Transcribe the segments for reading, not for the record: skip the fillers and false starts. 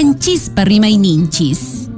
Anchispa rimayninchis.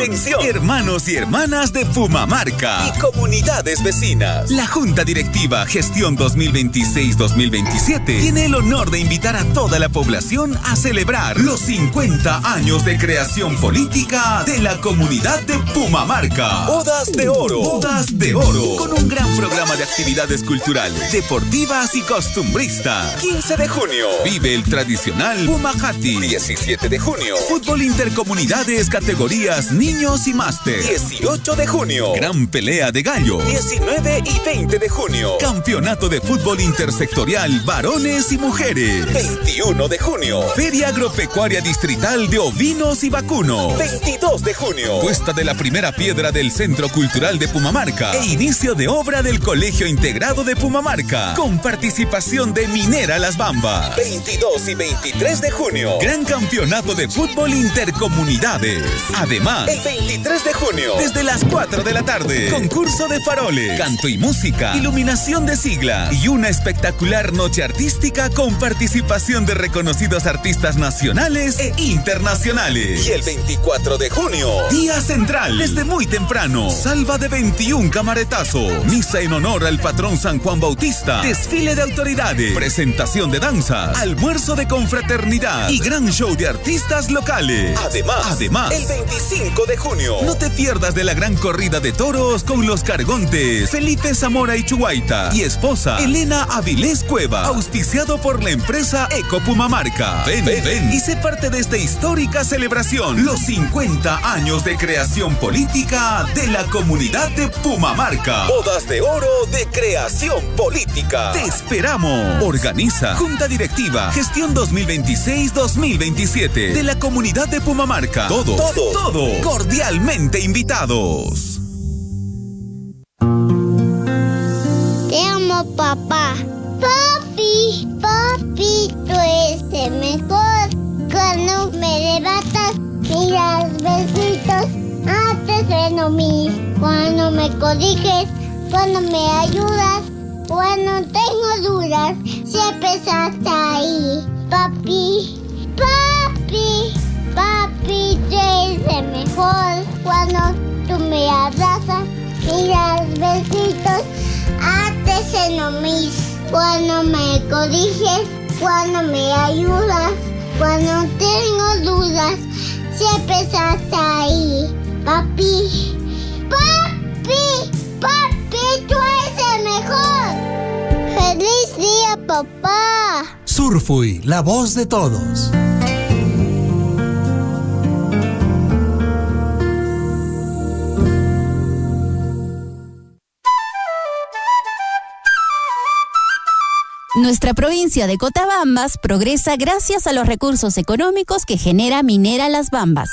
Atención, hermanos y hermanas de Pumamarca y comunidades vecinas. La Junta Directiva Gestión 2026-2027 tiene el honor de invitar a toda la población a celebrar los 50 años de creación política de la comunidad de Pumamarca. Bodas de Oro. Bodas de Oro. Con un gran programa de actividades culturales, deportivas y costumbristas. 15 de junio. Vive el tradicional Pumajati. 17 de junio. Fútbol intercomunidades categorías niños y máster. 18 de junio. Gran pelea de gallos. 19 y 20 de junio. Campeonato de fútbol intersectorial varones y mujeres. 21 de junio. Feria agropecuaria distrital de ovinos y vacunos. 22 de junio. Puesta de la primera piedra del Centro Cultural de Pumamarca e inicio de obra del Colegio Integrado de Pumamarca con participación de Minera Las Bambas. 22 y 23 de junio. Gran campeonato de fútbol intercomunidades. Además, el 23 de junio, desde las 4 de la tarde, concurso de faroles, canto y música, iluminación de siglas y una espectacular noche artística con participación de reconocidos artistas nacionales e internacionales. Y el 24 de junio, día central, desde muy temprano, salva de 21 camaretazos, misa en honor al patrón San Juan Bautista, desfile de autoridades, presentación de danzas, almuerzo de confraternidad y gran show de artistas locales. Además, el 25 de junio, no te pierdas de la gran corrida de toros con los cargontes Felipe Zamora y Chuaita y esposa Elena Avilés Cueva, auspiciado por la empresa Eco Pumamarca. Ven y sé parte de esta histórica celebración, los 50 años de creación política de la comunidad de Pumamarca. Bodas de Oro de creación política. Te esperamos. Organiza Junta Directiva Gestión 2026-2027 de la comunidad de Pumamarca. Todos cordialmente invitados. Te amo, papá. Papi, tú eres el mejor. Cuando me levantas, miras besitos. Antes de mí, cuando me corriges, cuando me ayudas, cuando tengo dudas, siempre estás ahí. Papi, tú eres el mejor. Cuando tú me abrazas, miras besitos. Antes de mí, cuando me corriges, cuando me ayudas, cuando tengo dudas, siempre estás ahí. Papi, tú eres el mejor. ¡Feliz día, papá! Surfui, la voz de todos. Nuestra provincia de Cotabambas progresa gracias a los recursos económicos que genera Minera Las Bambas.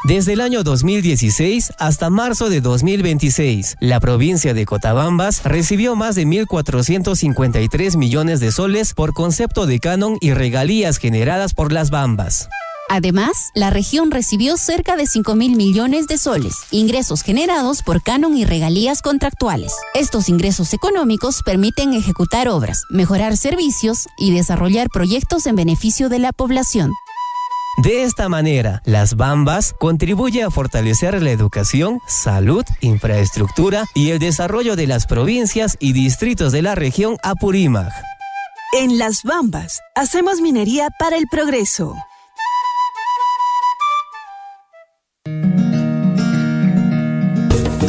Desde el año 2016 hasta marzo de 2026, la provincia de Cotabambas recibió más de 1.453 millones de soles por concepto de canon y regalías generadas por Las Bambas. Además, la región recibió cerca de 5.000 millones de soles, ingresos generados por canon y regalías contractuales. Estos ingresos económicos permiten ejecutar obras, mejorar servicios y desarrollar proyectos en beneficio de la población. De esta manera, Las Bambas contribuye a fortalecer la educación, salud, infraestructura y el desarrollo de las provincias y distritos de la región Apurímac. En Las Bambas, hacemos minería para el progreso.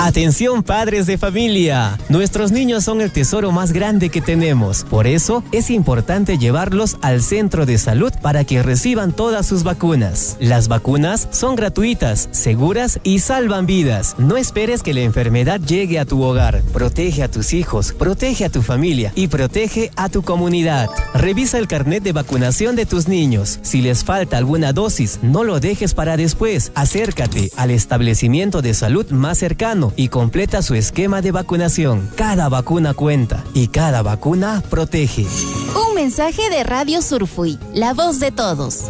Atención padres de familia, nuestros niños son el tesoro más grande que tenemos, por eso es importante llevarlos al centro de salud para que reciban todas sus vacunas. Las vacunas son gratuitas, seguras y salvan vidas. No esperes que la enfermedad llegue a tu hogar. Protege a tus hijos, protege a tu familia y protege a tu comunidad. Revisa el carnet de vacunación de tus niños. Si les falta alguna dosis, no lo dejes para después. Acércate al establecimiento de salud más cercano y completa su esquema de vacunación. Cada vacuna cuenta y cada vacuna protege. Un mensaje de Radio Surfui, la voz de todos.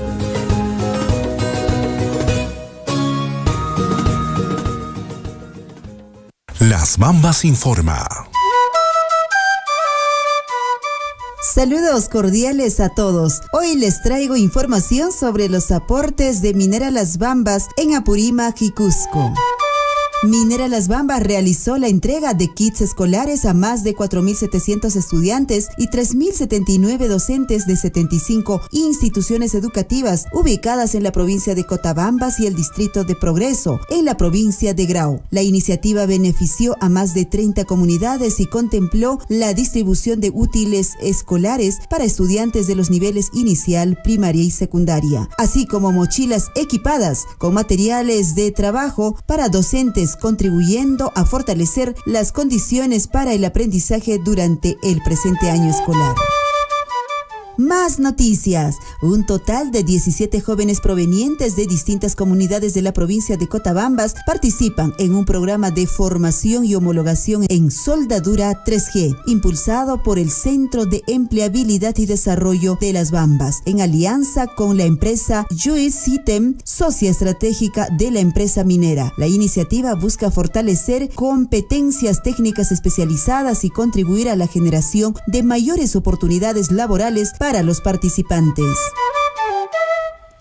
Las Bambas informa. Saludos cordiales a todos. Hoy les traigo información sobre los aportes de Minera Las Bambas en Apurímac y Cusco. Minera Las Bambas realizó la entrega de kits escolares a más de 4.700 estudiantes y 3.079 docentes de 75 instituciones educativas ubicadas en la provincia de Cotabambas y el distrito de Progreso, en la provincia de Grau. La iniciativa benefició a más de 30 comunidades y contempló la distribución de útiles escolares para estudiantes de los niveles inicial, primaria y secundaria, así como mochilas equipadas con materiales de trabajo para docentes, contribuyendo a fortalecer las condiciones para el aprendizaje durante el presente año escolar. Más noticias. Un total de 17 jóvenes provenientes de distintas comunidades de la provincia de Cotabambas participan en un programa de formación y homologación en soldadura 3G, impulsado por el Centro de Empleabilidad y Desarrollo de Las Bambas, en alianza con la empresa US Sitem, socia estratégica de la empresa minera. La iniciativa busca fortalecer competencias técnicas especializadas y contribuir a la generación de mayores oportunidades laborales para los participantes.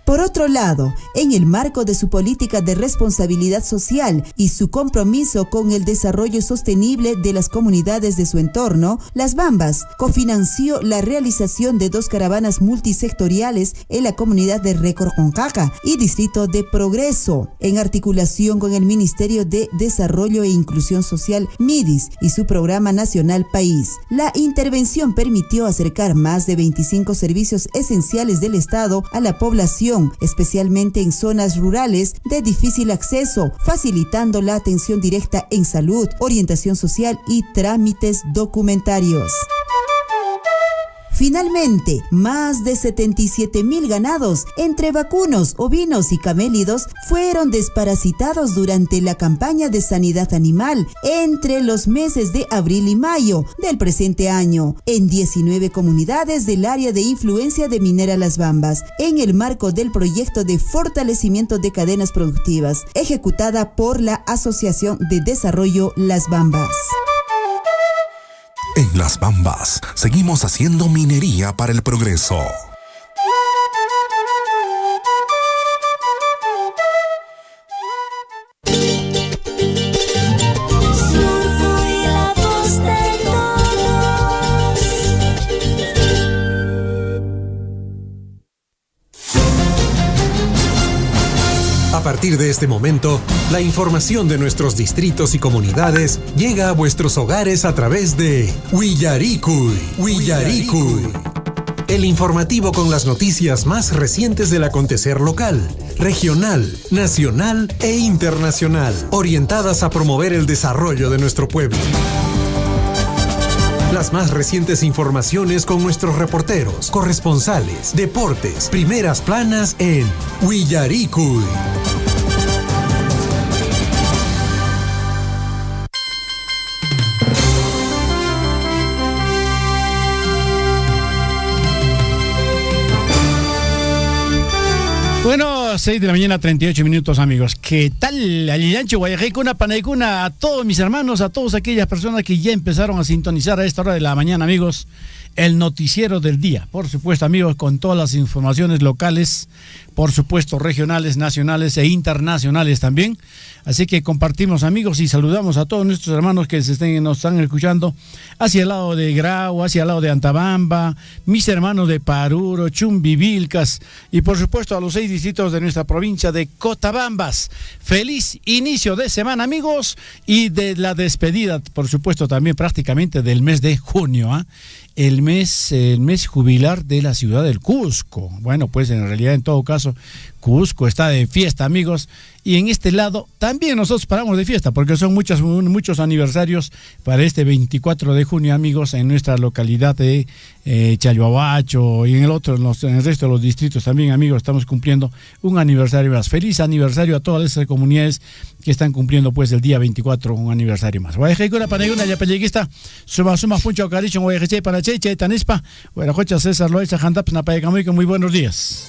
Por otro lado, en el marco de su política de responsabilidad social y su compromiso con el desarrollo sostenible de las comunidades de su entorno, Las Bambas cofinanció la realización de 2 caravanas multisectoriales en la comunidad de Recorconcaca y distrito de Progreso, en articulación con el Ministerio de Desarrollo e Inclusión Social, MIDIS, y su programa nacional País. La intervención permitió acercar más de 25 servicios esenciales del Estado a la población, especialmente en zonas rurales de difícil acceso, facilitando la atención directa en salud, orientación social y trámites documentarios. Finalmente, más de 77,000 ganados, entre vacunos, ovinos y camélidos, fueron desparasitados durante la campaña de sanidad animal entre los meses de abril y mayo del presente año, en 19 comunidades del área de influencia de Minera Las Bambas, en el marco del proyecto de fortalecimiento de cadenas productivas, ejecutada por la Asociación de Desarrollo Las Bambas. En Las Bambas, seguimos haciendo minería para el progreso. A partir de este momento, la información de nuestros distritos y comunidades llega a vuestros hogares a través de Willaricui. El informativo con las noticias más recientes del acontecer local, regional, nacional e internacional, orientadas a promover el desarrollo de nuestro pueblo. Las más recientes informaciones con nuestros reporteros, corresponsales, deportes, primeras planas en Willaricui. Bueno, 6 de la mañana, 38 minutos, amigos. ¿Qué tal? Aliancho, Guayajecuna, Panaicuna, a todos mis hermanos, a todas aquellas personas que ya empezaron a sintonizar a esta hora de la mañana, amigos, el noticiero del día. Por supuesto, amigos, con todas las informaciones locales, por supuesto, regionales, nacionales e internacionales también. Así que compartimos, amigos, y saludamos a todos nuestros hermanos que nos están escuchando hacia el lado de Grau, hacia el lado de Antabamba, mis hermanos de Paruro, Chumbivilcas y por supuesto a los 6 distritos de nuestra provincia de Cotabambas. Feliz inicio de semana, amigos, y de la despedida, por supuesto, también prácticamente del mes de junio, el mes jubilar de la ciudad del Cusco. Bueno, pues en realidad, en todo caso, Cusco está de fiesta, amigos, y en este lado también nosotros paramos de fiesta, porque son muchos aniversarios para este 24 de junio, amigos, en nuestra localidad de Chalhuahuacho y en el resto de los distritos también, amigos, estamos cumpliendo un aniversario más. Feliz aniversario a todas esas comunidades que están cumpliendo pues el día 24 un aniversario más. Guayajecuna paneguna ya pelleguista, suma puncho caricho guayajeche para cheche tanispa, guarajocha César Loaiza Jantaps Napayacamuica, muy buenos días.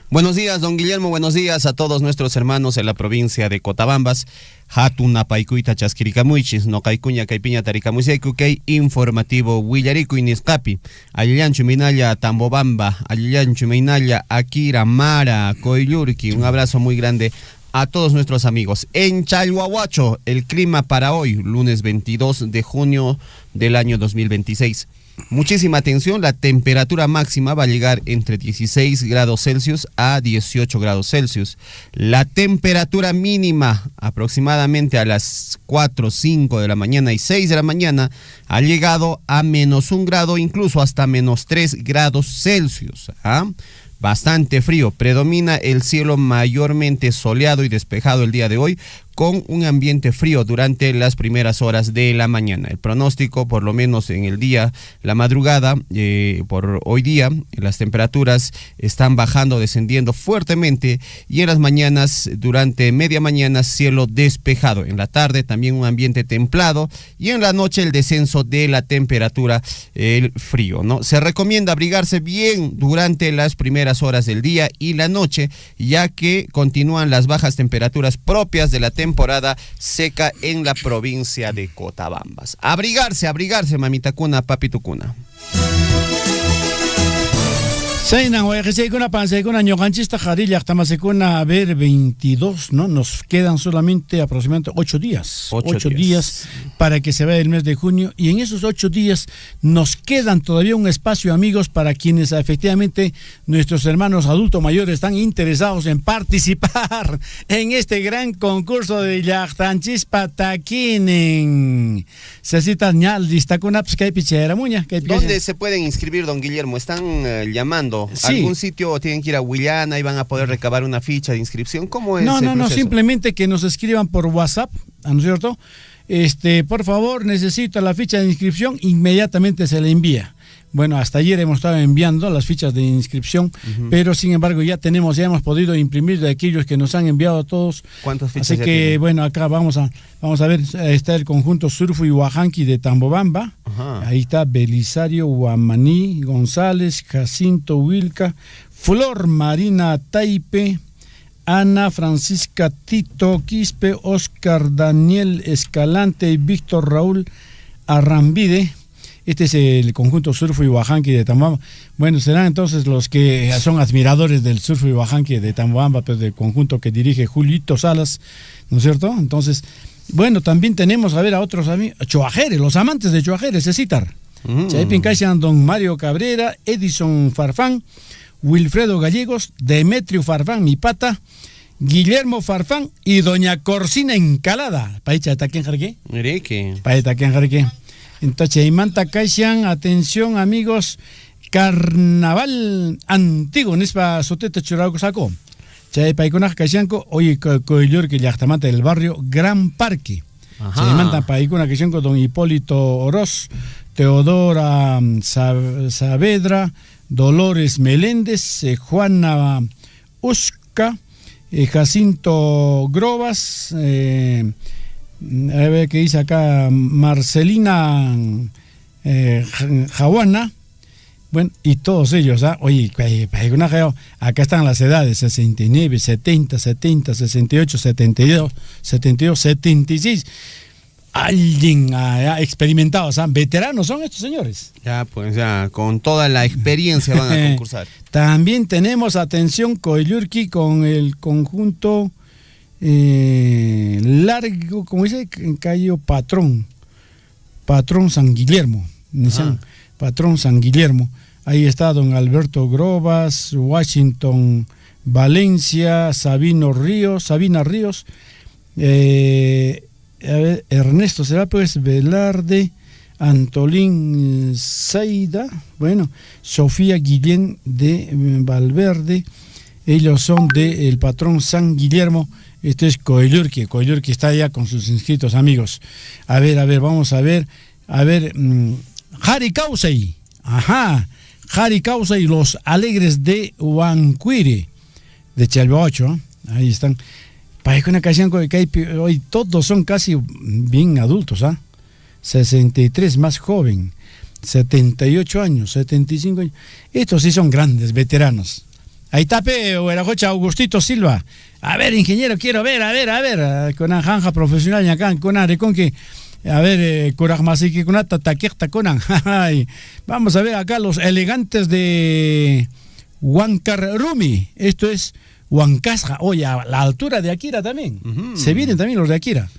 Buenos días, don Guillermo, buenos días a todos nuestros hermanos en la provincia de Cotabambas. Hatun Napaikuita Chasquiricamuichis, no Caikuña Caipiña Taricamuiseikukei, informativo Huillarico y Niscapi, Alillanchu Minaya Tambobamba, Alillanchu Minaya Akira, Mara, Coyurki, un abrazo muy grande a todos nuestros amigos. En Chalhuahuacho, el clima para hoy, lunes 22 de junio del año 2026. Muchísima atención, la temperatura máxima va a llegar entre 16 grados Celsius a 18 grados Celsius. La temperatura mínima aproximadamente a las 4, 5 de la mañana y 6 de la mañana ha llegado a -1 grado, incluso hasta -3 grados Celsius. Bastante frío, predomina el cielo mayormente soleado y despejado el día de hoy, con un ambiente frío durante las primeras horas de la mañana. El pronóstico, por lo menos en el día, la madrugada, por hoy día, las temperaturas están bajando, descendiendo fuertemente, y en las mañanas, durante media mañana, cielo despejado. En la tarde también un ambiente templado, y en la noche el descenso de la temperatura, el frío, ¿no? Se recomienda abrigarse bien durante las primeras horas del día y la noche, ya que continúan las bajas temperaturas propias de la temporada seca en la provincia de Cotabambas. Abrigarse, mamita cuna, papito cuna. Sainan guayajeseikuna panseikuna ñoqanchista jarilla tamasekuna a ver 22, ¿no? Nos quedan solamente aproximadamente 8 días. 8 días para que se vaya el mes de junio, y en esos 8 días nos quedan todavía un espacio, amigos, para quienes efectivamente nuestros hermanos adultos mayores están interesados en participar en este gran concurso de Llaqtanchispa Taquinen. ¿Dónde se pueden inscribir, don Guillermo? Están llamando. Sí. ¿Algún sitio, o tienen que ir a Huillana y van a poder recabar una ficha de inscripción? ¿Cómo es el proceso? No, simplemente que nos escriban por WhatsApp, ¿no es cierto? Por favor, necesito la ficha de inscripción, inmediatamente se le envía. Bueno, hasta ayer hemos estado enviando las fichas de inscripción, pero sin embargo ya hemos podido imprimir de aquellos que nos han enviado a todos. ¿Cuántas fichas? Así que tienen? Bueno, acá vamos a ver, está el conjunto Surfu y Huajanqui de Tambobamba. Ajá. Ahí está Belisario Huamaní González, Jacinto Wilca, Flor Marina Taipe, Ana Francisca Tito Quispe, Oscar Daniel Escalante y Víctor Raúl Arrambide. Este es el conjunto Surfu y Huajanqui de Tambobamba. Bueno, serán entonces los que son admiradores del Surfu y Huajanqui de Tambobamba, pues del conjunto que dirige Julito Salas, ¿no es cierto? Entonces, bueno, también tenemos a ver a otros amigos, Choajeres, los amantes de Choajeres, se citar. Chaipin Caixan, don Mario Cabrera, Edison Farfán, Wilfredo Gallegos, Demetrio Farfán, mi pata, Guillermo Farfán y doña Corsina Encalada. Paecha Taquén Jarque. Paecha Taquén Jarque. Entonces, Imanta Caixan, atención amigos, carnaval antiguo, Nispa Soteta Churauco Saco. Chay Paikunaj Caixanco, oye, Coyur que Yachtamata del barrio Gran Parque. Chay Imanta Paikuna Caixanco, don Hipólito Oroz, Teodora Saavedra, Dolores Meléndez, Juana Usca, Jacinto Grobas, a ver qué dice acá, Marcelina Jawana, bueno, y todos ellos, oye, acá están las edades, 69, 70, 68, 72, 76, alguien experimentado, veteranos son estos señores. Ya, pues ya, con toda la experiencia van a concursar. También tenemos, atención, Coyurqui con el conjunto largo, como dice, Cayo Patrón San Guillermo, Patrón San Guillermo. Ahí está don Alberto Grobas, Washington Valencia, Sabina Ríos, a ver, Ernesto será pues Velarde, Antolín Seida, bueno, Sofía Guillén de Valverde, Ellos son del patrón San Guillermo. Esto es Coyurqui está allá con sus inscritos, amigos. A ver, vamos a ver. Jari Causay. Ajá. Jari Causay, los alegres de Huancuire, de Chalbaocho. Ahí están. Parece una canción que hoy todos son casi bien adultos, 63 más joven, 78 años, 75 años. Estos sí son grandes veteranos. Ahí está Huerajocha Augustito Silva. A ver, ingeniero, quiero ver, con una janja profesional acá, con una con que, a ver, Kurajmasiki, con una taqueta con vamos a ver acá los elegantes de Huancarrumi. Esto es Huancasja. Oye, a la altura de Akira también. Se vienen también los de Akira.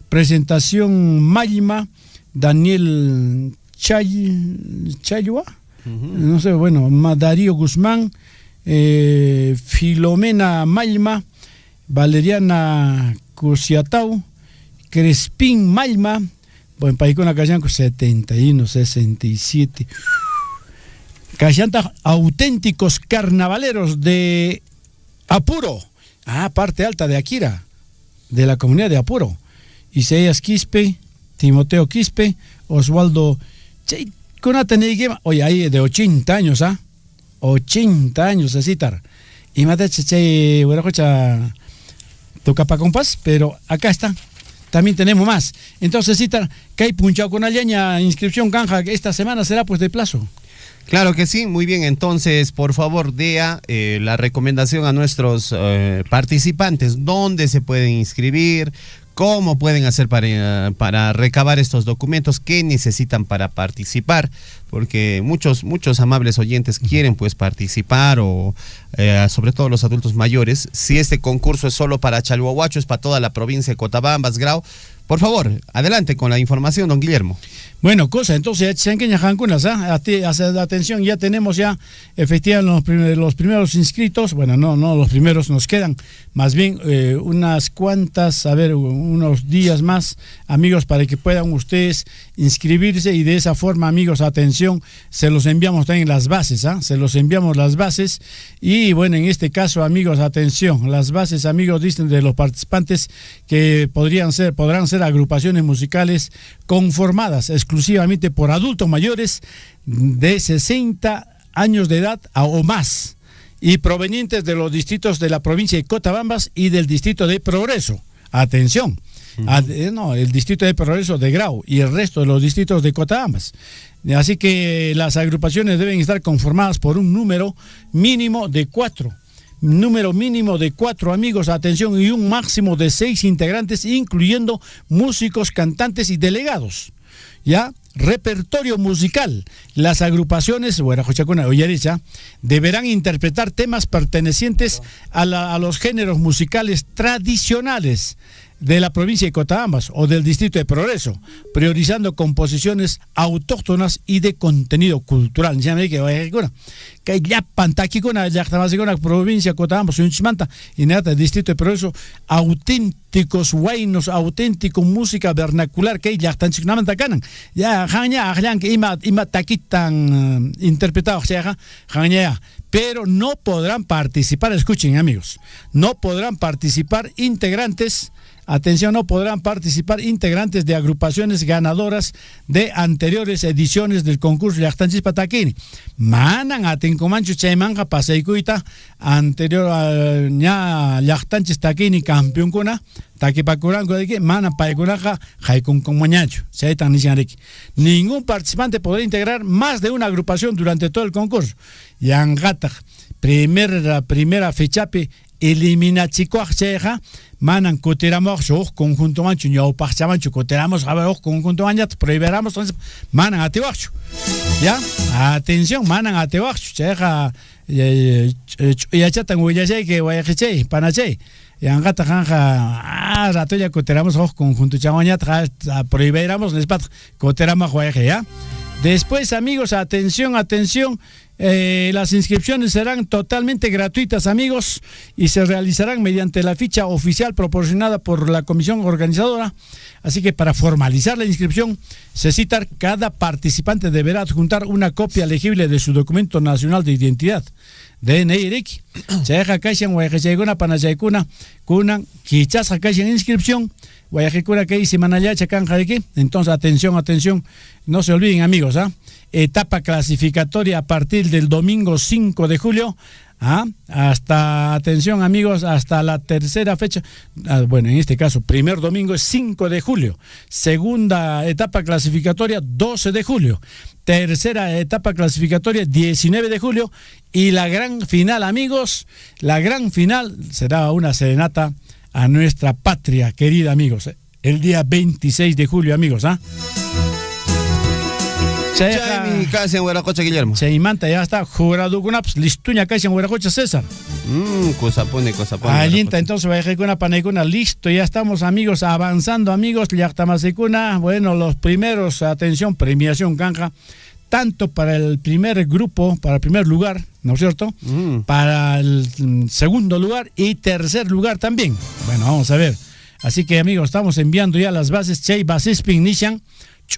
Presentación Mayma, Daniel Chayua, no sé, bueno, Darío Guzmán, Filomena Mayma, Valeriana Cusiatau, Crespín Mayma, bueno, para ir con la canción 71, 67. Cachanta Auténticos Carnavaleros de Apuro, parte alta de Akira, de la comunidad de Apuro. Isaías Quispe, Timoteo Quispe, Osvaldo oye, ahí de 80 años, 80 años de citar. Y me toca para compás, pero acá está. También tenemos más. Entonces, citar, que hay punchado con la inscripción canja, que esta semana será pues de plazo. Claro que sí, muy bien. Entonces, por favor, dea la recomendación a nuestros participantes, dónde se pueden inscribir, cómo pueden hacer para recabar estos documentos, qué necesitan para participar, porque muchos amables oyentes quieren pues participar, o sobre todo los adultos mayores. Si este concurso es solo para Chalhuahuacho, es para toda la provincia de Cotabambas, Grau. Por favor, adelante con la información, don Guillermo. Bueno, entonces, atención, ya tenemos ya efectivamente los primeros inscritos. Bueno, no los primeros, nos quedan más bien unas cuantas, unos días más, amigos, para que puedan ustedes inscribirse, y de esa forma, amigos, atención, se los enviamos también las bases, se los enviamos las bases, y bueno, en este caso, amigos, atención, las bases, amigos, dicen de los participantes que podrán ser agrupaciones musicales conformadas exclusivamente por adultos mayores de 60 años de edad o más, y provenientes de los distritos de la provincia de Cotabambas y del distrito de Progreso. Atención, el distrito de Progreso de Grau y el resto de los distritos de Cotabambas. Así que las agrupaciones deben estar conformadas por un número mínimo de 4. Número mínimo de 4, amigos, atención, y un máximo de 6 integrantes, incluyendo músicos, cantantes y delegados. ¿Ya? Repertorio musical. Las agrupaciones, deberán interpretar temas pertenecientes a los géneros musicales tradicionales de la provincia de Cotabambas o del distrito de Progreso, priorizando composiciones autóctonas y de contenido cultural. Que ya pantaki con la provincia de Cotabambas y nada, el distrito de Progreso, auténticos huaynos, auténtico música vernacular que ya están ya que ima taquitan interpretado, pero no podrán participar, escuchen, amigos, no podrán participar integrantes. Atención, no podrán participar integrantes de agrupaciones ganadoras de anteriores ediciones del concurso Yachtanchis Pataquini. Manan atencomancho chaymanja paseikuita anterior a Yachtanchis Taquini campeón kuna taquipacuranco de que manan paikunaja jaikun con mañacho. Ningún participante podrá integrar más de una agrupación durante todo el concurso. Yangata, primera fechape elimina chicoaj cheja. Manan coteramos conjunto mancho ñau pachamancho coteramos conjunto mancho prohiberamos manan atebacho, ya, atención, manan atebacho cheja ya chatan huyache que guayache panache yangata janja rato ya coteramos conjunto chamañat prohiberamos les pat coteramos guayache, ya. Después, amigos, atención, Las inscripciones serán totalmente gratuitas, amigos, y se realizarán mediante la ficha oficial proporcionada por la comisión organizadora. Así que para formalizar la inscripción, cada participante deberá adjuntar una copia legible de su documento nacional de identidad. DNI Cheja Kaishan Guayajachayguna Panachaykuna Kunan Kichas Kaishan inscripción Guayajikura Kei Simanaya Chacan Jaiki. Entonces atención, no se olviden, amigos, etapa clasificatoria a partir del domingo 5 de julio. Hasta, atención amigos, hasta la tercera fecha, bueno, en este caso, primer domingo es 5 de julio, segunda etapa clasificatoria 12 de julio, tercera etapa clasificatoria 19 de julio, y la gran final, amigos, la gran final será una serenata a nuestra patria querida, amigos, el día 26 de julio, amigos, Chaymi casi en Huaracocha, Guillermo. Chaymanta ya está jurado con listuña casi en Huaracocha, César. Cosa pone. Alinta, entonces Guayajicuna, Panaicuna, listo, ya estamos, amigos, avanzando, amigos, Llactamacicuna, bueno, los primeros, atención, premiación canja, tanto para el primer grupo, para el primer lugar, ¿no es cierto? Para el segundo lugar y tercer lugar también. Bueno, vamos a ver. Así que, amigos, estamos enviando ya las bases, Chay Basispin Nishan,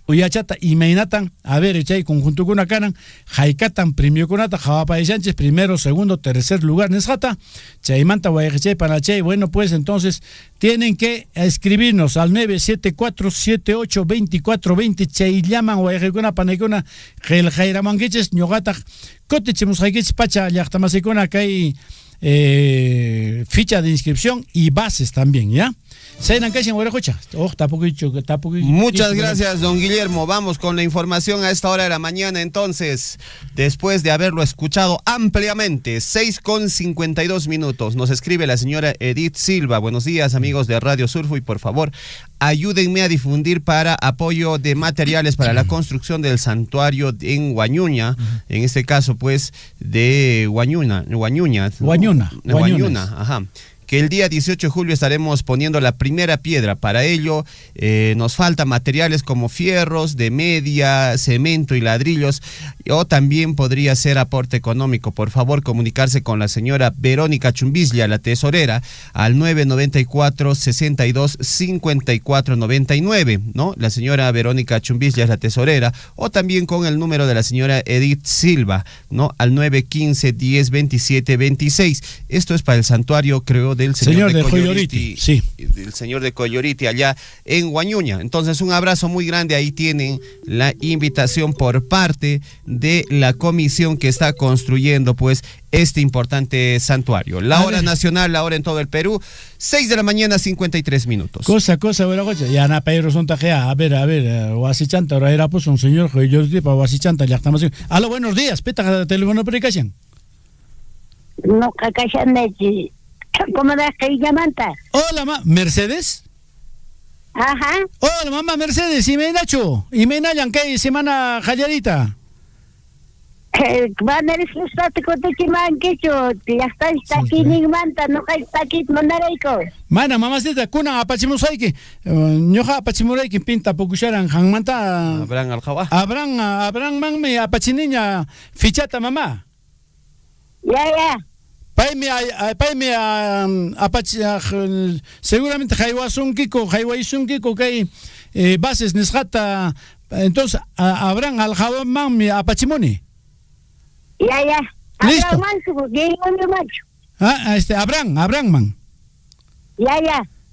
Uyachata y Mainatan, a ver, Chay, conjunto con Akanan, Jaikatan, premio Conata, Javapay Sánchez, primero, segundo, tercer lugar, Nesjata, Chaymanta, Guayachay, Panachay. Bueno, pues entonces tienen que escribirnos al 974-78-2420, Chay llaman, Guayacuna, Panacuna, Gel Jairamangueches, Ñogata, Cotechemus Jaiquech, Pacha, Yachtamasicona, que hay ficha de inscripción y bases también, ¿ya? Muchas gracias, don Guillermo. Vamos con la información a esta hora de la mañana, entonces, después de haberlo escuchado ampliamente, 6:52. Nos escribe la señora Edith Silva. Buenos días, amigos de Radio Surfo, y por favor, ayúdenme a difundir para apoyo de materiales para la construcción del santuario en Huañuña, en este caso, pues, de Huañuna, ajá. Que el día 18 de julio estaremos poniendo la primera piedra. Para ello nos faltan materiales como fierros de media, cemento y ladrillos, o también podría ser aporte económico. Por favor, comunicarse con la señora Verónica Chumbislia, la tesorera, al 994-62-5499, ¿no? La señora Verónica Chumbislia es la tesorera, o también con el número de la señora Edith Silva, ¿no? Al 915-1027-26. Esto es para el santuario, creo, del señor de Coyoriti, sí, del señor de Coyoriti allá en Huañuña. Entonces, un abrazo muy grande. Ahí tienen la invitación por parte de la comisión que está construyendo, pues, este importante santuario. La hora nacional, la hora en todo el Perú, 6:53 a.m. Cosa, ya na Pedro son tajea. A ver, Huasichanta, ahora era pues un señor Coyoriti para Huasichanta, ya estamos. Aló, buenos días, peta teléfono predicación. No, cacachan de ¿cómo das que llamanta? Hola, ¿Mercedes? Ajá. Hola, mamá Mercedes, y me Nacho, y me Nayan, ¿qué semana jalladita? Van a resultar con tu chiman que yo, ya está aquí ni manta, no hay aquí mandareiko. Mana, mamacita, kuna apachimusaiki, ñoja apachimureiki pinta pokusharan hangmanta. Abran aljawa. Abran mangme apachiniña fichata mamá. Ya. Paime seguramente Jaiwaizunkiko que hay bases Nesjata, entonces habrán al jabón mi apachimoni. Ya. Listo. Habrán man.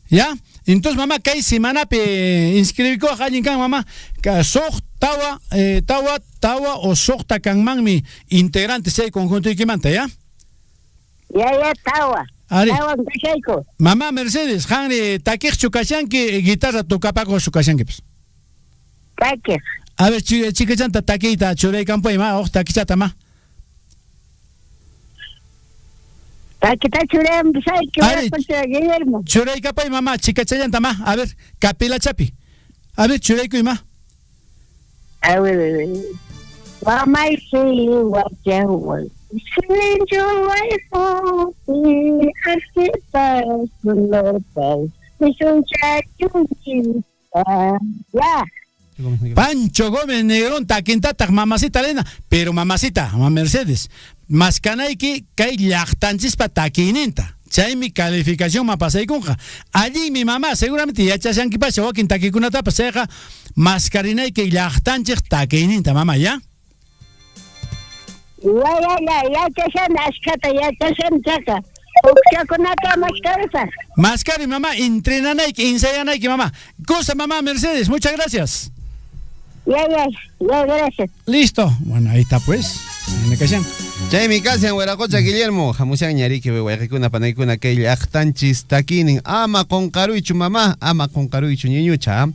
Ya. Entonces mamá que hay semana pe inscribió a Jallinkan mamá que soch tawa o sochta kan man mi integrante sei conjunto ikimanta, ¿ya? Ya, tawa. Mamá Mercedes, Hanre, Takir Chukashanki, guitarra tocapaco Chukashanki. Takir. A ver, chica chanta, taquita, churey campo y ma, o taquichata ma. Taquita churey, que voy a contar Guillermo. Churey campo y mamá, chica chanta ma, a ver, capila chapi. A ver, churey y ma. A ver, mamá y sí, guachahual. Pancho Gómez Negrón, taquintatak, mamacita Elena, pero mamacita, mamá Mercedes, más canayki, kay llaqtanchispa taquininta. Chaymi calificación mapasaykunqa. Allí mi mamá seguramente yachashankipacha wakin takikunata pasayqa mascarinayki llaqtanchik taquininta, mamá, ¿ya? Yachashan ashkata, yachashan chaka. Uchakunata mascarita. Mascari, mamá, entrenanayki, ensayanayki, mamá. Cosa, mamá Mercedes, muchas gracias. Ya, gracias. Listo. Bueno, ahí está pues. Chaymi kasan Huaracocha Guillermo, jamusan ñariki huayqikuna panaykuna kay llaqtanchis takinin ama qonqaruychu mamá, ama qonqaruychu ñuñucha.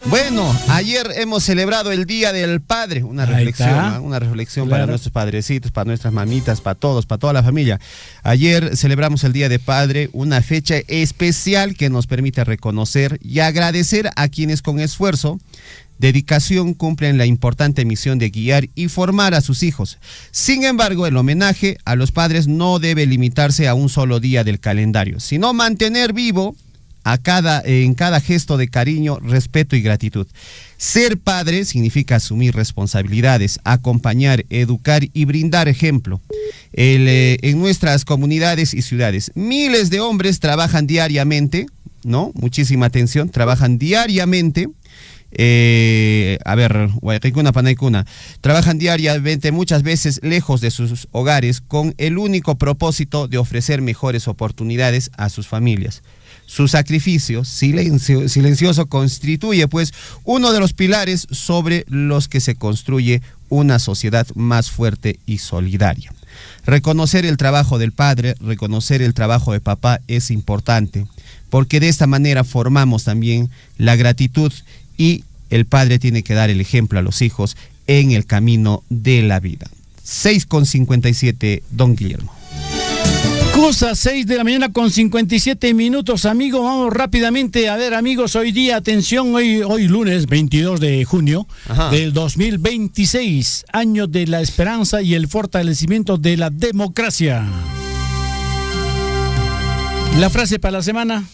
Bueno, ayer hemos celebrado el Día del Padre, una reflexión para nuestros padrecitos, para nuestras mamitas, para todos, para toda la familia. Ayer celebramos el Día del Padre, una fecha especial que nos permite reconocer y agradecer a quienes con esfuerzo, dedicación cumplen la importante misión de guiar y formar a sus hijos. Sin embargo, el homenaje a los padres no debe limitarse a un solo día del calendario, sino mantener vivo en cada gesto de cariño, respeto y gratitud. Ser padre significa asumir responsabilidades, acompañar, educar y brindar ejemplo. En nuestras comunidades y ciudades, miles de hombres trabajan diariamente, ¿no? Muchísima atención, trabajan diariamente. Trabajan diariamente, muchas veces lejos de sus hogares, con el único propósito de ofrecer mejores oportunidades a sus familias. Su sacrificio silencioso constituye pues uno de los pilares sobre los que se construye una sociedad más fuerte y solidaria. Reconocer el trabajo del padre, reconocer el trabajo de papá es importante, porque de esta manera formamos también la gratitud y el padre tiene que dar el ejemplo a los hijos en el camino de la vida. 6:57, don Guillermo. Cosa 6 de la mañana con 57 minutos, amigos. Vamos rápidamente a ver, amigos, hoy día, atención, hoy lunes 22 de junio del 2026, año de la esperanza y el fortalecimiento de la democracia. La frase para la semana.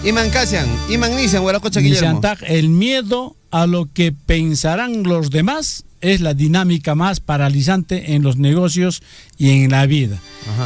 Iman Kasian, Iman Nisian, Huaracocha Guillermo. El miedo a lo que pensarán los demás es la dinámica más paralizante en los negocios y en la vida.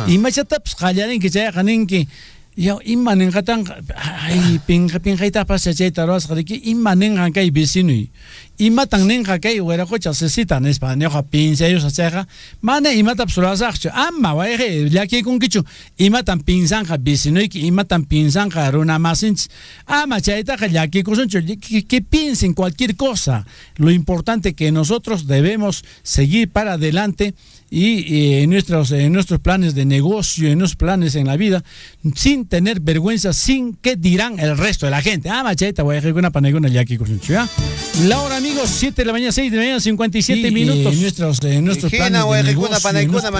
Y machataps hallarin que ya ganen que yo imanen gatan ay pinjaita pasa cheta ros que imanen hankai bisinui imatan nen hankai Huaracocha necesitan español pinza ellos achaga mane imata psurasacho amma waje ya que con kichu imatan pinzanja bisinui que imatan pinzanja runa masinch ama chaita ya que que piensen cualquier cosa. Lo importante que nosotros debemos seguir para adelante y en nuestros planes de negocio, en nuestros planes en la vida, sin tener vergüenza, sin que dirán el resto de la gente. Macheta, voy a dejar una panegona ya aquí con su ¿ya? La hora, amigos, 7 de la mañana, 6 de la mañana, 57 minutos. En nuestros planes de negocio.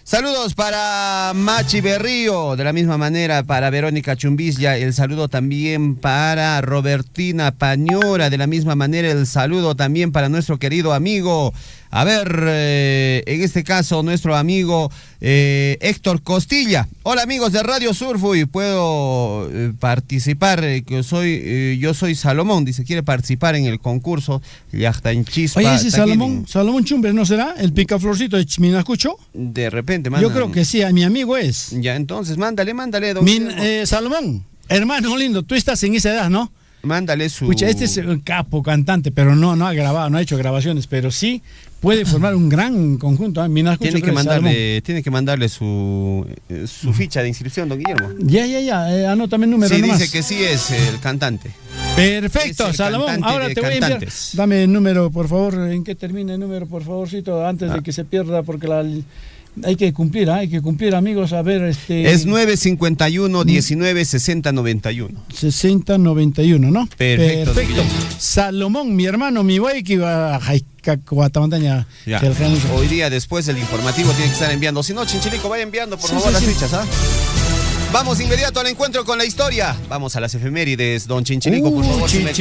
Saludos para Machi Berrío, de la misma manera para Verónica Chumbisya, el saludo también para Robertina Pañora, de la misma manera el saludo también para nuestro querido amigo, en este caso nuestro amigo Héctor Costilla. Hola amigos de Radio Surfui, puedo participar, yo soy Salomón, dice, quiere participar en el concurso Llaqtanchispa. Oye, ese Salomón Chumbe, ¿no será? ¿El picaflorcito de Chminacucho? De repente, manda. Yo creo que sí, a mi amigo es. Ya, entonces, mándale, don Salomón, hermano lindo, tú estás en esa edad, ¿no? Mándale su... Pucha, este es un capo cantante, pero no ha grabado, no ha hecho grabaciones, pero sí puede formar un gran conjunto. Tiene que mandarle su ficha de inscripción, don Guillermo. Ya, anótame el número. Sí, nomás. dice que sí es el cantante. Perfecto, Salomón. Ahora te voy a enviar. Dame el número, por favor. ¿En qué termina el número, por favorcito? Antes de que se pierda, porque hay que cumplir, amigos. A ver, es 951 19 60 91. 60 91, ¿no? Perfecto. Salomón, mi hermano, mi güey, que iba a Guatamontaña. Hoy día, después del informativo, tiene que estar enviando. Si no, Chinchilico, vaya enviando, por favor, las fichas, Vamos inmediato al encuentro con la historia. Vamos a las efemérides, don Chinchilico, por favor, si me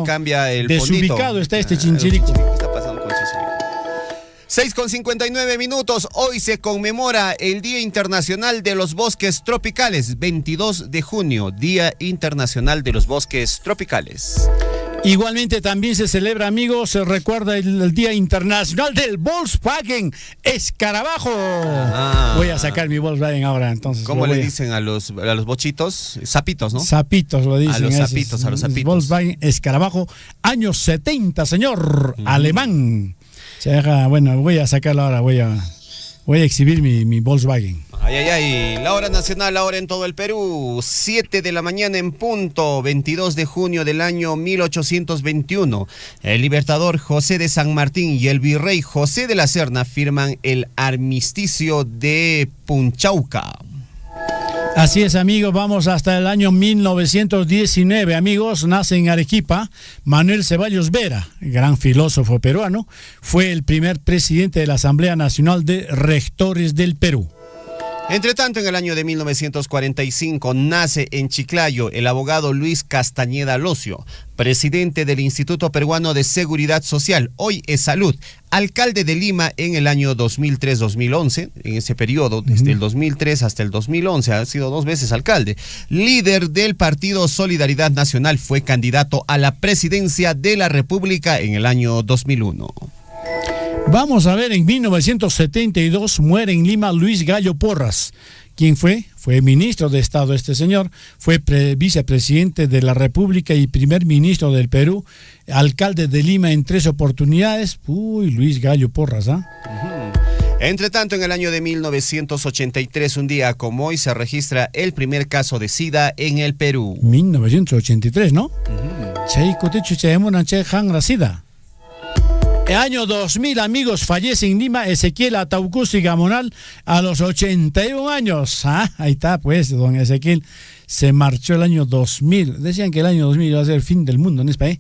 cambia el fondito. Desubicado está este Chinchilico. ¿Qué está pasando con Chinchilico? 6:59. Hoy se conmemora el Día Internacional de los Bosques Tropicales, 22 de junio, Día Internacional de los Bosques Tropicales. Igualmente también se celebra, amigos, se recuerda el Día Internacional del Volkswagen Escarabajo. Voy a sacar mi Volkswagen ahora, entonces. ¿Cómo le dicen a los bochitos? Sapitos, ¿no? Sapitos lo dicen. A los sapitos. Volkswagen Escarabajo, años 70, señor, alemán. Bueno, voy a sacarlo ahora, voy a exhibir mi Volkswagen. La hora nacional, ahora en todo el Perú, 7 de la mañana en punto, 22 de junio del año 1821. El libertador José de San Martín y el virrey José de la Serna firman el armisticio de Punchauca. Así es, amigos, vamos hasta el año 1919, amigos. Nace en Arequipa Manuel Ceballos Vera, gran filósofo peruano. Fue el primer presidente de la Asamblea Nacional de Rectores del Perú. Entre tanto, en el año de 1945 nace en Chiclayo el abogado Luis Castañeda Locio, presidente del Instituto Peruano de Seguridad Social, hoy es Salud, alcalde de Lima en el año 2003-2011, en ese periodo, desde el 2003 hasta el 2011, ha sido 2 veces alcalde. Líder del partido Solidaridad Nacional, fue candidato a la presidencia de la República en el año 2001. Vamos a ver, en 1972 muere en Lima Luis Gallo Porras. ¿Quién fue? Fue ministro de Estado este señor, fue vicepresidente de la República y primer ministro del Perú, alcalde de Lima en 3 oportunidades. Luis Gallo Porras, Entre tanto, en el año de 1983, un día como hoy, se registra el primer caso de SIDA en el Perú. 1983, ¿no? SIDA. El año 2000, amigos, fallece en Lima Ezequiel Ataucusi Gamonal a los 81 años. Ahí está, pues, don Ezequiel se marchó el año 2000. Decían que el año 2000 iba a ser el fin del mundo, ¿no es para ahí?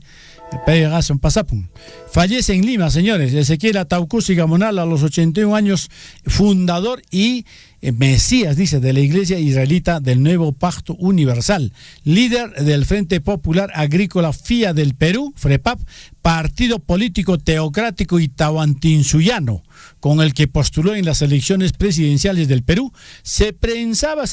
Fallece en Lima, señores, Ezequiel Ataucusi Gamonal a los 81 años, fundador y Mesías, dice, de la Iglesia Israelita del Nuevo Pacto Universal, líder del Frente Popular Agrícola FIA del Perú, FREPAP, partido político teocrático y tahuantinsuyano, con el que postuló en las elecciones presidenciales del Perú. Se pensaba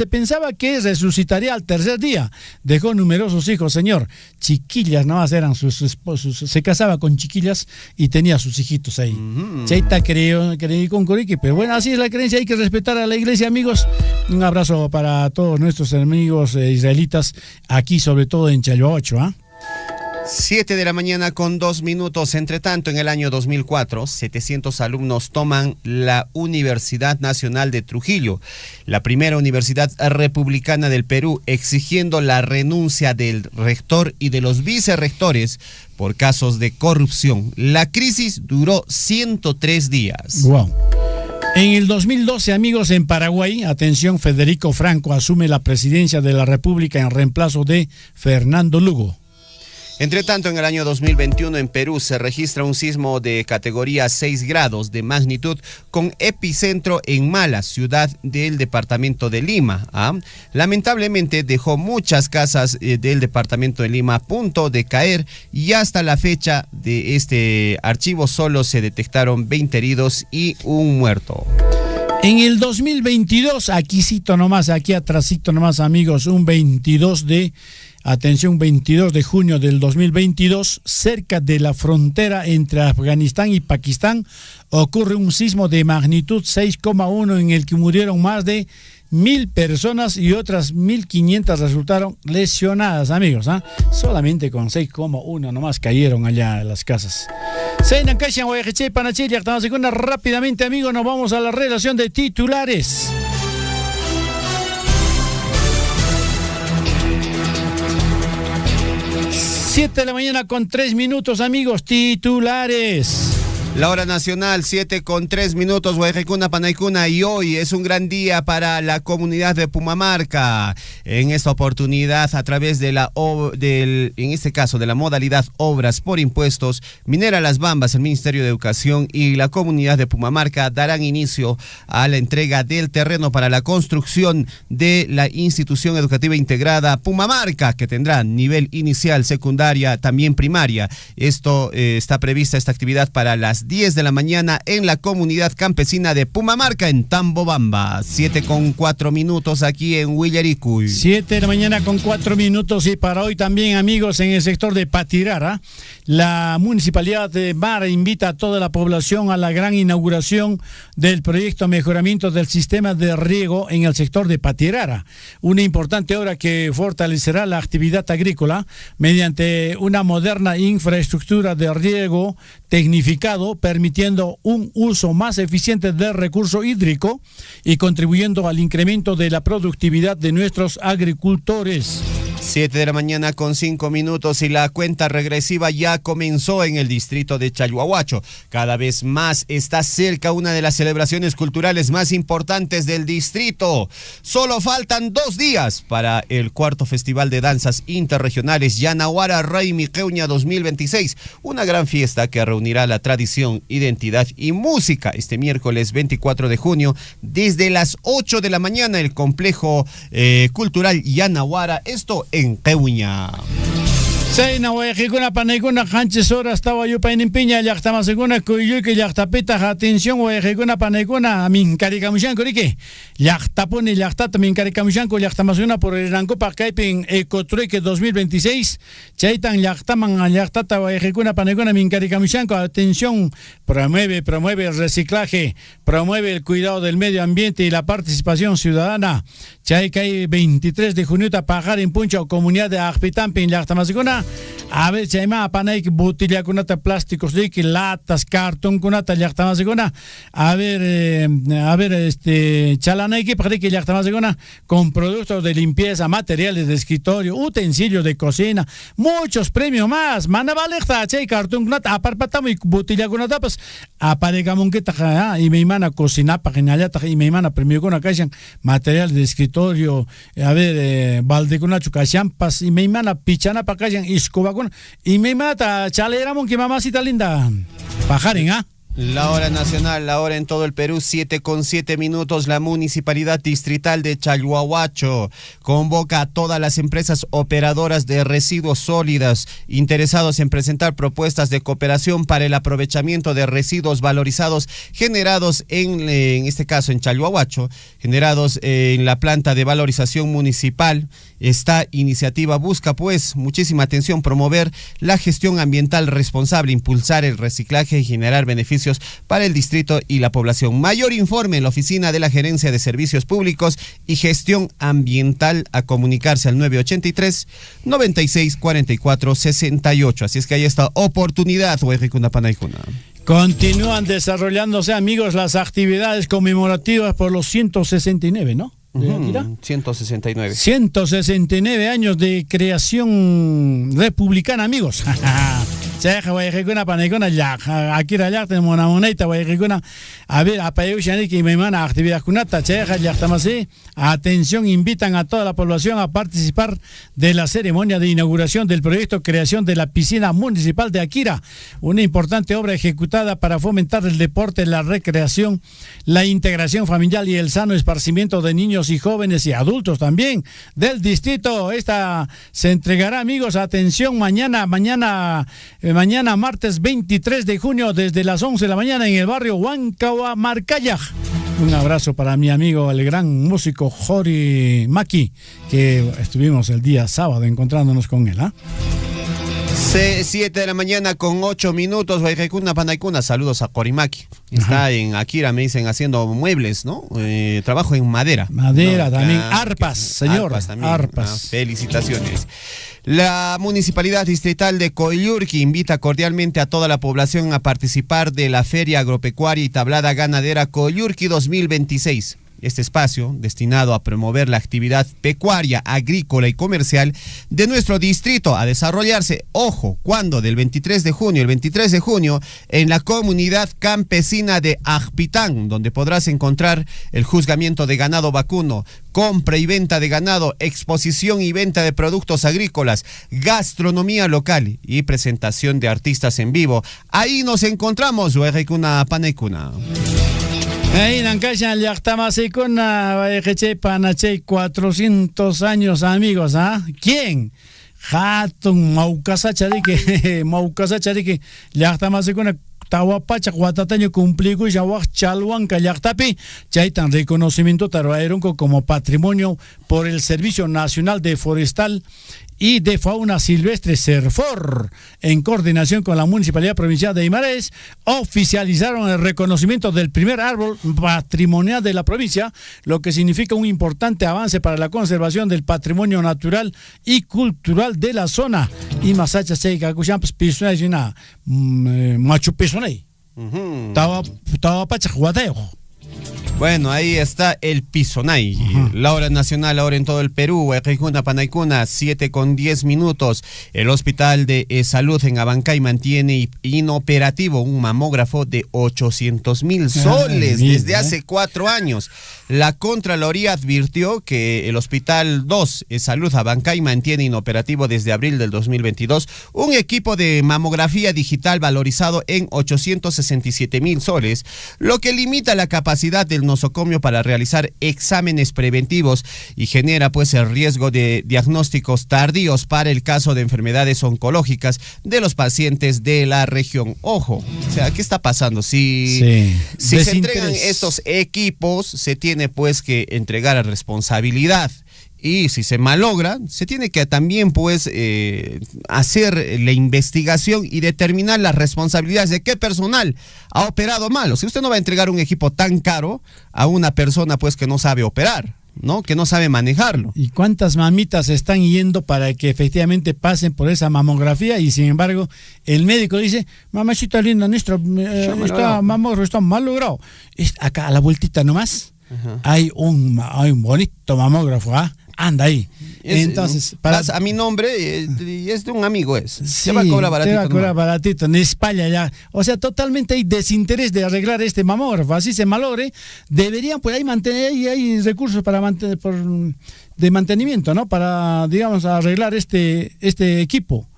que resucitaría al tercer día. Dejó numerosos hijos, señor. Chiquillas nomás eran sus esposos. Se casaba con chiquillas y tenía sus hijitos ahí. Cheita creo con Corique, pero bueno, así es la creencia, hay que respetar a la iglesia, amigos. Un abrazo para todos nuestros amigos israelitas, aquí sobre todo en Chayoacho, 7 de la mañana con 2 minutos. Entre tanto, en el año 2004, 700 alumnos toman la Universidad Nacional de Trujillo, la primera universidad republicana del Perú, exigiendo la renuncia del rector y de los vicerrectores por casos de corrupción. La crisis duró 103 días. Wow. En el 2012, amigos, en Paraguay, atención, Federico Franco asume la presidencia de la República en reemplazo de Fernando Lugo. Entre tanto, en el año 2021 en Perú se registra un sismo de categoría 6 grados de magnitud con epicentro en Mala, ciudad del departamento de Lima. Lamentablemente dejó muchas casas del departamento de Lima a punto de caer y hasta la fecha de este archivo solo se detectaron 20 heridos y un muerto. En el 2022, aquí atrásito nomás, amigos, un 22 de junio del 2022, cerca de la frontera entre Afganistán y Pakistán, ocurre un sismo de magnitud 6,1 en el que murieron más de 1,000 personas y otras 1,500 resultaron lesionadas, amigos. Solamente con 6,1 nomás cayeron allá en las casas. Rápidamente, amigos, nos vamos a la relación de titulares. Siete de la mañana con 3 minutos, amigos, titulares. La hora nacional, 7:03, Guayrecuna, Panaicuna, y hoy es un gran día para la comunidad de Pumamarca. En esta oportunidad, a través de en este caso, de la modalidad Obras por Impuestos, Minera Las Bambas, el Ministerio de Educación y la comunidad de Pumamarca darán inicio a la entrega del terreno para la construcción de la institución educativa integrada Pumamarca, que tendrá nivel inicial, secundaria, también primaria. Está prevista esta actividad para las las 10 de la mañana en la comunidad campesina de Pumamarca, en Tambobamba. 7:04 aquí en Willaricuy. 7 de la mañana con 4 minutos. Y para hoy también, amigos, en el sector de Patirara, la Municipalidad de Mar invita a toda la población a la gran inauguración del proyecto Mejoramiento del Sistema de Riego en el sector de Patirara. Una importante obra que fortalecerá la actividad agrícola mediante una moderna infraestructura de riego tecnificado, permitiendo un uso más eficiente del recurso hídrico y contribuyendo al incremento de la productividad de nuestros agricultores. 7 de la mañana con 5 minutos y la cuenta regresiva ya comenzó en el distrito de Chalhuahuacho. Cada vez más está cerca una de las celebraciones culturales más importantes del distrito. Solo faltan 2 días para el cuarto Festival de Danzas Interregionales Yanahuara Raimi Queuña 2026. Una gran fiesta que reunirá la tradición, identidad y música este miércoles 24 de junio desde las 8 de la mañana el complejo cultural Yanahuara. Esto en Queuña. Seina wayqikuna panaykuna qanchis horas tawa yupaynin piña llaqtamasykuna kuyuyki llaqtapita atención wayqikuna panaykuna minkarikamushanku riki llaqtapuni llaqtata minkarikamushanku llaqtamasykuna por Irankupa kaypin Ecotrueque 2026 chaytan llaqtaman llaqtata wayqikuna panaykuna minkarikamushanku. Atención, promueve el reciclaje, promueve el cuidado del medio ambiente y la participación ciudadana. Chay kay 23 de junio pajar en Puncha o comunidad de Ajpitampin llaqtamasykuna. A ver, chayma panayki botella kunata plásticos riki latas cartón kunata llaqtamasykuna. A ver chalanayki riki llaqtamasykuna con productos de limpieza, materiales de escritorio, utensilios de cocina, muchos premios más. Mana valekta chay cartón kunata aparpatamo y botella kunata pues aparegamunkita y me imana cocina paginallata y me imana premio kuna kashan materiales de escritorio. A ver, balde kunachu kashampas y me imana pichana pa kashan iskuba y me mata chaleramon que mamacita linda pajarin, ¿ah? La hora nacional, la hora en todo el Perú, 7:07. La Municipalidad Distrital de Chalhuahuacho convoca a todas las empresas operadoras de residuos sólidos interesados en presentar propuestas de cooperación para el aprovechamiento de residuos valorizados generados en este caso en Chalhuahuacho, generados en la planta de valorización municipal. Esta iniciativa busca, pues, muchísima atención, promover la gestión ambiental responsable, impulsar el reciclaje y generar beneficios para el distrito y la población. Mayor informe en la oficina de la Gerencia de Servicios Públicos y Gestión Ambiental, a comunicarse al 983 96 44 68. Así es que hay esta oportunidad. Continúan desarrollándose, amigos, las actividades conmemorativas por los 169, ¿no? 169 años de creación republicana, amigos. A ver, atención, invitan a toda la población a participar de la ceremonia de inauguración del proyecto Creación de la Piscina Municipal de Akira, una importante obra ejecutada para fomentar el deporte, la recreación, la integración familiar y el sano esparcimiento de niños y jóvenes y adultos también del distrito. Esta se entregará, amigos, atención, mañana martes 23 de junio desde las 11 de la mañana en el barrio Huancahuá, Marcaya. Un abrazo para mi amigo, el gran músico Jori Maki, que estuvimos el día sábado encontrándonos con él. 7 de la mañana con 8 minutos. Guayrecuna, Panaicuna, saludos a Corimaki. Está en Akira, me dicen, haciendo muebles, ¿no? Trabajo en madera. Madera, ¿no? También, arpas, señor. Arpas. Felicitaciones. La Municipalidad Distrital de Coyurqui invita cordialmente a toda la población a participar de la Feria Agropecuaria y Tablada Ganadera Coyurqui 2026. Este espacio, destinado a promover la actividad pecuaria, agrícola y comercial de nuestro distrito, a desarrollarse, ojo, ¿cuándo? Del 23 de junio, en la comunidad campesina de Ajpitán, donde podrás encontrar el juzgamiento de ganado vacuno, compra y venta de ganado, exposición y venta de productos agrícolas, gastronomía local y presentación de artistas en vivo. Ahí nos encontramos, Huerrecuna Panecuna. Ahí Nankashan Yachtamasicuna, Panachay, 400 años, amigos, ¿ah? ¿Quién? Hatun Maukasa Chariki, Yachtamasicuna tawapacha guatataño cumpligo ya chalhuanca llaqtapi chaytan reconocimiento taruaron como patrimonio por el Servicio Nacional de Forestal y de Fauna Silvestre SERFOR, en coordinación con la Municipalidad Provincial de Guimarães, oficializaron el reconocimiento del primer árbol patrimonial de la provincia, lo que significa un importante avance para la conservación del patrimonio natural y cultural de la zona. Y Masacha Seika Kushamps Pisuna Machu Picchu. Estaba pacha guateo. Bueno, ahí está el Pisonay, la hora nacional ahora en todo el Perú, Huaycaicuna, Panaicuna, 7:10. El Hospital de Salud en Abancay mantiene inoperativo un mamógrafo de 800,000 soles desde hace 4 años. La Contraloría advirtió que el Hospital 2 de Salud Abancay mantiene inoperativo desde abril del 2022 un equipo de mamografía digital valorizado en 867,000 soles, lo que limita la capacidad del nosocomio para realizar exámenes preventivos y genera pues el riesgo de diagnósticos tardíos para el caso de enfermedades oncológicas de los pacientes de la región. Ojo, o sea, ¿qué está pasando? Si se entregan estos equipos, se tiene pues que entregar a responsabilidad. Y si se malogra, se tiene que también pues hacer la investigación y determinar las responsabilidades de qué personal ha operado mal. O sea, usted no va a entregar un equipo tan caro a una persona pues que no sabe operar, ¿no? Que no sabe manejarlo. ¿Y cuántas mamitas están yendo para que efectivamente pasen por esa mamografía? Y sin embargo, el médico dice, mamacita linda, nuestro mamógrafo está mal logrado. Acá a la vueltita nomás hay un bonito mamógrafo, ¿ah? Anda ahí. Entonces, a mi nombre y es de un amigo te va a cobrar baratito. Te va a cobrar baratito, en España ya. O sea, totalmente hay desinterés de arreglar este mamógrafo, así se malogre. Deberían, pues, hay recursos para de mantenimiento, ¿no? Para, digamos, arreglar este equipo.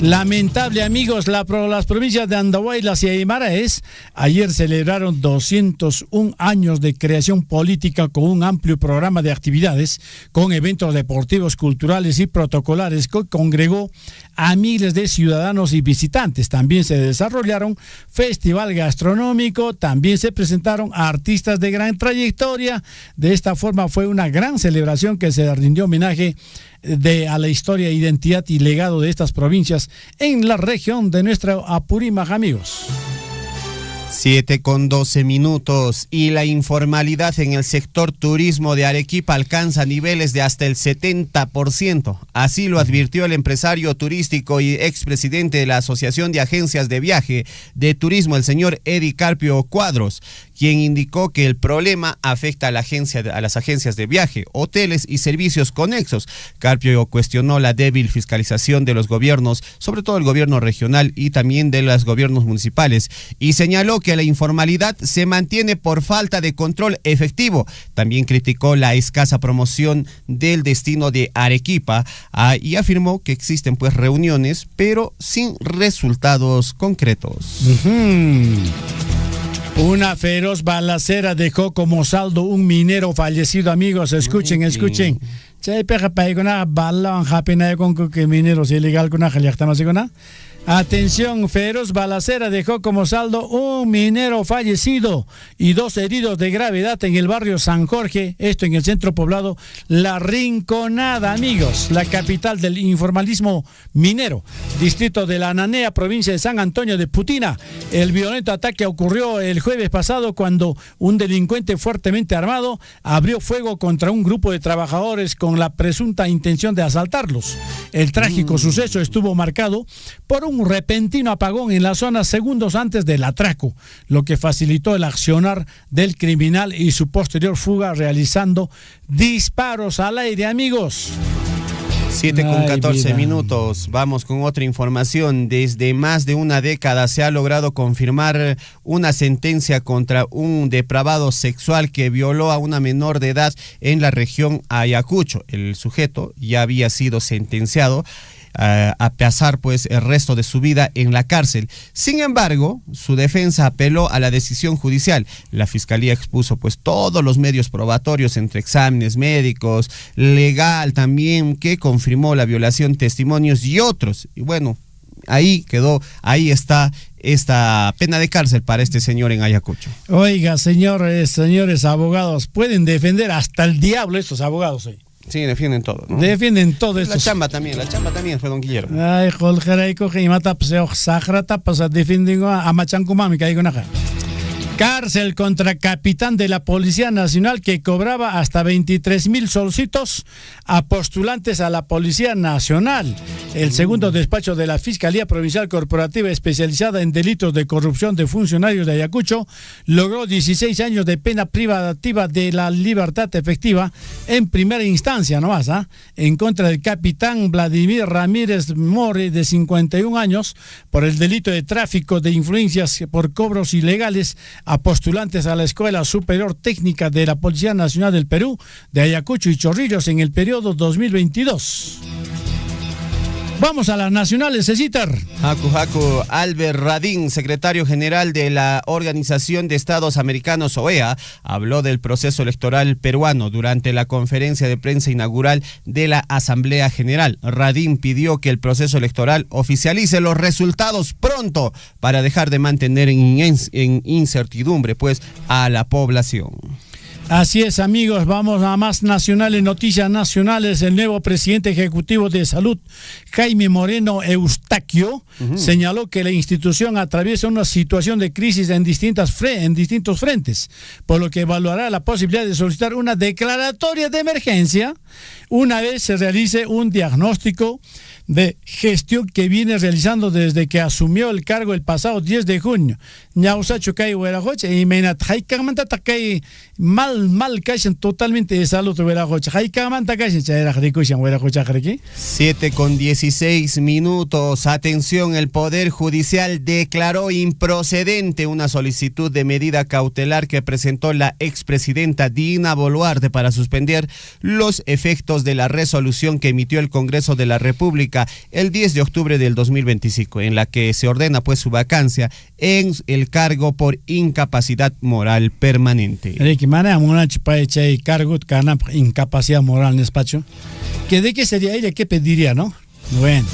Lamentable, amigos, las provincias de Andahuaylas y Guimarães ayer celebraron 201 años de creación política con un amplio programa de actividades, con eventos deportivos, culturales y protocolares que congregó a miles de ciudadanos y visitantes. También se desarrollaron festival gastronómico, también se presentaron artistas de gran trayectoria. De esta forma fue una gran celebración que se rindió homenaje a la historia, identidad y legado de estas provincias en la región de nuestra Apurímac, amigos. 7:12 y la informalidad en el sector turismo de Arequipa alcanza niveles de hasta el 70%. Así lo advirtió el empresario turístico y expresidente de la Asociación de Agencias de Viaje de Turismo, el señor Eddie Carpio Cuadros, quien indicó que el problema afecta a las agencias de viaje, hoteles y servicios conexos. Carpio cuestionó la débil fiscalización de los gobiernos, sobre todo el gobierno regional y también de los gobiernos municipales, y señaló que la informalidad se mantiene por falta de control efectivo. También criticó la escasa promoción del destino de Arequipa y afirmó que existen pues reuniones, pero sin resultados concretos. Una feroz balacera dejó como saldo un minero fallecido, amigos. Escuchen. Atención, feroz balacera dejó como saldo un minero fallecido y 2 heridos de gravedad en el barrio San Jorge, esto en el centro poblado La Rinconada, amigos, la capital del informalismo minero, distrito de La Nanea, provincia de San Antonio de Putina. El violento ataque ocurrió el jueves pasado cuando un delincuente fuertemente armado abrió fuego contra un grupo de trabajadores con la presunta intención de asaltarlos. El trágico suceso estuvo marcado por un repentino apagón en la zona segundos antes del atraco, lo que facilitó el accionar del criminal y su posterior fuga realizando disparos al aire, amigos. 7:14. Vamos con otra información. Desde más de una década se ha logrado confirmar una sentencia contra un depravado sexual que violó a una menor de edad en la región Ayacucho. El sujeto ya había sido sentenciado a pasar pues el resto de su vida en la cárcel. Sin embargo, su defensa apeló a la decisión judicial. La fiscalía expuso pues todos los medios probatorios, entre exámenes médicos, legal también, que confirmó la violación, testimonios y otros. Y bueno, Ahí quedó, ahí está esta pena de cárcel para este señor en Ayacucho. Oiga, señores abogados, pueden defender hasta el diablo estos abogados hoy. Sí, defienden todo, ¿no? Defienden todo esto. La chamba también fue don Guillermo. Ay, Jorge, que mata pseo sagrata pasa defendiendo a Machankumami, que hay con cárcel contra capitán de la Policía Nacional que cobraba hasta 23,000 solcitos a postulantes a la Policía Nacional. El segundo despacho de la Fiscalía Provincial Corporativa especializada en delitos de corrupción de funcionarios de Ayacucho logró 16 años de pena privativa de la libertad efectiva en primera instancia nomás, en contra del capitán Vladimir Ramírez More, de 51 años, por el delito de tráfico de influencias por cobros ilegales a postulantes a la Escuela Superior Técnica de la Policía Nacional del Perú, de Ayacucho y Chorrillos en el periodo 2022. Vamos a las nacionales, Cecitar. Haku Albert Radín, secretario general de la Organización de Estados Americanos, OEA, habló del proceso electoral peruano durante la conferencia de prensa inaugural de la Asamblea General. Radín pidió que el proceso electoral oficialice los resultados pronto para dejar de mantener en incertidumbre pues a la población. Así es, amigos, vamos a más nacionales, noticias nacionales. El nuevo presidente ejecutivo de Salud, Jaime Moreno Eustaquio, señaló que la institución atraviesa una situación de crisis en distintos frentes, por lo que evaluará la posibilidad de solicitar una declaratoria de emergencia una vez se realice un diagnóstico de gestión que viene realizando desde que asumió el cargo el pasado 10 de junio. Ñausa Chukay Huerajoche y Menat Haikamanta Takay mal cachen totalmente de salud Huerajoche. Haikamanta cachen Chaira Rikushan Huerajoche Jariki. 7:16. Atención, el Poder Judicial declaró improcedente una solicitud de medida cautelar que presentó la expresidenta Dina Boluarte para suspender los efectos de la resolución que emitió el Congreso de la República el 10 de octubre del 2025, en la que se ordena pues su vacancia en el cargo por incapacidad moral permanente. Incapacidad moral en despacho. ¿Que de qué sería ella? ¿Qué pediría, no? Bueno.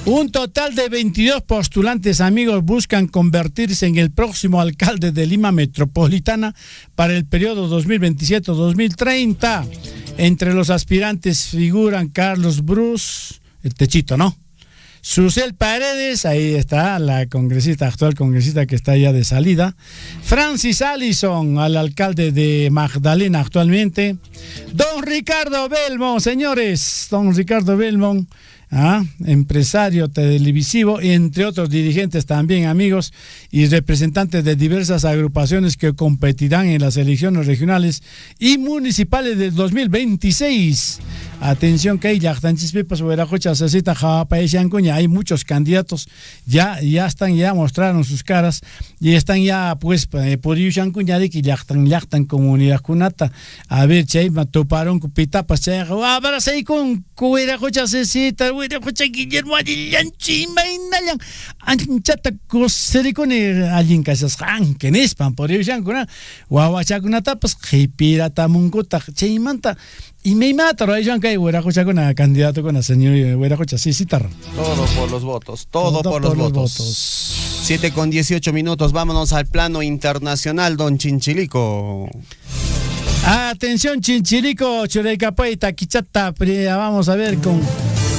Un total de 22 postulantes, amigos, buscan convertirse en el próximo alcalde de Lima Metropolitana para el periodo 2027-2030. Entre los aspirantes figuran Carlos Bruce, el techito, ¿no? Susel Paredes, ahí está la actual congresista que está ya de salida. Francis Allison, al alcalde de Magdalena actualmente. Don Ricardo Belmont, señores, don Ricardo Belmont, empresario televisivo, entre otros dirigentes también, amigos, y representantes de diversas agrupaciones que competirán en las elecciones regionales y municipales del 2026. Atención que hay muchos candidatos, ya mostraron sus caras y están ya pues por yachtan comunidad kunata. A ver, chay toparon con pitapas, chay ahora se con Huerajocha Cecita, Huerajocha Guillermo Alillanchi Mainayan anchata cosericone alguien casas que nespan por Yankuna Huachakunata pues jipirata munguta chaymanta. Y me mataron a Jean Kay Huerajocha con el candidato con la señora Huerajocha, sí, citar. Todo por los votos, todo por los votos. 7:18. Vámonos al plano internacional, don Chinchilico. Atención, Chinchilico, Churecapay, Taquichata, vamos a ver con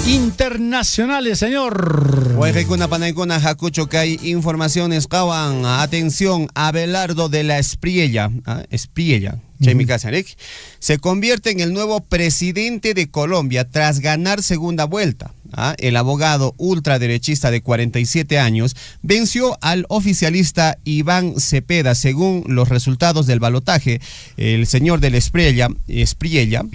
internacionales, señor. Huayjecuna Panaicuna Hakucho Kai, informaciones Kawan. Atención, Abelardo de la Espriella. Espriella. Se convierte en el nuevo presidente de Colombia tras ganar segunda vuelta. El abogado ultraderechista de 47 años venció al oficialista Iván Cepeda. Según los resultados del balotaje, el señor de la Espriella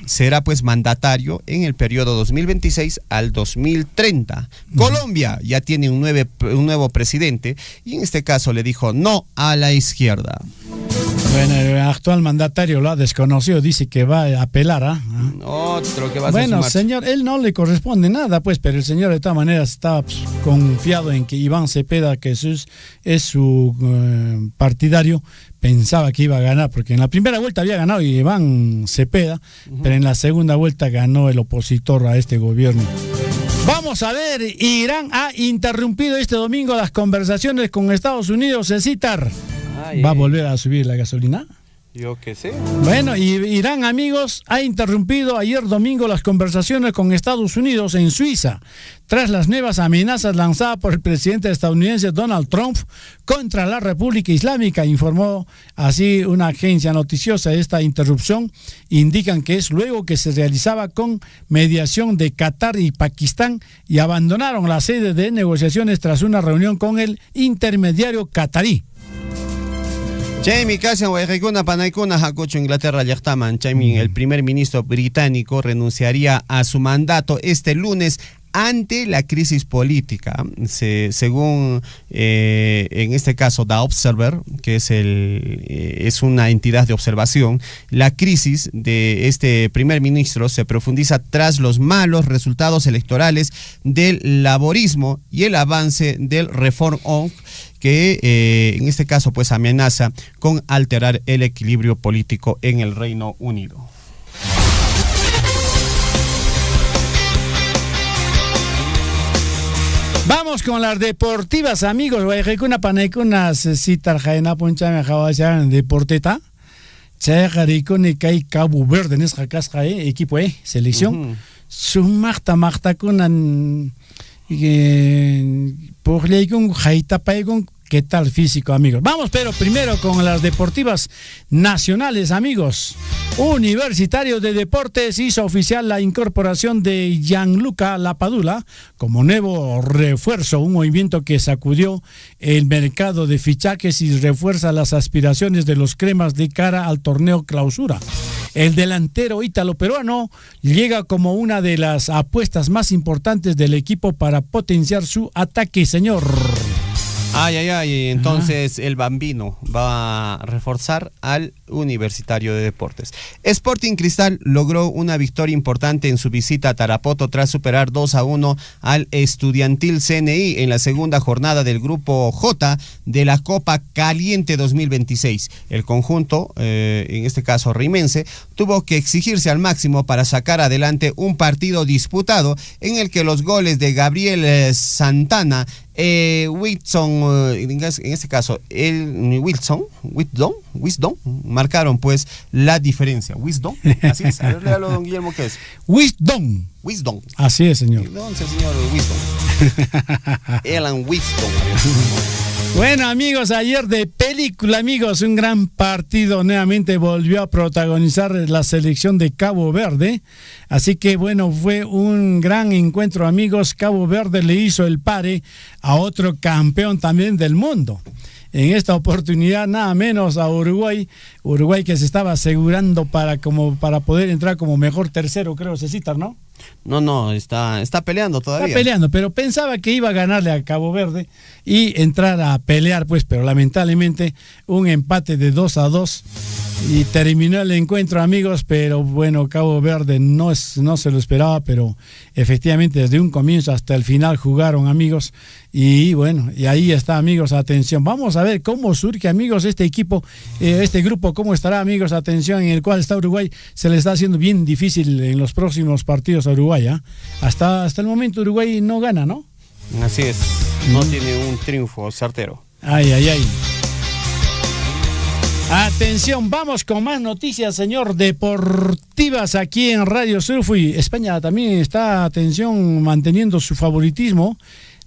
será pues mandatario en el periodo 2026 al 2030. Colombia ya tiene un nuevo presidente y en este caso le dijo no a la izquierda. Bueno, el actual mandatario lo ha desconocido, dice que va a apelar. Otro que va a bueno, hacer su señor, él no le corresponde nada, pues, pero el señor de todas maneras estaba confiado en que Iván Cepeda, que es su partidario, pensaba que iba a ganar, porque en la primera vuelta había ganado Iván Cepeda, pero en la segunda vuelta ganó el opositor a este gobierno. Vamos a ver, Irán ha interrumpido este domingo las conversaciones con Estados Unidos, Cecitar. ¿Va a volver a subir la gasolina? Yo qué sé. Bueno, y Irán, amigos, ha interrumpido ayer domingo las conversaciones con Estados Unidos en Suiza, tras las nuevas amenazas lanzadas por el presidente estadounidense Donald Trump contra la República Islámica, informó así una agencia noticiosa. Esta interrupción indican que es luego que se realizaba con mediación de Qatar y Pakistán y abandonaron la sede de negociaciones tras una reunión con el intermediario qatarí. Jamie Cassian, Guayrecuna, Panaicuna, Jacocho, Inglaterra, Yachtaman. Jamie, el primer ministro británico, renunciaría a su mandato este lunes ante la crisis política. Según en este caso The Observer, que es una entidad de observación, la crisis de este primer ministro se profundiza tras los malos resultados electorales del laborismo y el avance del Reform Act, que en este caso pues amenaza con alterar el equilibrio político en el Reino Unido. Vamos con las deportivas, amigos. Guayrecuna, Panaicuna, Citar, Jaena, Ponchame, Jawayan, Deporteta. Chajaricone, Kai, Cabo Verde, Nesjacasja, equipo, selección. Sumachta, Machtacunan. Por ley con Jaita Paigon, ¿qué tal físico, amigos? Vamos, pero primero con las deportivas nacionales, amigos. Universitario de Deportes hizo oficial la incorporación de Gianluca Lapadula como nuevo refuerzo, un movimiento que sacudió el mercado de fichajes y refuerza las aspiraciones de los cremas de cara al torneo Clausura. El delantero ítalo-peruano llega como una de las apuestas más importantes del equipo para potenciar su ataque, señor. Entonces el Bambino va a reforzar al Universitario de Deportes. Sporting Cristal logró una victoria importante en su visita a Tarapoto tras superar 2-1 al Estudiantil CNI en la segunda jornada del Grupo J de la Copa Caliente 2026. El conjunto, en este caso rimense, tuvo que exigirse al máximo para sacar adelante un partido disputado en el que los goles de Gabriel Santana, Whitson, en este caso el Wisdom marcaron pues la diferencia. Wisdom, así es. A ver, léalo, don Guillermo, ¿qué es? Wisdom. Así es, señor. Entonces, señor Wisdom. Alan Wisdom. Bueno, amigos, ayer de película, amigos, un gran partido nuevamente volvió a protagonizar la selección de Cabo Verde. Así que, bueno, fue un gran encuentro, amigos. Cabo Verde le hizo el pare a otro campeón también del mundo. En esta oportunidad, nada menos a Uruguay que se estaba asegurando para poder entrar como mejor tercero, creo, Cecitar, ¿no? No, está peleando todavía. Está peleando, pero pensaba que iba a ganarle a Cabo Verde y entrar a pelear, pues, pero lamentablemente un empate de 2-2 y terminó el encuentro, amigos. Pero bueno, Cabo Verde no se lo esperaba, pero efectivamente desde un comienzo hasta el final jugaron, amigos. Y bueno, y ahí está, amigos, atención. Vamos a ver cómo surge, amigos, este equipo, este grupo, cómo estará, amigos, atención, en el cual está Uruguay. Se le está haciendo bien difícil en los próximos partidos a Uruguay, ¿eh? Hasta el momento Uruguay no gana, ¿no? Así es, no tiene un triunfo certero. Ay. Atención, vamos con más noticias, señor, deportivas aquí en Radio Surfui. España también está, atención, manteniendo su favoritismo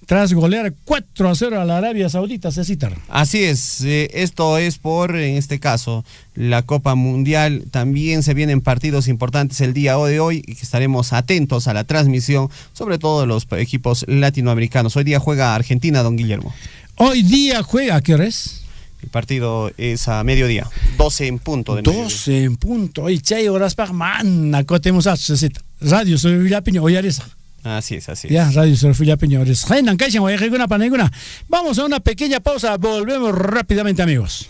tras golear 4-0 a la Arabia Saudita, Cecitar. Así es, esto es por, en este caso, la Copa Mundial. También se vienen partidos importantes el día de hoy y estaremos atentos a la transmisión, sobre todo de los equipos latinoamericanos. Hoy día juega Argentina, don Guillermo. Hoy día juega, ¿qué hora es? El partido es a mediodía, 12 en punto. 12 en punto, hoy chay horas para man, acotemos a Radio Soy Villapiño, hoy aresa. Así es. Ya, Radio Sorfilla Peñores. Vamos a una pequeña pausa, volvemos rápidamente, amigos.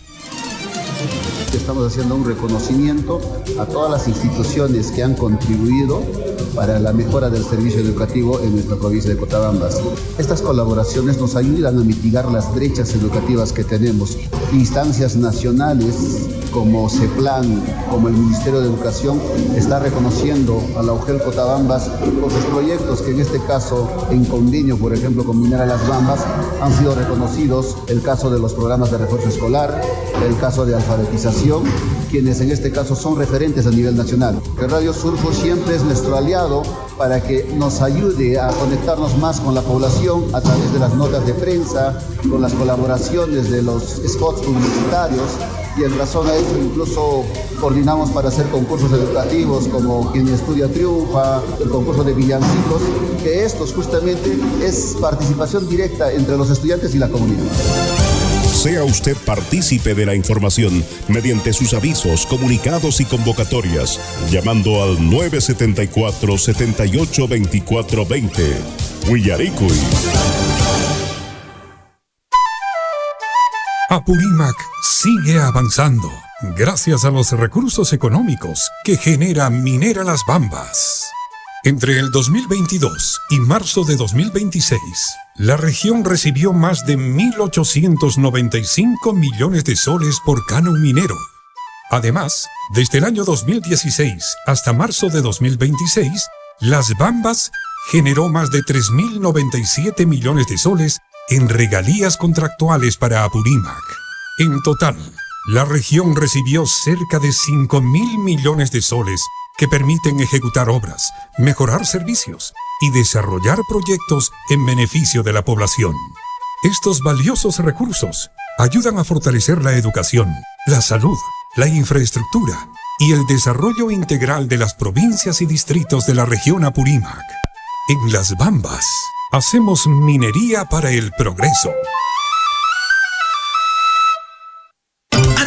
Estamos haciendo un reconocimiento a todas las instituciones que han contribuido para la mejora del servicio educativo en nuestra provincia de Cotabambas. Estas colaboraciones nos ayudan a mitigar las brechas educativas que tenemos instancias nacionales como CEPLAN, como el Ministerio de Educación, está reconociendo a la UGEL Cotabambas por sus proyectos que en este caso, en convenio, por ejemplo, con Minera Las Bambas, han sido reconocidos. El caso de los programas de refuerzo escolar, el caso de alfabetización, quienes en este caso son referentes a nivel nacional. Que Radio Surco siempre es nuestro aliado para que nos ayude a conectarnos más con la población a través de las notas de prensa, con las colaboraciones de los spots publicitarios, y en razón a eso incluso coordinamos para hacer concursos educativos como Quien Estudia Triunfa, el concurso de villancicos, que estos justamente es participación directa entre los estudiantes y la comunidad. Sea usted partícipe de la información mediante sus avisos, comunicados y convocatorias, llamando al 974-782420. Willaricui. Apurímac sigue avanzando gracias a los recursos económicos que genera Minera Las Bambas. Entre el 2022 y marzo de 2026, la región recibió más de 1.895 millones de soles por canon minero. Además, desde el año 2016 hasta marzo de 2026, Las Bambas generó más de 3.097 millones de soles en regalías contractuales para Apurímac. En total, la región recibió cerca de 5.000 millones de soles que permiten ejecutar obras, mejorar servicios y desarrollar proyectos en beneficio de la población. Estos valiosos recursos ayudan a fortalecer la educación, la salud, la infraestructura y el desarrollo integral de las provincias y distritos de la región Apurímac. En Las Bambas, hacemos minería para el progreso.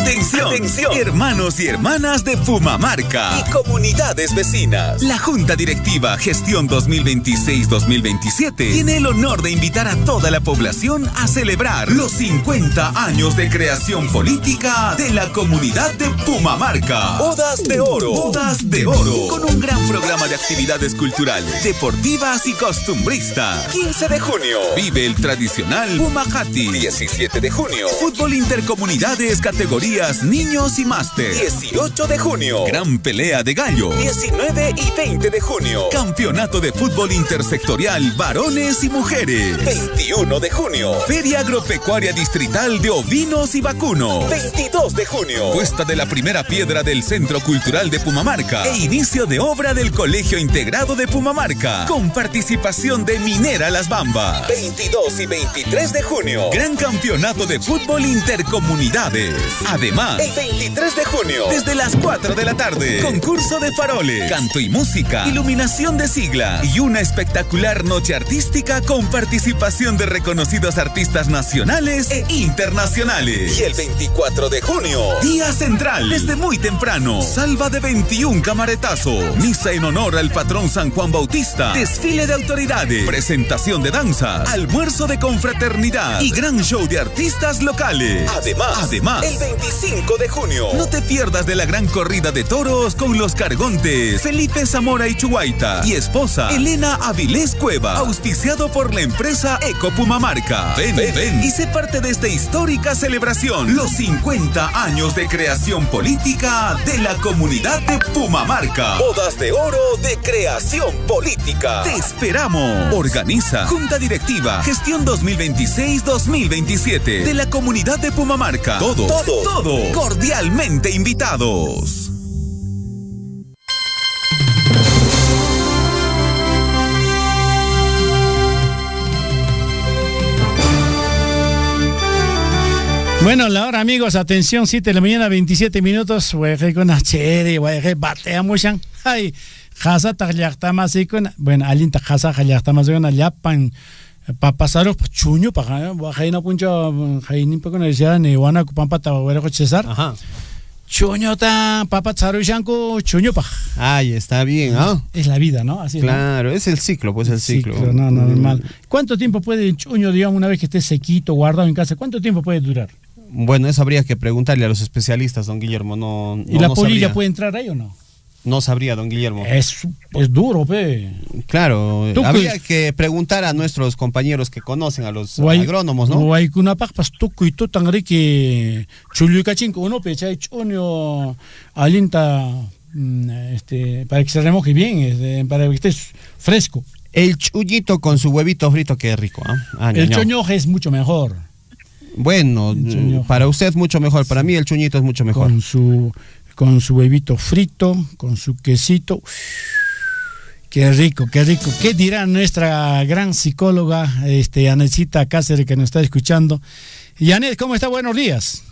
Atención, hermanos y hermanas de Pumamarca y comunidades vecinas. La Junta Directiva Gestión 2026-2027 tiene el honor de invitar a toda la población a celebrar los 50 años de creación política de la comunidad de Pumamarca. Bodas de Oro. Bodas de Oro. Con un gran programa de actividades culturales, deportivas y costumbristas. 15 de junio. Vive el tradicional Pumajati. 17 de junio. Fútbol intercomunidades categorías niños y máster. 18 de junio. Gran pelea de gallo. 19 y 20 de junio. Campeonato de fútbol intersectorial varones y mujeres. 21 de junio. Feria agropecuaria distrital de ovinos y vacunos. 22 de junio. Puesta de la primera piedra del Centro Cultural de Pumamarca e inicio de obra del Colegio Integrado de Pumamarca con participación de Minera Las Bambas. 22 y 23 de junio. Gran campeonato de fútbol intercomunidades. Además, el 23 de junio, desde las 4 de la tarde, concurso de faroles, canto y música, iluminación de sigla y una espectacular noche artística con participación de reconocidos artistas nacionales e internacionales. Y el 24 de junio, día central, desde muy temprano, salva de 21 camaretazo, misa en honor al patrón San Juan Bautista, desfile de autoridades, presentación de danzas, almuerzo de confraternidad y gran show de artistas locales. Además, el 25 de junio, no te pierdas de la gran corrida de toros con los cargontes Felipe Zamora y Chuguaita y esposa Elena Avilés Cueva, auspiciado por la empresa Eco Pumamarca. Ven y sé parte de esta histórica celebración, los 50 años de creación política de la comunidad de Pumamarca. Bodas de Oro de creación política. Te esperamos. Organiza Junta Directiva Gestión 2026-2027 de la comunidad de Pumamarca. Todos cordialmente invitados. Bueno, la hora, amigos, atención, 7 de la mañana, 27 minutos. Con batea mushan. Ay, jasa tagliactamas y con. Bueno, alinta jasa tagliactamas y con allapan. Pasaros chuño para jaina puncho jaini pa con decía ne wana ku pampa ta wera ko César. Ajá. Chuño ta papa charushanko chuño pa. Ay, está bien, ¿ah? Es la vida, ¿no? Así. Claro, ¿no? Es el ciclo, pues el ciclo. No, normal. ¿Cuánto tiempo puede el chuño, digamos, una vez que esté sequito, guardado en casa? ¿Cuánto tiempo puede durar? Bueno, eso habría que preguntarle a los especialistas, don Guillermo. ¿Y la polilla puede entrar ahí o no? No sabría, don Guillermo. Es duro, pe. Claro, habría que preguntar a nuestros compañeros que conocen a los agrónomos, ¿no? Waykunapaqpas tukuy tutan riki chulluykachinko unopi chay ch'uño alinta para que se remoje bien, para que esté fresco. El chullito con su huevito frito, qué rico, ¿eh? El choñoje es mucho mejor. Bueno, para usted mucho mejor, para mí el chuñito es mucho mejor. Con su huevito frito, con su quesito. Qué rico, qué rico. ¿Qué dirá nuestra gran psicóloga, Anelcita Cáceres, que nos está escuchando? Yanet, ¿cómo está? Buenos días.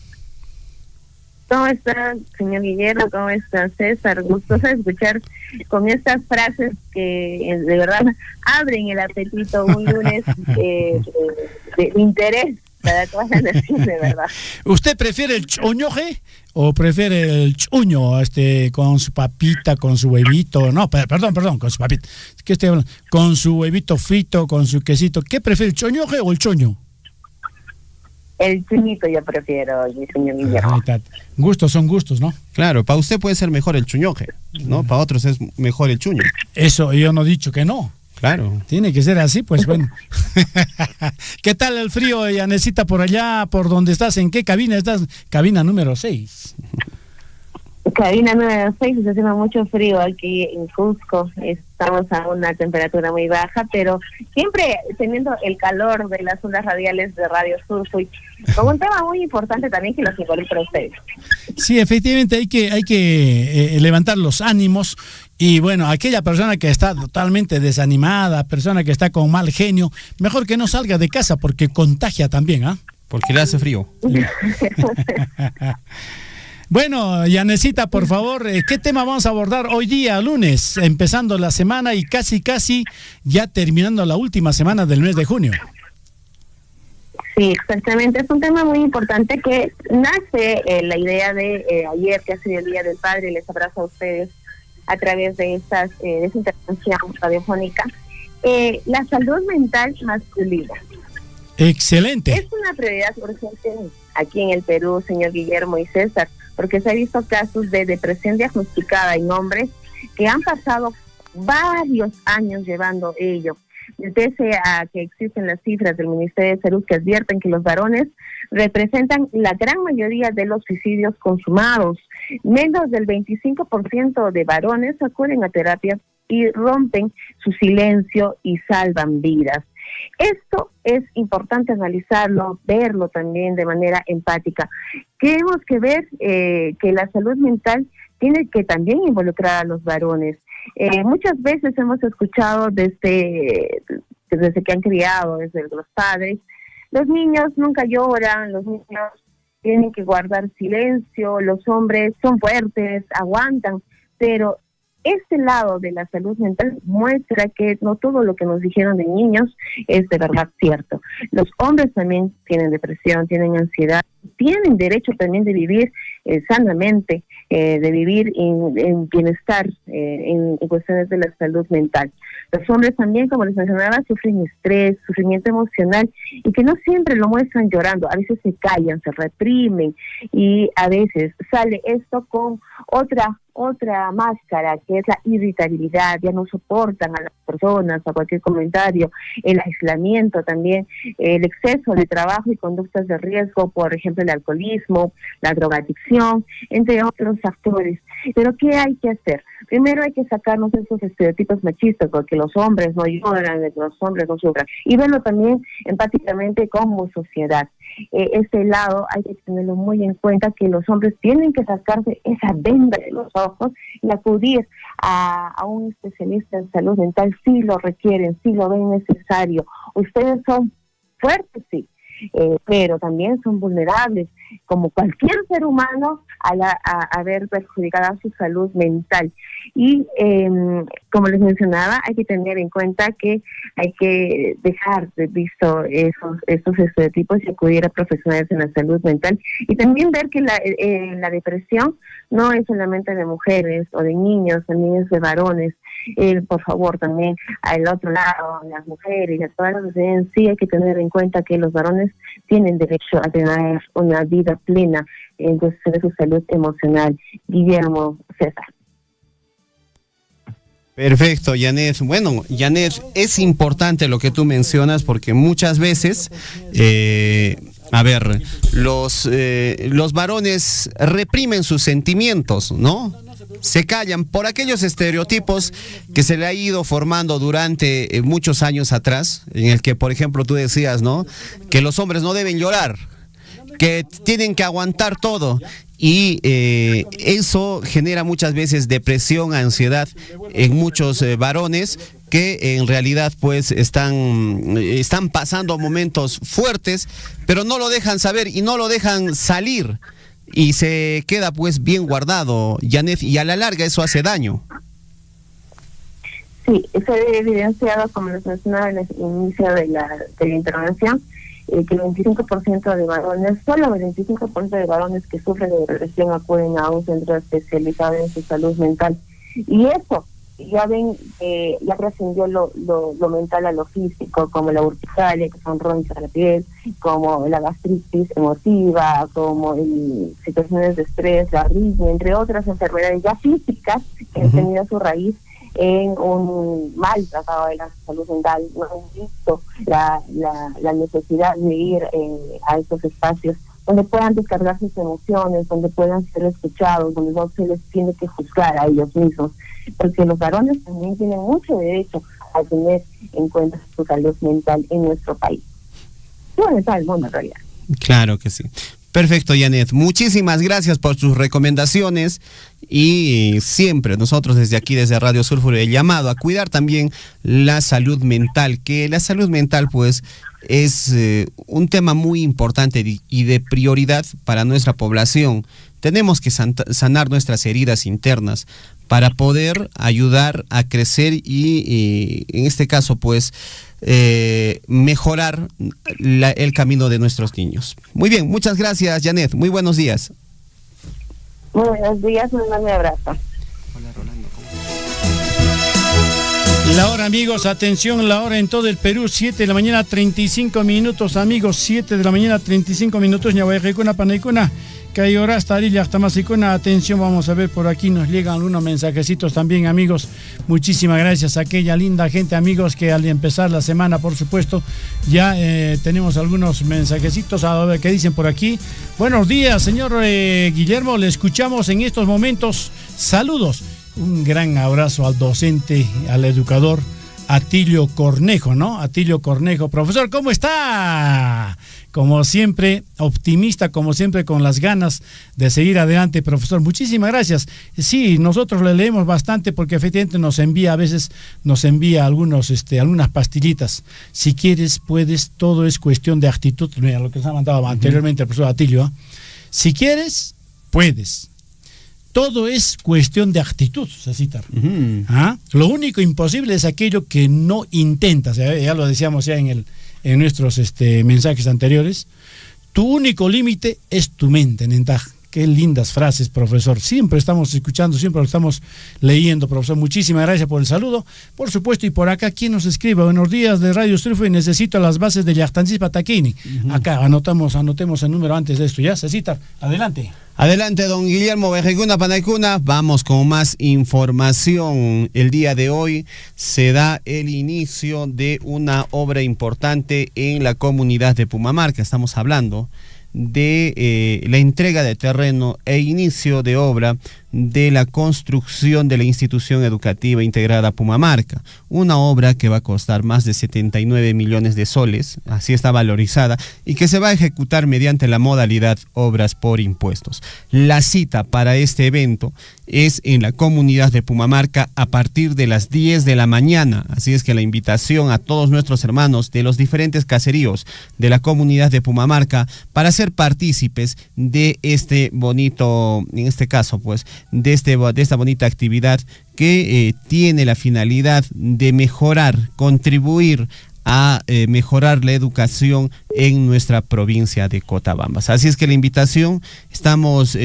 ¿Cómo está, señor Guillermo? ¿Cómo está, César? Gustoso escuchar con estas frases que de verdad abren el apetito un lunes de interés para todas las naciones, de verdad. ¿Usted prefiere el choñoje o prefiere el chuño, con su papita, con su huevito? No, perdón, con su papita. ¿Qué estoy hablando? Con su huevito frito, con su quesito. ¿Qué prefiere, el choñoje o el choño? El chuñito yo prefiero, mi señor Guillermo. Gustos son gustos, ¿no? Claro, para usted puede ser mejor el chuñoje, ¿no? Para otros es mejor el chuño. Eso yo no he dicho que no. Claro. Tiene que ser así, pues bueno. ¿Qué tal el frío, Yanecita, por allá, por donde estás? ¿En qué cabina estás? Cabina número 6. Cabina número 6, está haciendo mucho frío aquí en Cusco. Estamos a una temperatura muy baja, pero siempre teniendo el calor de las ondas radiales de Radio Sur, con un tema muy importante también que los involucra a ustedes. Sí, efectivamente hay que levantar los ánimos. Y bueno, aquella persona que está totalmente desanimada, persona que está con mal genio, mejor que no salga de casa porque contagia también, ¿ah? Porque le hace frío. Bueno, Yanecita, por favor, ¿qué tema vamos a abordar hoy día, lunes, empezando la semana y casi ya terminando la última semana del mes de junio? Sí, exactamente. Es un tema muy importante que nace la idea de ayer, que ha sido el Día del Padre, les abrazo a ustedes a través de esta intervención radiofónica. La salud mental masculina. Excelente. Es una prioridad urgente aquí en el Perú, señor Guillermo y César, porque se ha visto casos de depresión diagnosticada en hombres que han pasado varios años llevando ello. Pese a que existen las cifras del Ministerio de Salud que advierten que los varones representan la gran mayoría de los suicidios consumados. Menos del 25% de varones acuden a terapia y rompen su silencio y salvan vidas. Esto es importante analizarlo, verlo también de manera empática. Tenemos que ver que la salud mental tiene que también involucrar a los varones. Muchas veces hemos escuchado desde que han criado, desde los padres, los niños nunca lloran, los niños tienen que guardar silencio, los hombres son fuertes, aguantan, pero este lado de la salud mental muestra que no todo lo que nos dijeron de niños es de verdad cierto. Los hombres también tienen depresión, tienen ansiedad, tienen derecho también de vivir sanamente, de vivir en bienestar, en cuestiones de la salud mental. Los hombres también, como les mencionaba, sufren estrés, sufrimiento emocional, y que no siempre lo muestran llorando, a veces se callan, se reprimen, y a veces sale esto con otra máscara, que es la irritabilidad. Ya no soportan a las personas, a cualquier comentario, el aislamiento también, el exceso de trabajo y conductas de riesgo, por ejemplo el alcoholismo, la drogadicción, entre otros factores. Pero ¿qué hay que hacer? Primero hay que sacarnos esos estereotipos machistas, porque los hombres no lloran, los hombres no sufran, y verlo también empáticamente como sociedad. Este lado hay que tenerlo muy en cuenta, que los hombres tienen que sacarse esa venda de los ojos y acudir a un especialista en salud mental si lo requieren, si lo ven necesario. Ustedes son fuertes, sí, pero también son vulnerables, como cualquier ser humano, a ver perjudicada su salud mental. Y como les mencionaba, hay que tener en cuenta que hay que dejar de visto estos estereotipos y acudir a profesionales en la salud mental, y también ver que la depresión no es solamente de mujeres o de niños, también es de varones. Por favor, también al otro lado, las mujeres, a todas las mujeres, sí hay que tener en cuenta que los varones tienen derecho a tener una vida plena en cuestión de su salud emocional. Guillermo, César. Perfecto, Janet. Bueno, Janet, es importante lo que tú mencionas porque muchas veces, los varones reprimen sus sentimientos, ¿no? Se callan por aquellos estereotipos que se le ha ido formando durante muchos años atrás, en el que, por ejemplo, tú decías, ¿no?, que los hombres no deben llorar, que tienen que aguantar todo. Y eso genera muchas veces depresión, ansiedad en muchos varones que en realidad pues están pasando momentos fuertes, pero no lo dejan saber y no lo dejan salir y se queda pues bien guardado, Janet, y a la larga eso hace daño. Sí, se ha evidenciado, como les mencionaba en el inicio de la intervención, que el 25% de varones, solo el 25% de varones que sufren de depresión acuden a un centro especializado en su salud mental. Y eso, ya ven, ya trascendió lo mental a lo físico, como la urticaria, que son ronchas de la piel, como la gastritis emotiva, como situaciones de estrés, la arritmia, entre otras enfermedades ya físicas que han tenido su raíz en un mal tratado de la salud mental. No han visto la necesidad de ir a estos espacios donde puedan descargar sus emociones, donde puedan ser escuchados, donde no se les tiene que juzgar a ellos mismos, porque los varones también tienen mucho derecho a tener en cuenta su salud mental en nuestro país. No en todo el mundo, en realidad. Claro que sí. Perfecto, Janet. Muchísimas gracias por sus recomendaciones y siempre nosotros desde aquí, desde Radio Sulfur, he llamado a cuidar también la salud mental, que la salud mental pues es un tema muy importante y de prioridad para nuestra población. Tenemos que sanar nuestras heridas internas para poder ayudar a crecer y en este caso pues mejorar el camino de nuestros niños. Muy bien, muchas gracias, Janet. Muy buenos días. Muy buenos días, un enorme abrazo. La hora, amigos, atención, la hora en todo el Perú, 7 de la mañana, 35 minutos, amigos, 7 de la mañana, 35 minutos, ñahuayjecuna, panaicuna, que hay horas, tarilla, hasta masicuna, atención, vamos a ver, por aquí nos llegan algunos mensajecitos también, amigos, muchísimas gracias a aquella linda gente, amigos, que al empezar la semana, por supuesto, ya tenemos algunos mensajecitos, a ver qué dicen por aquí. Buenos días, señor Guillermo, le escuchamos en estos momentos, saludos. Un gran abrazo al docente, al educador Atilio Cornejo, ¿no? Atilio Cornejo. Profesor, ¿cómo está? Como siempre, optimista, como siempre, con las ganas de seguir adelante, profesor. Muchísimas gracias. Sí, nosotros le leemos bastante porque efectivamente a veces nos envía algunas pastillitas. Si quieres, puedes, todo es cuestión de actitud. Mira, lo que nos ha mandado anteriormente el profesor Atilio, ¿eh? Si quieres, puedes. Todo es cuestión de actitud, Cecitar. Lo único imposible es aquello que no intentas. Ya lo decíamos ya en nuestros mensajes anteriores. Tu único límite es tu mente, Nentaja. Qué lindas frases, profesor. Siempre estamos escuchando, siempre lo estamos leyendo, profesor. Muchísimas gracias por el saludo. Por supuesto, y por acá, ¿quién nos escribe? Buenos días de Radio Sulfur y necesito las bases de Yachtansis Pataquini. Acá, anotemos el número antes de esto. ¿Ya, Cecitar? Adelante. Adelante, don Guillermo Bejeguna Panaicuna. Vamos con más información. El día de hoy se da el inicio de una obra importante en la comunidad de Pumamarca. Estamos hablando de la entrega de terreno e inicio de obra de la construcción de la institución educativa integrada Pumamarca, una obra que va a costar más de 79 millones de soles, así está valorizada, y que se va a ejecutar mediante la modalidad obras por impuestos. La cita para este evento es en la comunidad de Pumamarca a partir de las 10 de la mañana, así es que la invitación a todos nuestros hermanos de los diferentes caseríos de la comunidad de Pumamarca para ser partícipes de este bonito, en este caso pues, de esta bonita actividad que tiene la finalidad de mejorar, contribuir a mejorar la educación en nuestra provincia de Cotabambas. Así es que la invitación, estamos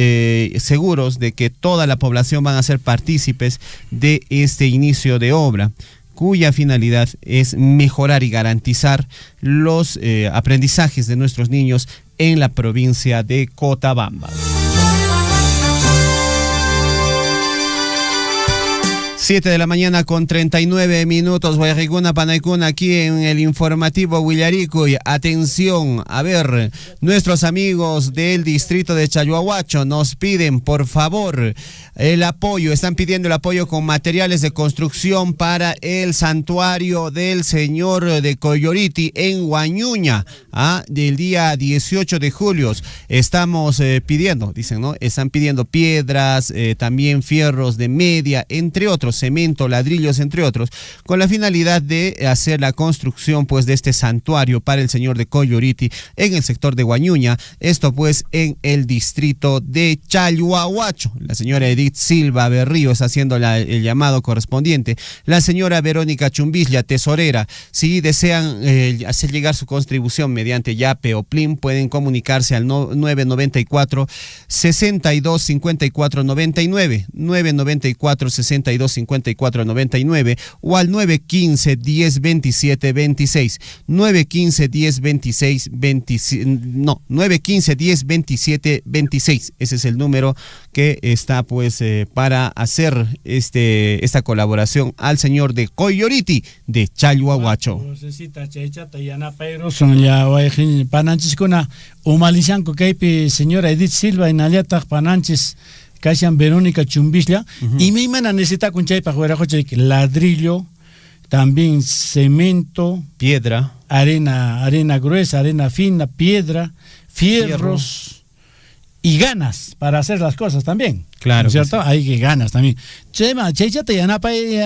seguros de que toda la población van a ser partícipes de este inicio de obra, cuya finalidad es mejorar y garantizar los aprendizajes de nuestros niños en la provincia de Cotabambas. 7 de la mañana con 39 minutos, Guayaricuna, Panaicuna, aquí en el informativo Huillaricuy. Atención, a ver, nuestros amigos del distrito de Chalhuahuacho nos piden, por favor, el apoyo, están pidiendo el apoyo con materiales de construcción para el santuario del Señor de Coyoriti en Huañuña, del día 18 de julio. Estamos pidiendo, dicen, ¿no? Están pidiendo piedras, también fierros de media, entre otros, cemento, ladrillos, entre otros, con la finalidad de hacer la construcción pues de este santuario para el Señor de Coyoriti en el sector de Huañuña, esto pues en el distrito de Chalhuahuacho. La señora Edith Silva Berrío está haciendo el llamado correspondiente. La señora Verónica Chumbislia, tesorera, si desean hacer llegar su contribución mediante YAPE o PLIM, pueden comunicarse al 994 62 54 99, 994 62 54 99 o al 915 10 27 26, 915 10 26 915 10 27 26. Ese es el número que está pues para hacer esta colaboración al Señor de Coyoriti de Chalhuahuacho. Señora Edith Silva en Aliataj Pananches, Casian Verónica Chumbislia, y mi mana necesita con chay para jugar ladrillo, también cemento, piedra, arena gruesa, arena fina, piedra, fierros y ganas para hacer las cosas también. Claro, ¿no es cierto? Sí. Hay que ganas también. Chema, chaychata yana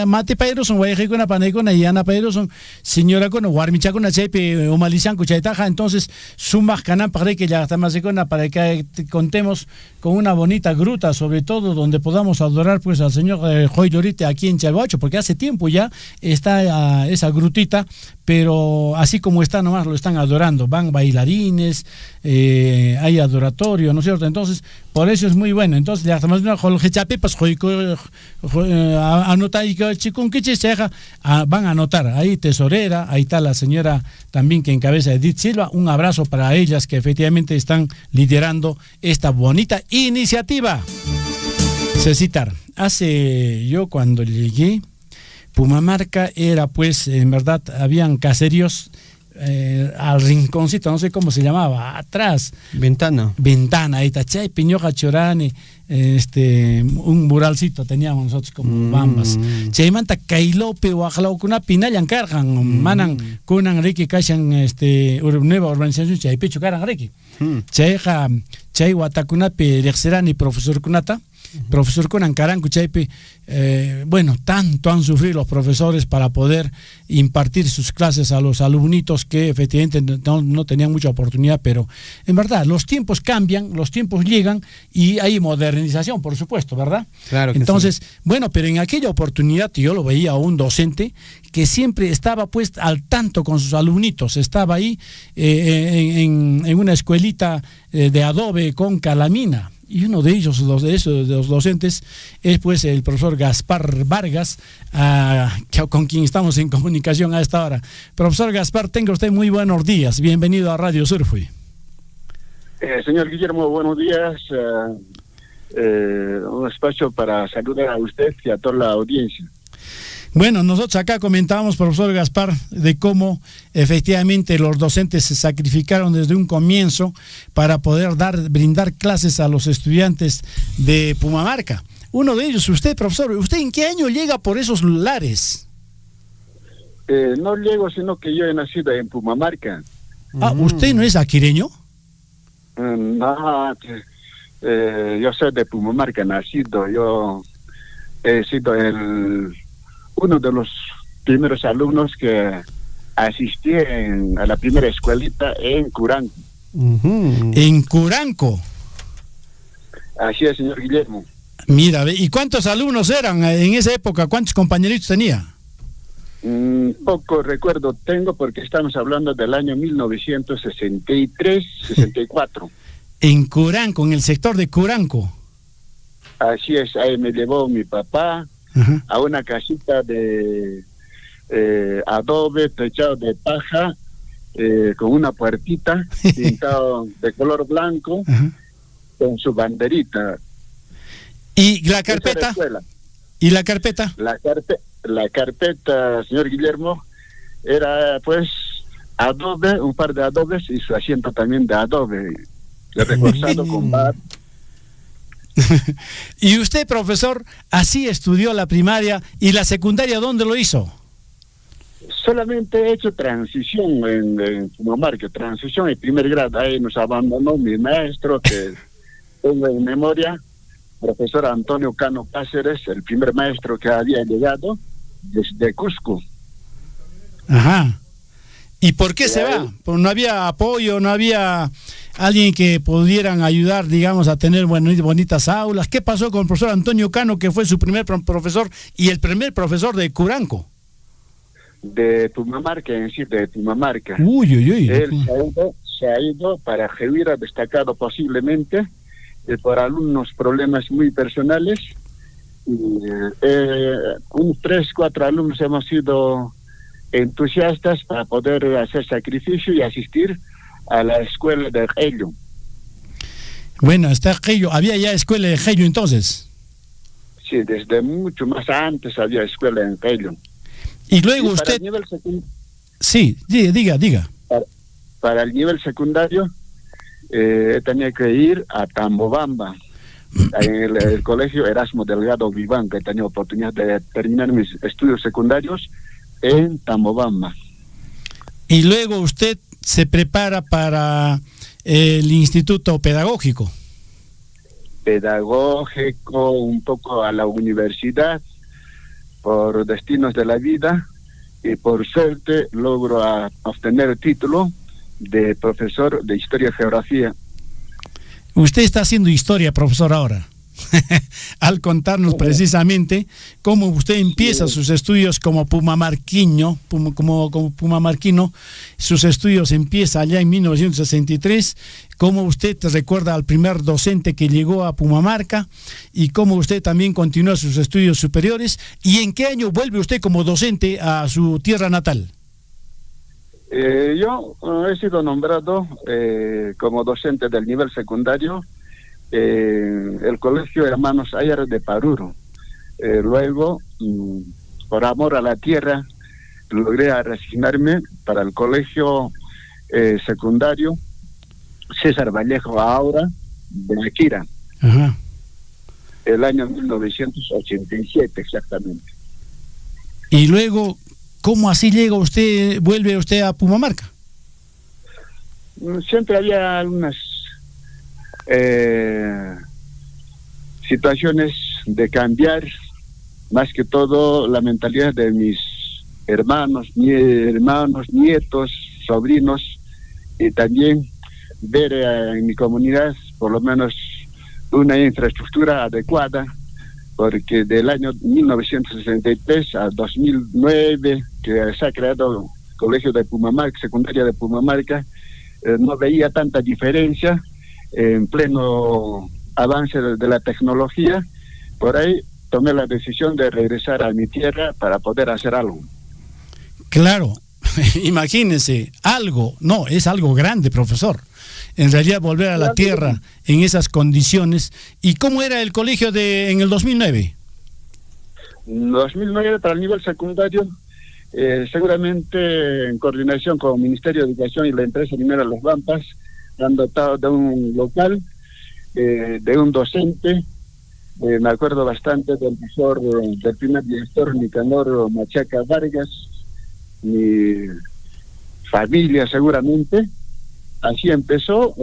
mate pairo son guayajicuna panaicuna y yana pairo son señora con guarmichacuna chaype omalisanco chaytaja. Entonces sumas canan para que ya está más para que contemos con una bonita gruta, sobre todo donde podamos adorar pues al señor Coyoriti aquí en Chalhuahuacho, porque hace tiempo ya está esa grutita, pero así como está nomás lo están adorando, van bailarines, hay adoratorio, ¿no es cierto? Entonces por eso es muy bueno. Entonces ya estamos van a anotar ahí tesorera, ahí está la señora también que encabeza Edith Silva. Un abrazo para ellas que efectivamente están liderando esta bonita iniciativa. Cecitar, yo cuando llegué, Pumamarca era pues, en verdad, habían caseríos al rinconcito, no sé cómo se llamaba, atrás. Ventana, ahí está, Chay, Piñoja, Chorani, un muralcito teníamos nosotros como bambas. Chay manta Kailope o Ajalao kuna pinayan cargan, manan kunan riki kashan nueva urbanización Chay Pichu karan riki. Chay watakunapi rexerani profesor kunata. Profesor Conan Caranco Chaipe, bueno, tanto han sufrido los profesores para poder impartir sus clases a los alumnitos que efectivamente no tenían mucha oportunidad, pero en verdad los tiempos cambian, los tiempos llegan y hay modernización, por supuesto, ¿verdad? Claro que entonces, sí. Bueno, pero en aquella oportunidad yo lo veía a un docente que siempre estaba pues al tanto con sus alumnitos, estaba ahí en una escuelita de adobe con calamina. Y uno de ellos, los docentes, es pues el profesor Gaspar Vargas, con quien estamos en comunicación a esta hora. Profesor Gaspar, tenga usted muy buenos días. Bienvenido a Radio Surfui. Señor Guillermo, buenos días. Un espacio para saludar a usted y a toda la audiencia. Bueno, nosotros acá comentábamos, profesor Gaspar, de cómo efectivamente los docentes se sacrificaron desde un comienzo para poder brindar clases a los estudiantes de Pumamarca. Uno de ellos, usted, profesor, ¿usted en qué año llega por esos lares? No llego, sino que yo he nacido en Pumamarca. ¿Usted no es aquireño? No, yo soy de Pumamarca, nacido. Yo he sido uno de los primeros alumnos que asistí a la primera escuelita en Curanco. ¿En Curanco? Así es, señor Guillermo. Mira, ¿y cuántos alumnos eran en esa época? ¿Cuántos compañeritos tenía? Poco recuerdo tengo porque estamos hablando del año 1963-64. En Curanco, en el sector de Curanco. Así es, ahí me llevó mi papá a una casita de adobe, techado de paja, con una puertita, pintado de color blanco, con su banderita. ¿Y la carpeta? ¿Y la carpeta? La carpeta, señor Guillermo, era pues adobe, un par de adobes y su asiento también de adobe, reforzado con bar. Y usted, profesor, así estudió la primaria y la secundaria, ¿dónde lo hizo? Solamente he hecho transición en Pumamarca, transición en primer grado. Ahí nos abandonó mi maestro, que tengo en memoria, profesor Antonio Cano Cáceres, el primer maestro que había llegado desde Cusco. Ajá. ¿Y por qué se va? Pues no había apoyo, no había alguien que pudieran ayudar, digamos, a tener bonitas aulas. ¿Qué pasó con el profesor Antonio Cano, que fue su primer profesor y el primer profesor de Curanco? De Pumamarca, en sí, de Pumamarca. Uy. Él se ha ido para que hubiera destacado posiblemente por algunos problemas muy personales. Un 3, 4 alumnos hemos sido entusiastas para poder hacer sacrificio y asistir a la escuela de Gello. Bueno, está Gello. ¿Había ya escuela de Gello entonces? Sí, desde mucho más antes había escuela en Gello. Y luego usted... Sí, diga. Para el nivel secundario tenía que ir a Tambobamba, en el colegio Erasmo Delgado Viván, que tenía oportunidad de terminar mis estudios secundarios en Tambobamba. Y luego usted se prepara para el instituto pedagógico. Pedagógico, un poco a la universidad, por destinos de la vida, y por suerte logro obtener el título de profesor de Historia y Geografía. Usted está haciendo historia, profesor, ahora. Al contarnos precisamente cómo usted empieza sus estudios como pumamarquino, como pumamarquino, sus estudios empieza allá en 1963, cómo usted recuerda al primer docente que llegó a Pumamarca y cómo usted también continúa sus estudios superiores, y en qué año vuelve usted como docente a su tierra natal. Yo he sido nombrado como docente del nivel secundario el Colegio Hermanos Ayar de Paruro. Luego, por amor a la tierra, logré resignarme para el Colegio Secundario César Vallejo Aura de Aquira. Ajá. El año 1987 exactamente. Y luego, ¿cómo así vuelve usted a Pumamarca? Siempre había algunas situaciones de cambiar, más que todo la mentalidad de mis hermanos, nietos, sobrinos, y también ver en mi comunidad por lo menos una infraestructura adecuada, porque del año 1963 a 2009 que se ha creado el Colegio de Pumamarca, secundaria de Pumamarca, no veía tanta diferencia en pleno avance de la tecnología. Por ahí tomé la decisión de regresar a mi tierra para poder hacer algo. Claro, imagínense, es algo grande, profesor. En realidad volver a la tierra en esas condiciones. ¿Y cómo era el colegio en el 2009? 2009 para el nivel secundario, seguramente en coordinación con el Ministerio de Educación y la empresa minera Las Bambas, han dotado de un local, de un docente. Me acuerdo bastante del profesor, del primer director Nicanor Machaca Vargas, mi familia seguramente. Así empezó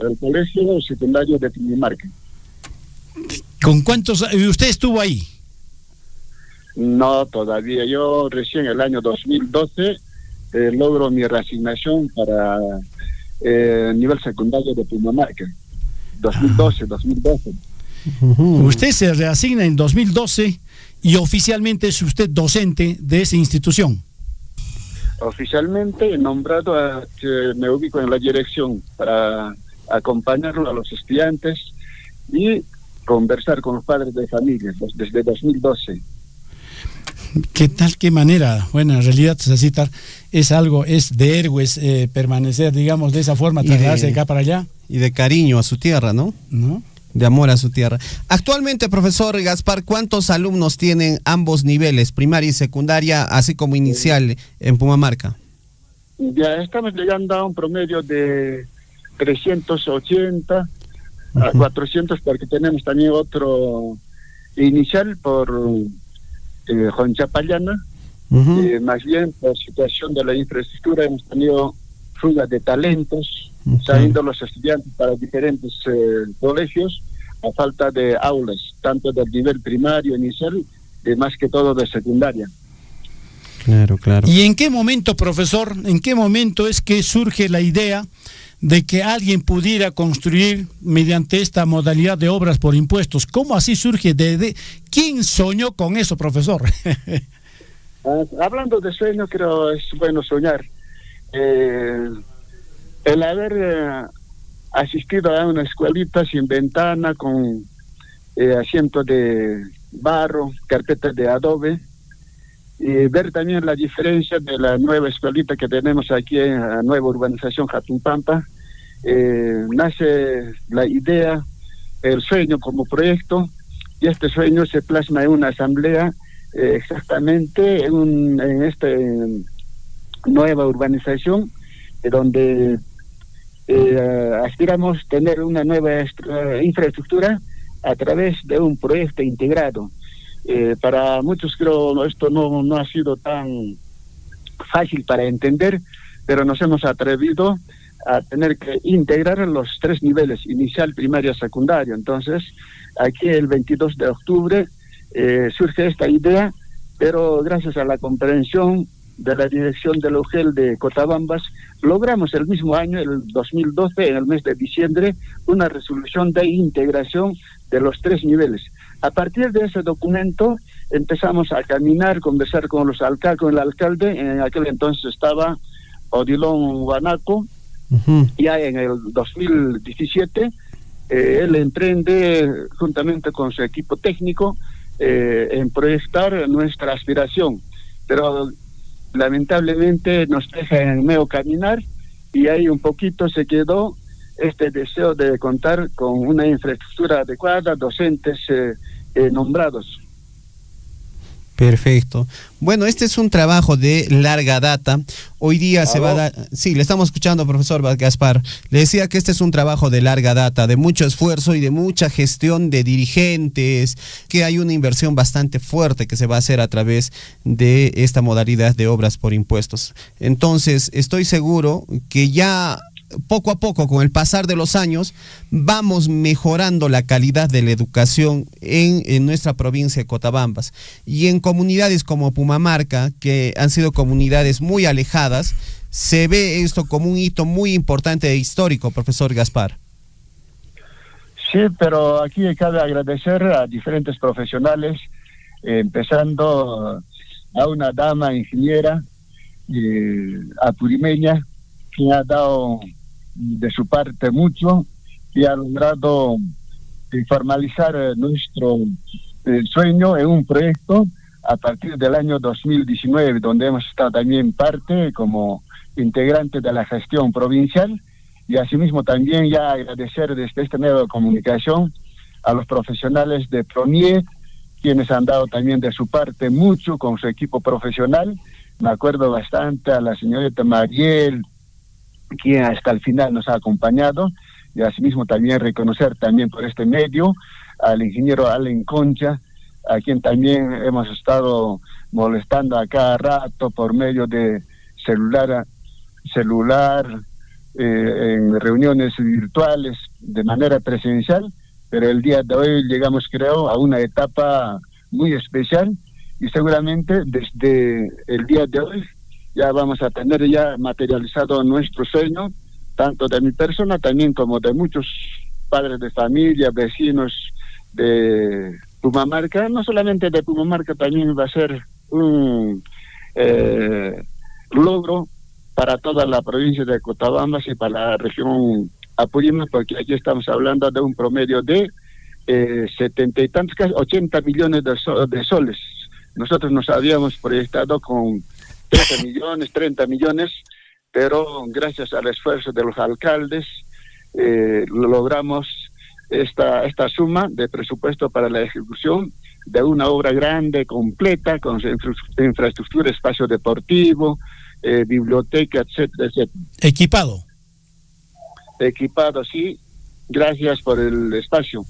el colegio secundario de Pumamarca. ¿Con cuántos? ¿Usted estuvo ahí? No, todavía. Yo recién el año 2012 logro mi reasignación para nivel secundario de Pumamarca. 2012. Usted se reasigna en 2012 y oficialmente es usted docente de esa institución. Oficialmente nombrado, me ubico en la dirección para acompañarlo a los estudiantes y conversar con los padres de familia desde 2012. ¿Qué tal, qué manera? Bueno, en realidad Sacitar es de héroes permanecer, digamos, de esa forma, trasladarse de acá para allá. Y de cariño a su tierra, ¿no? De amor a su tierra. Actualmente, profesor Gaspar, ¿cuántos alumnos tienen ambos niveles, primaria y secundaria, así como inicial en Pumamarca? Ya estamos llegando a un promedio de 380 a 400, porque tenemos también otro inicial por Jonchapallana. Más bien, por situación de la infraestructura, hemos tenido fuga de talentos, saliendo los estudiantes para diferentes colegios, a falta de aulas, tanto del nivel primario, inicial, y más que todo de secundaria. Claro, claro. ¿Y en qué momento, profesor, en qué momento es que surge la idea de que alguien pudiera construir mediante esta modalidad de obras por impuestos? ¿Cómo así surge? ¿Quién soñó con eso, profesor? Hablando de sueño, creo es bueno soñar. El haber asistido a una escuelita sin ventana, con asiento de barro, carpetas de adobe, y ver también la diferencia de la nueva escuelita que tenemos aquí en la nueva urbanización Jatumpampa. Nace la idea, el sueño como proyecto, y este sueño se plasma en una asamblea exactamente en esta nueva urbanización, donde aspiramos tener una nueva infraestructura a través de un proyecto integrado. Para muchos creo esto no ha sido tan fácil para entender, pero nos hemos atrevido a tener que integrar los 3 niveles, inicial, primaria, secundaria. Entonces, aquí el 22 de octubre surge esta idea, pero gracias a la comprensión de la dirección del UGEL de Cotabambas, logramos el mismo año, el 2012, en el mes de diciembre, una resolución de integración de los 3 niveles. A partir de ese documento empezamos a caminar, conversar con el alcalde. En aquel entonces estaba Odilon Guanaco. Ya en el 2017 él emprende juntamente con su equipo técnico en proyectar nuestra aspiración, pero lamentablemente nos deja en medio caminar, y ahí un poquito se quedó este deseo de contar con una infraestructura adecuada, docentes nombrados. Perfecto. Bueno, este es un trabajo de larga data. Hoy día se va a dar... Sí, le estamos escuchando, profesor Gaspar. Le decía que este es un trabajo de larga data, de mucho esfuerzo y de mucha gestión de dirigentes, que hay una inversión bastante fuerte que se va a hacer a través de esta modalidad de obras por impuestos. Entonces, estoy seguro que ya poco a poco, con el pasar de los años, vamos mejorando la calidad de la educación en nuestra provincia de Cotabambas, y en comunidades como Pumamarca, que han sido comunidades muy alejadas, se ve esto como un hito muy importante e histórico, profesor Gaspar. Sí, pero aquí cabe agradecer a diferentes profesionales, empezando a una dama ingeniera apurimeña, que ha dado de su parte mucho y ha logrado formalizar nuestro sueño en un proyecto a partir del año 2019, donde hemos estado también parte como integrante de la gestión provincial, y asimismo también ya agradecer desde este medio de comunicación a los profesionales de PRONIE, quienes han dado también de su parte mucho con su equipo profesional. Me acuerdo bastante a la señorita Mariel, quien hasta el final nos ha acompañado, y asimismo también reconocer también por este medio al ingeniero Allen Concha, a quien también hemos estado molestando a cada rato por medio de celular, en reuniones virtuales de manera presencial, pero el día de hoy llegamos, creo, a una etapa muy especial, y seguramente desde el día de hoy ya vamos a tener ya materializado nuestro sueño, tanto de mi persona también como de muchos padres de familia, vecinos de Pumamarca. No solamente de Pumamarca, también va a ser un logro para toda la provincia de Cotabambas y para la región Apurímac, porque aquí estamos hablando de un promedio de 70 y tantos, casi 80 millones de soles. Nosotros nos habíamos proyectado con 30 millones, pero gracias al esfuerzo de los alcaldes logramos esta suma de presupuesto para la ejecución de una obra grande, completa, con infraestructura, espacio deportivo, biblioteca, etcétera, etcétera. Equipado, sí. Gracias por el espacio.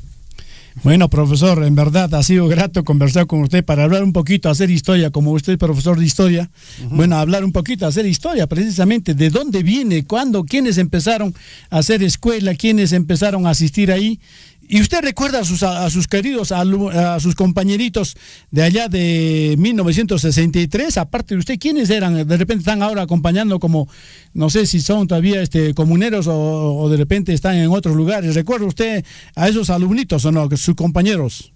Bueno, profesor, en verdad ha sido grato conversar con usted para hablar un poquito, hacer historia, como usted es profesor de historia. Bueno, hablar un poquito, hacer historia, precisamente, de dónde viene, cuándo, quiénes empezaron a hacer escuela, quiénes empezaron a asistir ahí. Y usted recuerda a sus queridos, a sus compañeritos de allá de 1963, aparte de usted, ¿quiénes eran? De repente están ahora acompañando como, no sé si son todavía comuneros o de repente están en otros lugares. ¿Recuerda usted a esos alumnitos o no, sus compañeros?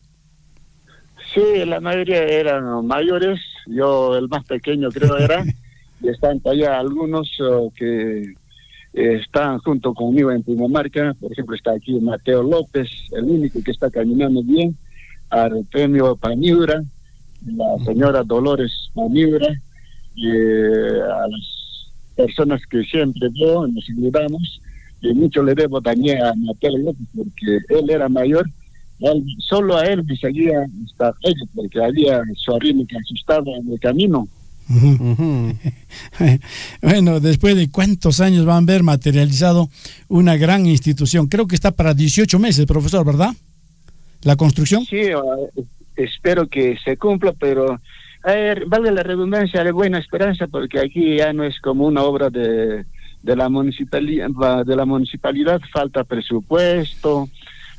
Sí, la mayoría eran mayores, yo el más pequeño creo era, y están todavía algunos que están junto conmigo en Pumamarca. Por ejemplo, está aquí Mateo López, el único que está caminando bien, Artemio Paniura, la señora Dolores Paniura, y a las personas que siempre veo, nos saludamos, y mucho le debo también a Mateo López, porque él era mayor, solo a él me seguía hasta ellos, porque había sobrino que asustaba en el camino. Bueno, después de cuántos años van a ver materializado una gran institución. Creo que está para 18 meses, profesor, ¿verdad? ¿La construcción? Sí, espero que se cumpla, pero valga la redundancia, de buena esperanza, porque aquí ya no es como una obra de la municipalidad, falta presupuesto,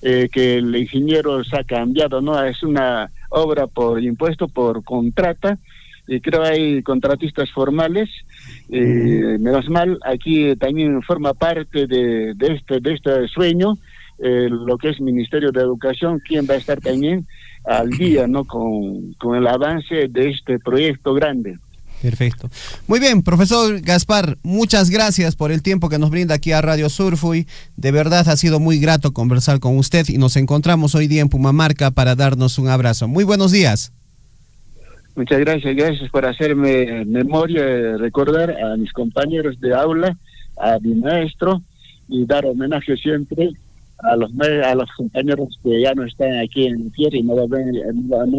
que el ingeniero se ha cambiado, ¿no? Es una obra por impuesto, por contrata, y creo hay contratistas formales, menos mal, aquí también forma parte de este sueño, lo que es Ministerio de Educación, quien va a estar también al día, ¿no? con el avance de este proyecto grande. Perfecto. Muy bien, profesor Gaspar, muchas gracias por el tiempo que nos brinda aquí a Radio Surfuy. De verdad ha sido muy grato conversar con usted y nos encontramos hoy día en Pumamarca para darnos un abrazo. Muy buenos días. Muchas gracias por hacerme memoria, recordar a mis compañeros de aula, a mi maestro, y dar homenaje siempre a los compañeros que ya no están aquí en la tierra y no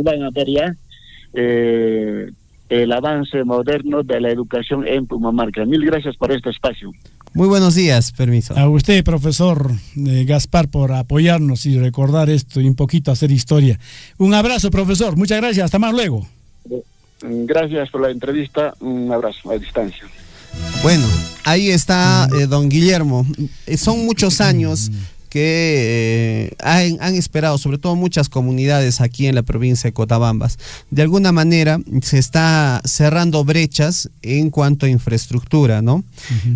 van a ver ya el avance moderno de la educación en Pumamarca. Mil gracias por este espacio. Muy buenos días, permiso. A usted, profesor Gaspar, por apoyarnos y recordar esto y un poquito hacer historia. Un abrazo, profesor. Muchas gracias. Hasta más luego. Gracias por la entrevista, un abrazo a distancia. Bueno, ahí está don Guillermo. Son muchos años que han esperado, sobre todo muchas comunidades aquí en la provincia de Cotabambas. De alguna manera se está cerrando brechas en cuanto a infraestructura, ¿no?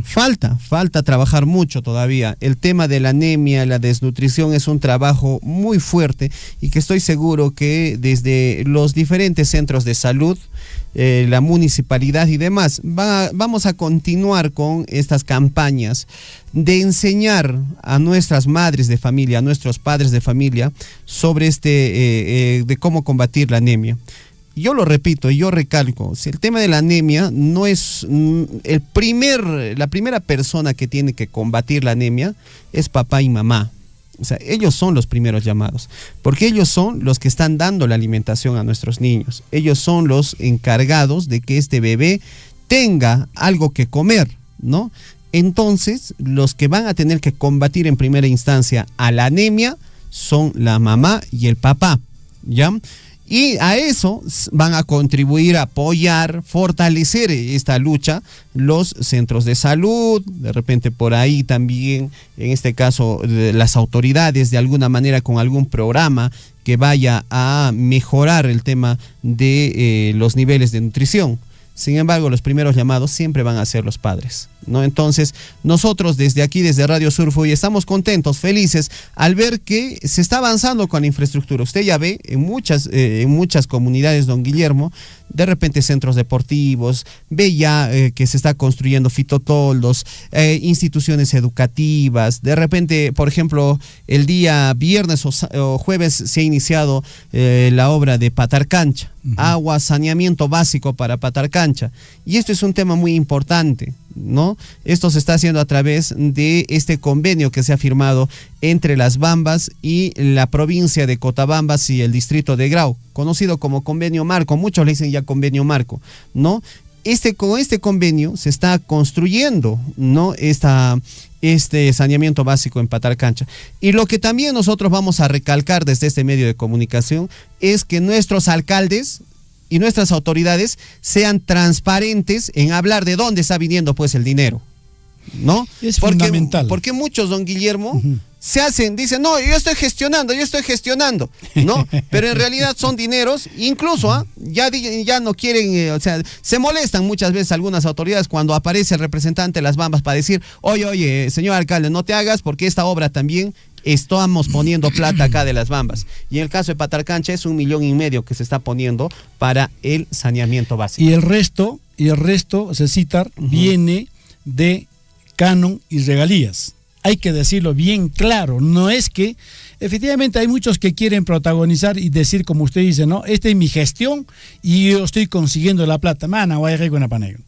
Falta trabajar mucho todavía. El tema de la anemia, la desnutrición es un trabajo muy fuerte y que estoy seguro que desde los diferentes centros de salud, la municipalidad y demás, vamos a continuar con estas campañas de enseñar a nuestras madres de familia, a nuestros padres de familia, sobre de cómo combatir la anemia. Yo lo repito, yo recalco, si el tema de la anemia no es la primera persona que tiene que combatir la anemia es papá y mamá. O sea, ellos son los primeros llamados, porque ellos son los que están dando la alimentación a nuestros niños. Ellos son los encargados de que este bebé tenga algo que comer, ¿no? Entonces, los que van a tener que combatir en primera instancia a la anemia son la mamá y el papá, ¿ya? Y a eso van a contribuir a apoyar, fortalecer esta lucha los centros de salud, de repente por ahí también, en este caso, las autoridades de alguna manera con algún programa que vaya a mejorar el tema de los niveles de nutrición. Sin embargo, los primeros llamados siempre van a ser los padres, ¿no? Entonces, nosotros desde aquí, desde Radio Surfuy, estamos contentos, felices, al ver que se está avanzando con la infraestructura. Usted ya ve en muchas comunidades, don Guillermo, de repente centros deportivos, ve ya que se está construyendo fitotoldos, instituciones educativas. De repente, por ejemplo, el día viernes o jueves se ha iniciado la obra de Patarcancha, agua, saneamiento básico para Patarcancha. Y esto es un tema muy importante. ¿no? Esto se está haciendo a través de este convenio que se ha firmado entre las Bambas y la provincia de Cotabambas y el distrito de Grau, conocido como convenio marco, muchos le dicen ya convenio marco, ¿no? Con este convenio se está construyendo, ¿no? Este saneamiento básico en Patarcancha. Y lo que también nosotros vamos a recalcar desde este medio de comunicación es que nuestros alcaldes y nuestras autoridades sean transparentes en hablar de dónde está viniendo pues el dinero, ¿no? Es fundamental. Porque muchos, don Guillermo, dicen, no, yo estoy gestionando, ¿no? Pero en realidad son dineros, incluso ya no quieren, o sea, se molestan muchas veces algunas autoridades cuando aparece el representante de las Bambas para decir, oye, señor alcalde, no te hagas porque esta obra también estamos poniendo plata acá de las Bambas. Y en el caso de Patarcancha es 1,5 millones que se está poniendo para el saneamiento básico. Y el resto, Cecitar, viene de canon y regalías. Hay que decirlo bien claro, no es que, efectivamente hay muchos que quieren protagonizar y decir como usted dice, ¿no? Esta es mi gestión y yo estoy consiguiendo la plata. Mana, guay, con panegón.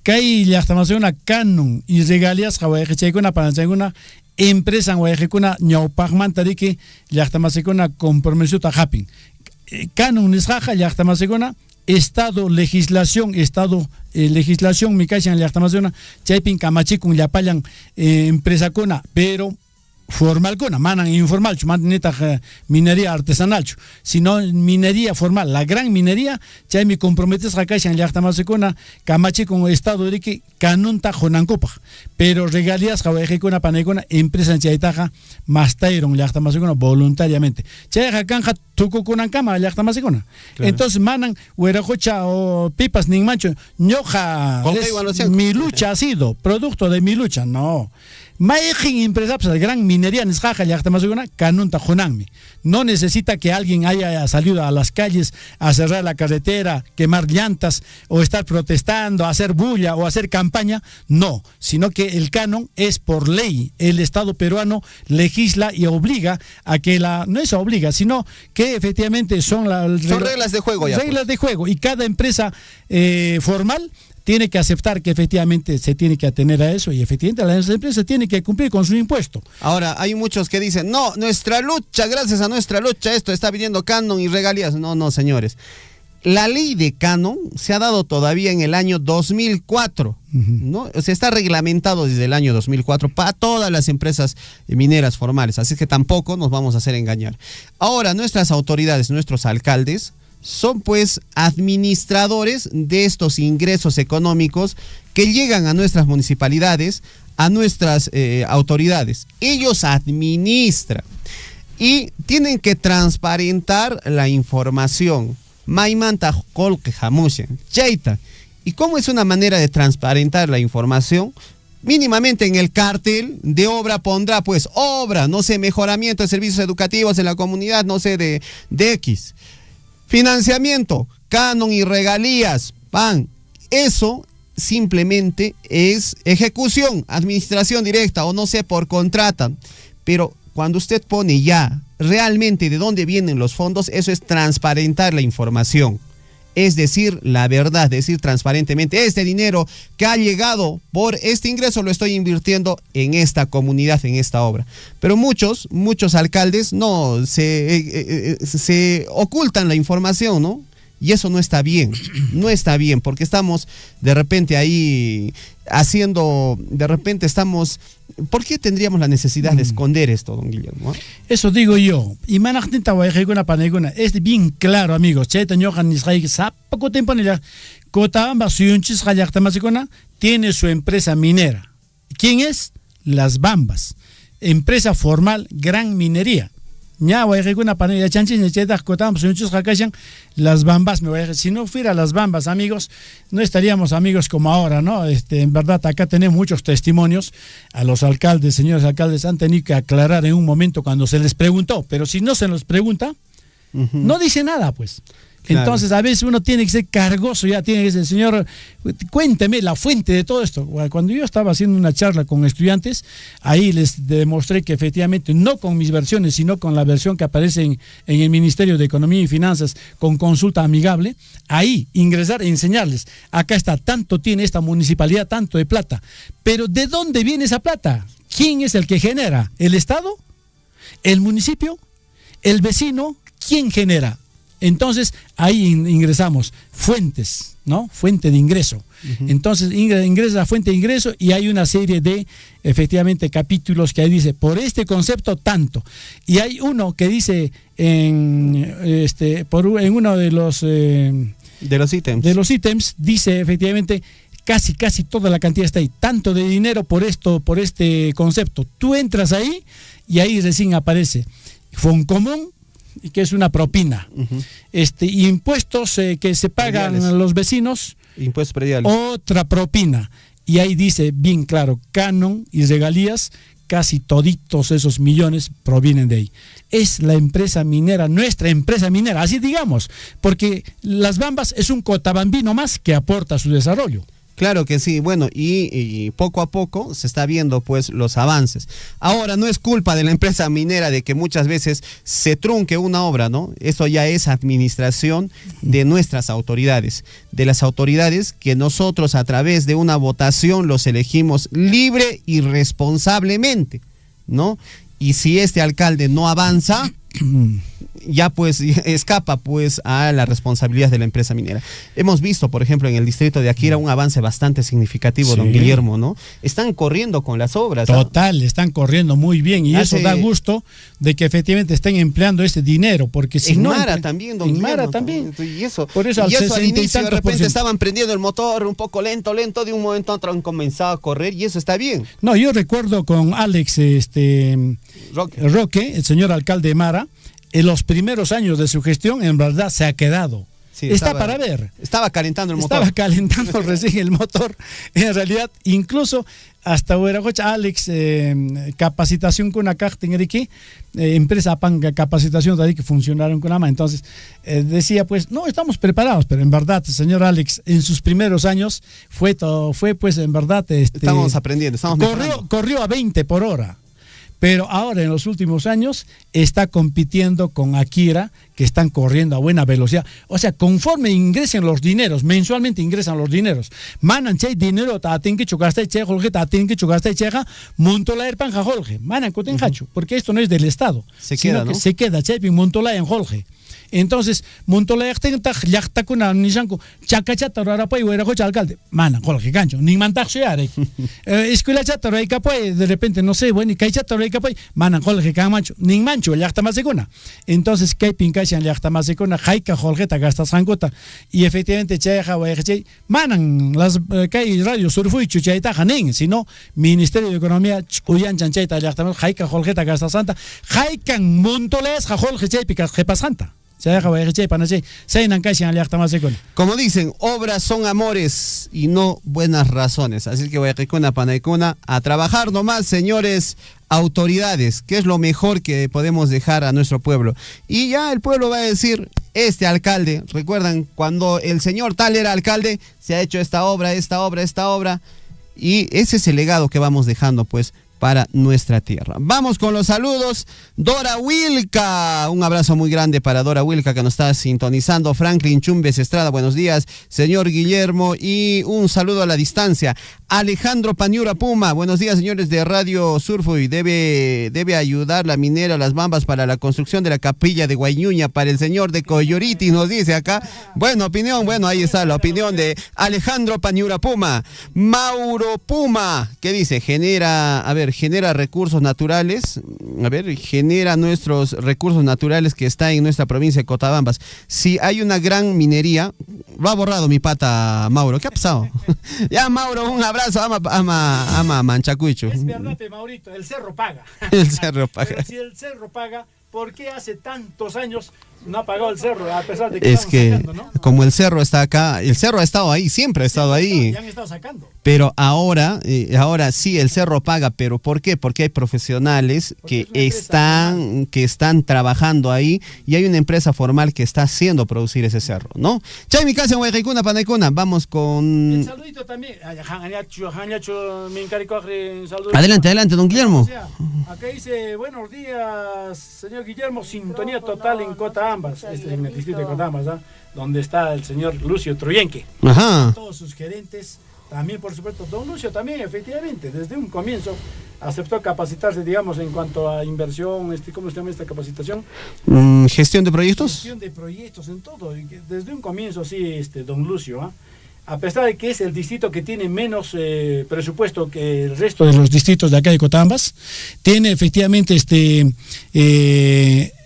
Kai llaqtamasuna canon y regalías, guay, con una empresa, guay, con una ñaupagmantariki, llaqtamasuna compromiso ta hapin. Canon nisjaja, llaqtamasuna Estado, legislación, legislación, mi cacha en la actamación, chaypin camachicun llapayan empresa cona, pero formal cona, manan informal, manita minería artesanal, sino minería formal, la gran minería, chay mi comprometes a cacha en la actamación, camachicun Estado de que canunta jonancopa, pero regalías jawejicuna panecona, empresa en chaytaja, mastairon la actamación voluntariamente. Chayja canja tuco con cama la actamación. Entonces manan huerajocha o pipas ni mancho, ñoja, mi lucha ha sido producto de mi lucha, no. Maejin empresa, pues, gran minería en Esjaja y Actamasuguna, Canunta Jonanmi. No necesita que alguien haya salido a las calles a cerrar la carretera, quemar llantas, o estar protestando, hacer bulla o hacer campaña. No, sino que el canon es por ley. El Estado peruano legisla y obliga a que no es obliga, sino que efectivamente son reglas de juego. Reglas de juego. Y cada empresa formal tiene que aceptar que efectivamente se tiene que atener a eso y efectivamente las empresas tienen que cumplir con su impuesto. Ahora, hay muchos que dicen, no, nuestra lucha, gracias a nuestra lucha, esto está viniendo canon y regalías. No, señores. La ley de canon se ha dado todavía en el año 2004, ¿no? O sea, está reglamentado desde el año 2004 para todas las empresas mineras formales, así que tampoco nos vamos a hacer engañar. Ahora, nuestras autoridades, nuestros alcaldes, son pues administradores de estos ingresos económicos que llegan a nuestras municipalidades, a nuestras autoridades. Ellos administran y tienen que transparentar la información. Maimanta kolke jamushen, chaita. ¿Y cómo es una manera de transparentar la información? Mínimamente en el cartel de obra pondrá pues obra, no sé, mejoramiento de servicios educativos en la comunidad, no sé, de X. Financiamiento, canon y regalías, pan. Eso simplemente es ejecución, administración directa o no sé, por contrata. Pero cuando usted pone ya realmente de dónde vienen los fondos, eso es transparentar la información. Es decir, la verdad, decir transparentemente, este dinero que ha llegado por este ingreso lo estoy invirtiendo en esta comunidad, en esta obra. Pero muchos alcaldes no se ocultan la información, ¿no? Y eso no está bien, porque estamos de repente ahí ¿por qué tendríamos la necesidad de esconder esto, don Guillermo? Eso digo yo. Y es bien claro, amigos. Tiene su empresa minera. ¿Quién es? Las Bambas. Empresa formal, gran minería. Las Bambas, si no fuera las Bambas, amigos, no estaríamos amigos como ahora, ¿no? En verdad, acá tenemos muchos testimonios. A los alcaldes, señores alcaldes, han tenido que aclarar en un momento cuando se les preguntó, pero si no se nos pregunta, no dice nada, pues. Claro. Entonces a veces uno tiene que ser cargoso, ya tiene que ser, señor, cuénteme la fuente de todo esto. Cuando yo estaba haciendo una charla con estudiantes, ahí les demostré que efectivamente, no con mis versiones, sino con la versión que aparece en el Ministerio de Economía y Finanzas, con consulta amigable, ahí ingresar e enseñarles, acá está, tanto tiene esta municipalidad, tanto de plata, pero ¿de dónde viene esa plata? ¿Quién es el que genera? ¿El Estado? ¿El municipio? ¿El vecino? ¿Quién genera? Entonces, ahí ingresamos, fuentes, ¿no? Fuente de ingreso. Entonces, ingresa a fuente de ingreso y hay una serie de, efectivamente, capítulos que ahí dice, por este concepto, tanto. Y hay uno que dice, en uno de los ítems, dice, efectivamente, casi toda la cantidad está ahí, tanto de dinero por este concepto. Tú entras ahí y ahí recién aparece Foncomún, que es una propina, impuestos que se pagan prediales a los vecinos, impuestos prediales, otra propina, y ahí dice bien claro, canon y regalías, casi toditos esos millones provienen de ahí. Es la empresa minera, nuestra empresa minera, así digamos, porque Las Bambas es un cotabambino más que aporta a su desarrollo. Claro que sí, bueno, y poco a poco se está viendo pues los avances. Ahora, no es culpa de la empresa minera de que muchas veces se trunque una obra, ¿no? Eso ya es administración de nuestras autoridades, de las autoridades que nosotros a través de una votación los elegimos libre y responsablemente, ¿no? Y si este alcalde no avanza, ya pues escapa pues a la responsabilidad de la empresa minera. Hemos visto, por ejemplo, en el distrito de Aquira un avance bastante significativo, sí, don Guillermo, ¿no? Están corriendo con las obras. Total, están corriendo muy bien y eso da gusto de que efectivamente estén empleando este dinero, porque si no... Mara también, don Guillermo. Mara también. Y eso, por eso, al inicio de repente estaban prendiendo el motor un poco lento, de un momento a otro han comenzado a correr y eso está bien. No, yo recuerdo con Alex Roque, el señor alcalde de Mara, en los primeros años de su gestión, en verdad se ha quedado. Sí, está para ver. Estaba calentando el motor. Estaba calentando recién el motor. En realidad, incluso hasta Huerajocha, Alex, capacitación con una carta en Erique, empresa panga capacitación de ahí que funcionaron con AMA. Entonces, decía, pues, no, estamos preparados, pero en verdad, señor Alex, en sus primeros años fue pues, en verdad... estamos aprendiendo, corrió a 20 por hora. Pero ahora en los últimos años está compitiendo con Aquira, que están corriendo a buena velocidad. O sea, conforme ingresen los dineros, mensualmente ingresan los dineros. Manan chay dinero taten que chugaste che Jorge, taten que chugaste cheja, montola el panja Jorge. Manan coten hachu, porque esto no es del Estado. Se queda, ¿no? Se queda chay montola en Jorge. Entonces, Montola yachta kuna nishanku chakachata rarapai Huerajocha alcalde. Mana, Jorge Cancho, ni mantaje are. Escuela chata raikapai, de repente no sé, bueno, y kaichata raikapai, mana Jorge Camacho, ni mancho yachta más seguna. Entonces, kai pinkashan yachta más seguna, jaika Jorge ta gastas jankota. Y efectivamente cheja Huerajocha, manan las kai radio surfui chuchaita hanen, sino Ministerio de Economía uyan chanchaita yachta más jaika Jorge ta gastas santa, jaikan Montola es Jorge chaipica jepasanta. Como dicen, obras son amores y no buenas razones. Así que Guayacicuna, Panaicuna, a trabajar nomás, señores autoridades, que es lo mejor que podemos dejar a nuestro pueblo. Y ya el pueblo va a decir, este alcalde, recuerdan cuando el señor tal era alcalde, se ha hecho esta obra, y ese es el legado que vamos dejando pues para nuestra tierra. Vamos con los saludos. Dora Wilca, un abrazo muy grande para Dora Wilca que nos está sintonizando. Franklin Chumbes Estrada, buenos días, señor Guillermo, y un saludo a la distancia. Alejandro Paniura Puma, buenos días, señores de Radio Surfui. Debe ayudar la minera Las Bambas para la construcción de la capilla de Guayñuña para el señor de Coyoriti, nos dice acá. Bueno, ahí está la opinión de Alejandro Paniura Puma. Mauro Puma, ¿qué dice? Genera recursos naturales, genera nuestros recursos naturales que está en nuestra provincia de Cotabambas. Si hay una gran minería, lo ha borrado mi pata Mauro, ¿qué ha pasado? Ya, Mauro, un abrazo, ama Manchacuicho. Es verdad, Maurito, el cerro paga. El cerro paga. Pero si el cerro paga, ¿por qué hace tantos años No ha pagado el cerro, a pesar de que Es que sacando, ¿no? como el cerro está acá, el cerro ha estado ahí, siempre ha estado ahí. Ya han estado sacando. Pero ahora sí, el cerro paga, pero ¿por qué? Porque hay profesionales que están trabajando ahí y hay una empresa formal que está haciendo producir ese cerro, ¿no? Chay, mi casa, Guayquicuna, Panaicuna, vamos con... El saludito también. Adelante, don Guillermo. Acá dice, buenos días, señor Guillermo, sintonía total en Cotabambas, en el distrito de Cotabambas, ¿ah? Donde está el señor Lucio Troyenque. Ajá. Todos sus gerentes, también por supuesto, don Lucio también, efectivamente, desde un comienzo aceptó capacitarse, digamos, en cuanto a inversión, ¿cómo se llama esta capacitación? ¿Gestión de proyectos? Gestión de proyectos, en todo, desde un comienzo, sí, don Lucio, ¿ah? A pesar de que es el distrito que tiene menos presupuesto que el resto de los distritos de acá de Cotabambas, tiene efectivamente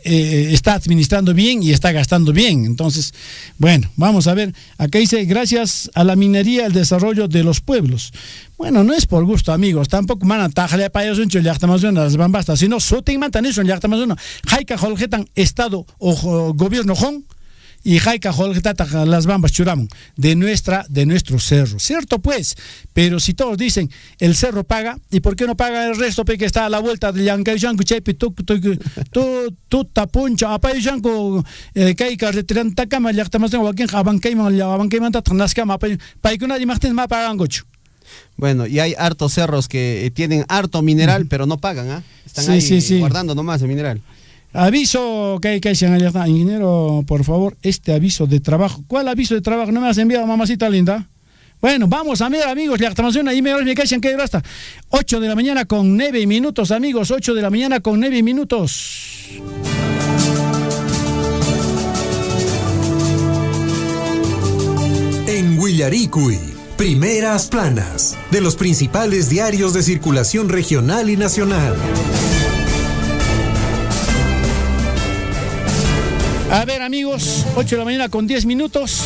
está administrando bien y está gastando bien. Entonces, bueno, vamos a ver. Acá dice, gracias a la minería, el desarrollo de los pueblos. Bueno, no es por gusto, amigos. Tampoco man tajale para ellos un chulactamazona las bambastas, sino soten mantan eso en yactamazona. Jaika holgetan estado o gobierno hon. Y Jaika Holgetata las bambas churamon de nuestro cerro, ¿cierto pues? Pero si todos dicen el cerro paga, ¿y por qué no paga el resto que está a la vuelta de Yancayanco, Chepi, tú tapuncha, apayanco, Kaika, retiran Takama, Yactamazón, Joaquín, Abancayman, Tatanaskama, Paikuna y Martín ma pagan gocho. Bueno, y hay hartos cerros que tienen harto mineral, pero no pagan, ¿ah? Están ahí guardando nomás el mineral. Aviso que ingeniero, por favor, este aviso de trabajo. ¿Cuál aviso de trabajo? No me has enviado, mamacita linda. Bueno, vamos a ver, amigos, la activación ahí me callan que hasta 8 de la mañana con 9 minutos, amigos, 8 de la mañana con 9 minutos. En Huillaricui, primeras planas de los principales diarios de circulación regional y nacional. A ver, amigos, 8 de la mañana con 10 minutos.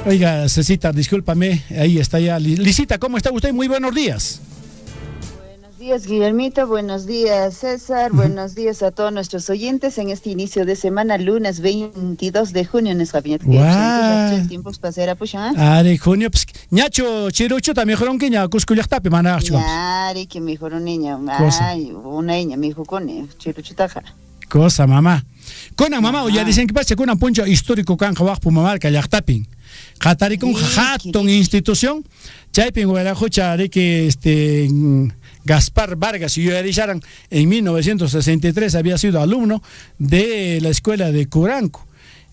Oiga, Cecita, discúlpame, ahí está ya. Lisita, ¿cómo está usted? Muy buenos días. Buenos días, Guillermito, buenos días, César, buenos días a todos nuestros oyentes en este inicio de semana, lunes 22 de junio, en Escapiñat. Wow. Tiempos pasera, pues, ¿ah? Are, junio, pues, ñacho, chirucho, también mejor que ña, cusculiactape, mana, Are, que mejor un niño, ay, una niña, mi hijo con chirucho taja. Cosa, mamá. Con la mamá, ya dicen que pasa con un punto histórico que han jugado por mamá, que ya tapin. Jatari con jaton institución, chaipin, huelajocha, de que Gaspar Vargas y yo eran en 1963 había sido alumno de la escuela de Curanco.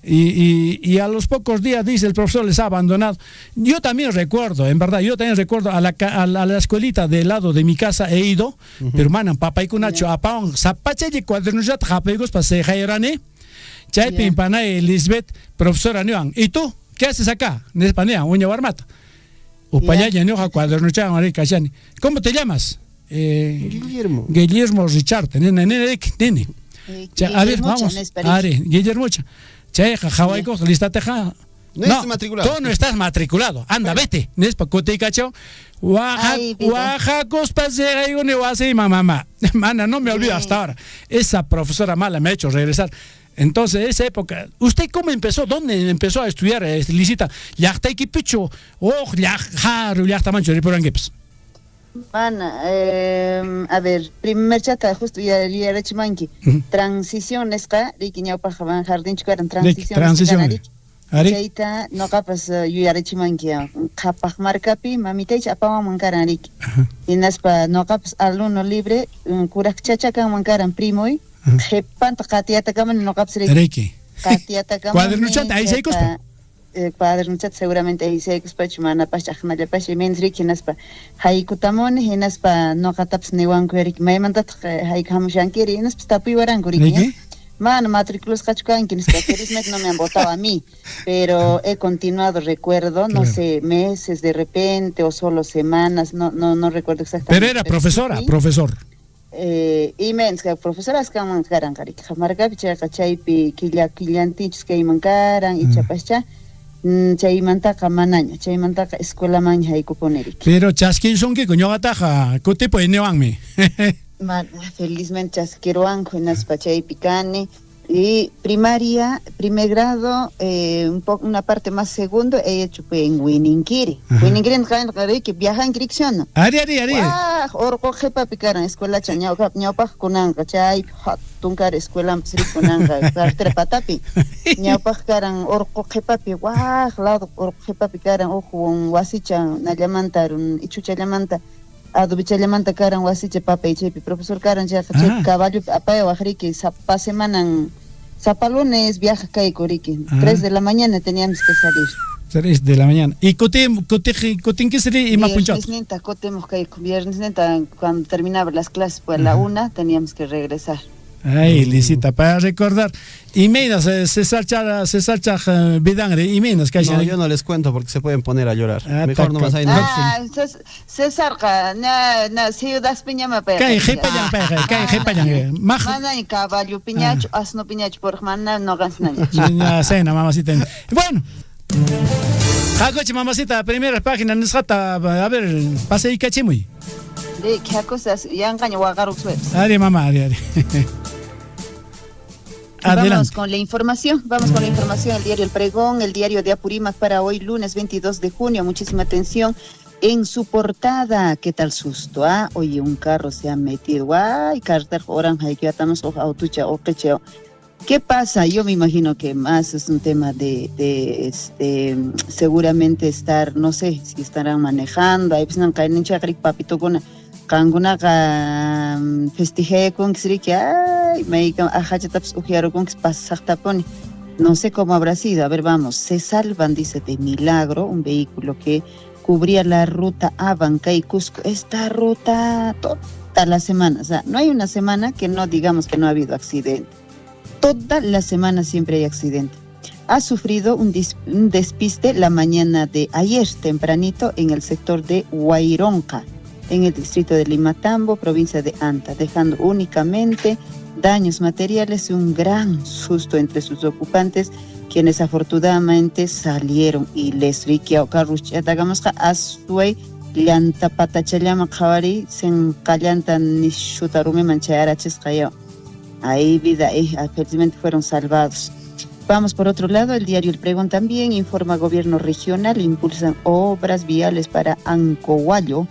Y a los pocos días, dice el profesor, les ha abandonado. Yo también recuerdo, en verdad, a la escuelita del lado de mi casa he ido, pero hermano, papá y cunacho, apaón, zapache de cuadernillat, japegos, pasé jairane, chaipin, panay, Lisbeth, profesora Neoan. ¿Y tú? ¿Qué haces acá? En España, uña barmata. Upayaya, Neoja, cuadernillat, maricachani. ¿Cómo te llamas? Guillermo. Guillermo Richard, nene. A ver, vamos. Guillermo. Cheja, Hawaico, listate ja. No estás matriculado. Tú no estás matriculado. Anda, vete. Nespa cote cacho. Oaxacos pasea y une y mamá. Mana, no me olvido hasta ahora. Esa profesora mala me ha hecho regresar. Entonces, esa época, ¿usted cómo empezó? ¿Dónde empezó a estudiar, Lisita? Yachta equipicho, jaru, yachta mancho, riporangueps. Ana, a ver, primer chata, justo ya Chimanqui. Transiciones, Riquiñao Pajaban, Jardín Chucaran, transiciones. Cheita, no capas, yo Chimanqui, Capaj Marcapi, Mamiteich, Apama Mancaran Rick. Y Naspa, no capas, alumno libre, Curak Chachacan Mancaran Primoy, Jepanta Catiata Caman, no capas Ricky. Catiata Caman. Cuadernuchat, ahí se cospa. Cuadernuchat seguramente ahí se expacho mana pachajna le pache mendrik naspa haikutamon hinaspa no kataps newan kuerik maymantat haikamushankiri naspa tapi warangurik man matriculos cachucan que no me han votado a mí, pero he continuado, recuerdo, no sé, meses de repente o solo semanas, no recuerdo exactamente. Pero era profesora, profesor. Y profesora es que mancaran carik marca picha cachaipi killantichs que mancaran y chapascha chaymantaka manaña, chaymantaka escuela maña y cuponerik. Pero chasquin son que coño ataja, ¿qué tipo de neoanme? Felizmente chasquiruan, juenas pachay picani, Y primaria, primer grado, una parte más segundo, he hecho en Wininquiri. Wininquiri que viaja en Cricción. Ari. Orco jepa picaran escuela chañauca, ñaupa kunanka, chay, tunkar escuela kunanka, cartera patapi. Ñaupa karan orco jepa pi, lado orco jepa picaran, ojo, un wasicha, nalamanta, un ichucha lamanta. Adubicha lamanta karan wasicha papa y chepi. Profesor karan ya caballo apaya wajriki, pasemanan. Zapalones viaja Caicoriqui. 3 de la mañana teníamos que salir. 3 de la mañana. ¿Y cotín qué sería y Mapunchot? Viernes neta, cuando terminaba las clases, pues a la 1 teníamos que regresar. Ay, Lisita, para recordar. Y menos, se salcha vidangre, y menos que no, yo no les cuento porque se pueden poner a llorar. Mejor no vas a ir. César, ciudad piñama pega. Cae jepayan. Mana y caballo piñacho, asno piñacho, por mana no ganas nada. Cena, mamacita. Bueno. Jacoche, mamacita, primera página, a ver, pase y cachimuy. De qué cosas, ya engaño a agarrar ustedes. Ari, mamá, Ari. Vamos con la información, el diario El Pregón, el diario de Apurímac para hoy, lunes 22 de junio, muchísima atención en su portada. ¿Qué tal susto? Oye, un carro se ha metido, carter oranja, que estamos autucha o quecheo. ¿Qué pasa? Yo me imagino que más es un tema de seguramente estar, no sé, si estarán manejando, ahí pues no caen en chagric papito con Kanguna festejé con que ay me ajachataps ujiaro con que pasactaponi. No sé cómo habrá sido. A ver, vamos. Se salvan, dice, de milagro, un vehículo que cubría la ruta Abanca y Cusco. Esta ruta toda la semana. O sea, no hay una semana que no digamos que no ha habido accidente. Toda la semana siempre hay accidente. Ha sufrido un despiste la mañana de ayer, tempranito, en el sector de Huayronca, en el distrito de Limatambo, provincia de Anta, dejando únicamente daños materiales y un gran susto entre sus ocupantes, quienes afortunadamente salieron ilesos. Carruchagamos asuay llanta patachallama javari sen callanta ni shutarume manchayaraches cayao. Ahí vida, felizmente fueron salvados. Vamos por otro lado, el diario El Pregón también informa gobierno regional, impulsan obras viales para Ancohuallo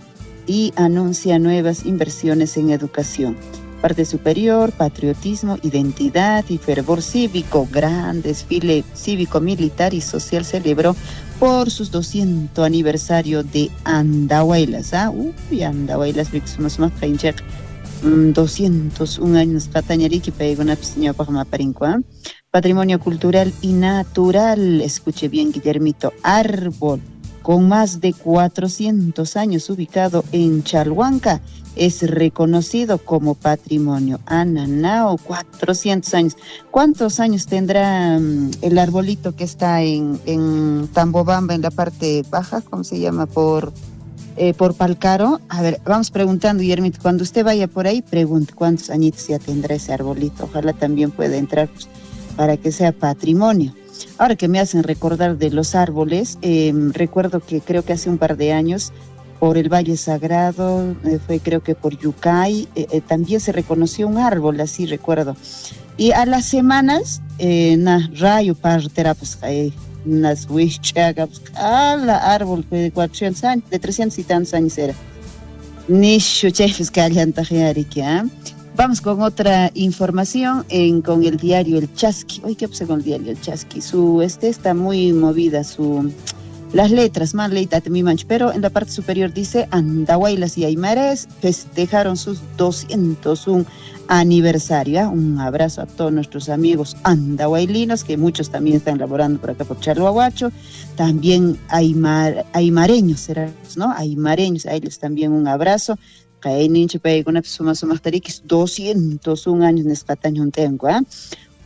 y anuncia nuevas inversiones en educación. Parte superior, patriotismo, identidad y fervor cívico. Gran desfile cívico-militar y social celebró por sus 200 aniversario de Andahuaylas. Andahuaylas, 201 años, Catañariqui, patrimonio cultural y natural. Escuche bien, Guillermito, árbol con más de 400 años ubicado en Chalhuanca, es reconocido como patrimonio. Ananao, 400 años. ¿Cuántos años tendrá el arbolito que está en Tambobamba, en la parte baja? ¿Cómo se llama? Por Palcaro. A ver, vamos preguntando, Guillermito, cuando usted vaya por ahí, pregunte cuántos añitos ya tendrá ese arbolito. Ojalá también pueda entrar para que sea patrimonio. Ahora que me hacen recordar de los árboles, recuerdo que creo que hace un par de años por el Valle Sagrado, fue creo que por Yucay, también se reconoció un árbol, así recuerdo. Y a las semanas, rayo partera, pues, unas huichagas, la árbol de 400 años, de 300 y tantos años era. Nisho chefes que Vamos con otra información con el diario El Chasqui. Hoy, ¿qué pasa con el diario El Chasqui? Está muy movida, las letras, más leíta mi manch, pero en la parte superior dice Andahuaylas y Aymares festejaron sus 201 aniversario. Un abrazo a todos nuestros amigos andahuaylinos, que muchos también están laborando por acá por Chalhuahuacho. También aymareños, ¿no? Aymareños, a ellos también un abrazo. 201 años en Escataño un tengo,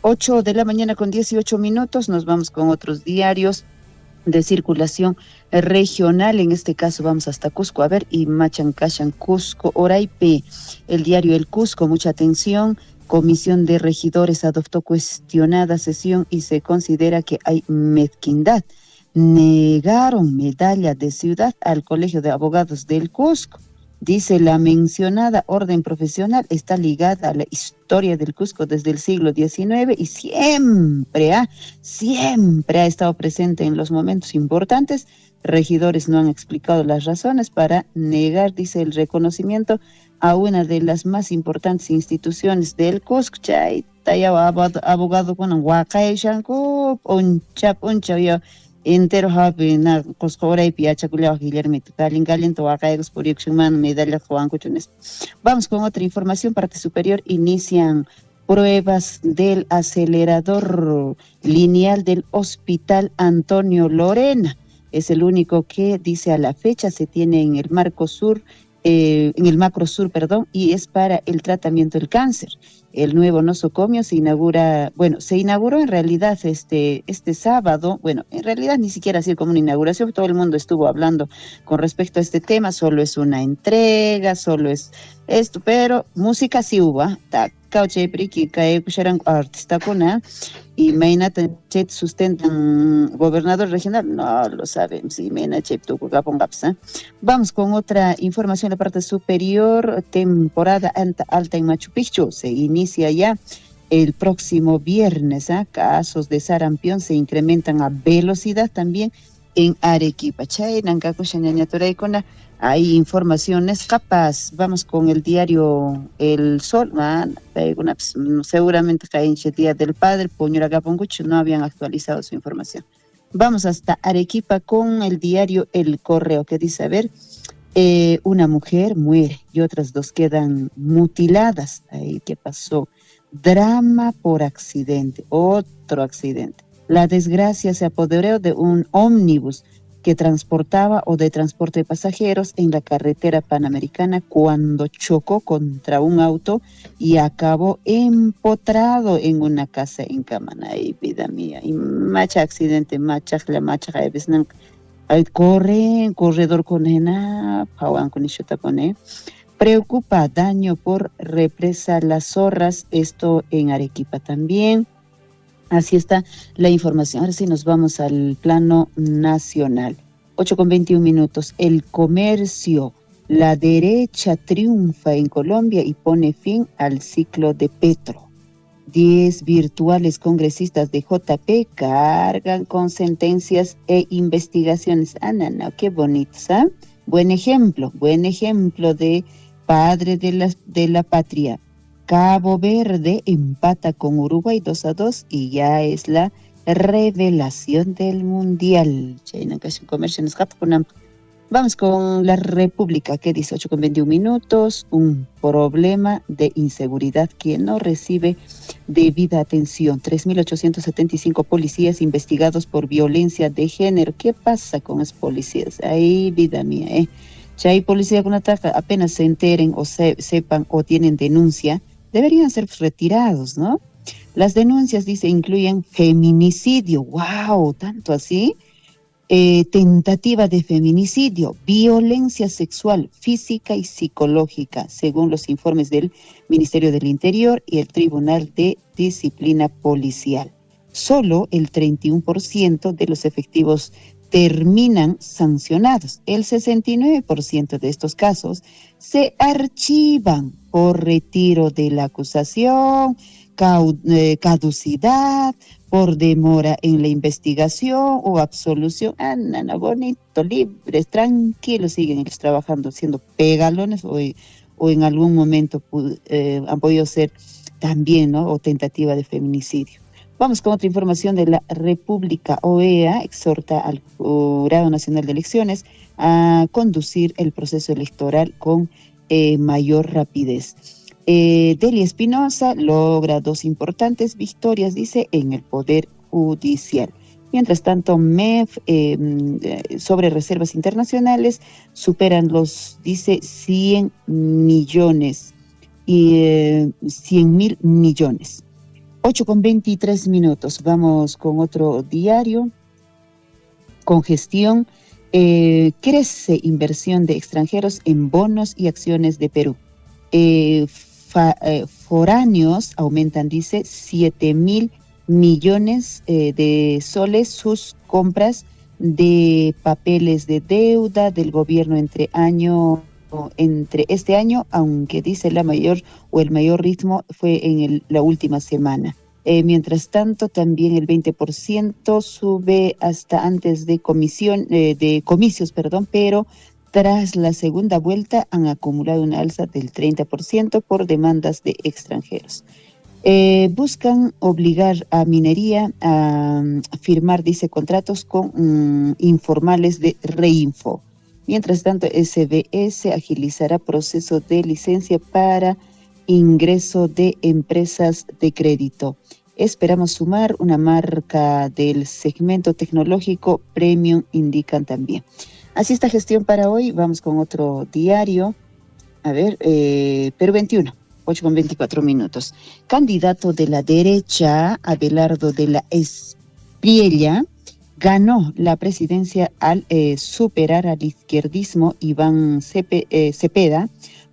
8 de la mañana con 18 minutos, nos vamos con otros diarios de circulación regional, en este caso vamos hasta Cusco, a ver, y Machancachan, Cusco, Oraipe, el diario El Cusco, mucha atención, Comisión de Regidores adoptó cuestionada sesión y se considera que hay mezquindad, negaron medalla de ciudad al Colegio de Abogados del Cusco. Dice, la mencionada orden profesional está ligada a la historia del Cusco desde el siglo XIX y siempre ha estado presente en los momentos importantes. Regidores no han explicado las razones para negar, dice, el reconocimiento a una de las más importantes instituciones del Cusco. Chay, abogado con Huacay Shanko, Poncha, entero happy na Cusco y Piachaculao Guillermo Calincaliento Huacayos por Yuxuman, medalla Juan Cuchunes. Vamos con otra información. Parte superior inician pruebas del acelerador lineal del Hospital Antonio Lorena. Es el único que, dice, a la fecha se tiene en el Macro Sur, y es para el tratamiento del cáncer. El nuevo nosocomio se inauguró en realidad este sábado. Bueno, en realidad ni siquiera ha sido como una inauguración, todo el mundo estuvo hablando con respecto a este tema, solo es una entrega, solo es esto, pero música sí hubo, artista y Meina Chet sustentan gobernador regional, no lo saben, si Meina Chet Vamos con otra información. La parte superior, temporada alta en Machu Picchu, se inicia ya el próximo viernes. Casos de sarampión se incrementan a velocidad también en Arequipa. Hay informaciones capaz. Vamos con el diario El Sol. Seguramente cae en Día del Padre, Puñuragapongucho, no habían actualizado su información. Vamos hasta Arequipa con el diario El Correo, que dice, a ver, una mujer muere y otras dos quedan mutiladas. ¿Qué pasó? Drama por accidente, otro accidente. La desgracia se apoderó de un ómnibus que transportaba o de transporte de pasajeros en la carretera panamericana cuando chocó contra un auto y acabó empotrado en una casa en Camanay, vida mía. Y macha accidente, corredor con ena, pauan con ishotapone. Preocupa daño por represa Las Zorras, esto en Arequipa también. Así está la información. Ahora sí nos vamos al plano nacional. 8:21. El comercio. La derecha triunfa en Colombia y pone fin al ciclo de Petro. 10 virtuales congresistas de JP cargan con sentencias e investigaciones. No, qué bonitos, ¿ah? Buen ejemplo de padre de la patria. Cabo Verde empata con Uruguay 2-2 y ya es la revelación del Mundial. Vamos con la República, que dice 8:21. Un problema de inseguridad que no recibe debida atención. 3.875 policías investigados por violencia de género. ¿Qué pasa con los policías? Ay, vida mía, Si hay policía con ataque, apenas se enteren o sepan o tienen denuncia, deberían ser retirados, ¿no? Las denuncias, dice, incluyen feminicidio, wow, tanto así, tentativa de feminicidio, violencia sexual, física y psicológica, según los informes del Ministerio del Interior y el Tribunal de Disciplina Policial. Solo el 31% de los efectivos terminan sancionados. El 69% de estos casos se archivan por retiro de la acusación, caducidad, por demora en la investigación o absolución. Bonito, libres, tranquilos, siguen ellos trabajando, siendo pegalones o en algún momento han podido ser también, ¿no? O tentativa de feminicidio. Vamos con otra información de la República. OEA exhorta al Jurado Nacional de Elecciones a conducir el proceso electoral con mayor rapidez. Delia Espinosa logra 2 importantes victorias, dice, en el Poder Judicial. Mientras tanto, MEF sobre reservas internacionales superan los, dice, 100 millones y 100.000 millones. 8:23. Vamos con otro diario. Congestión. Crece inversión de extranjeros en bonos y acciones de Perú. Foráneos aumentan, dice, 7.000 millones de soles sus compras de papeles de deuda del gobierno entre año entre este año, aunque dice el mayor ritmo fue en la última semana. Mientras tanto, también el 20% sube hasta antes de comicios, pero tras la segunda vuelta han acumulado una alza del 30% por demandas de extranjeros. Buscan obligar a minería a firmar, dice, contratos con informales de Reinfo. Mientras tanto, SBS agilizará proceso de licencia para ingreso de empresas de crédito. Esperamos sumar una marca del segmento tecnológico premium, indican también. Así está gestión para hoy. Vamos con otro diario. A ver, Perú 21, 8:24. Candidato de la derecha, Abelardo de la Espriella, ganó la presidencia al superar al izquierdismo Iván Cepeda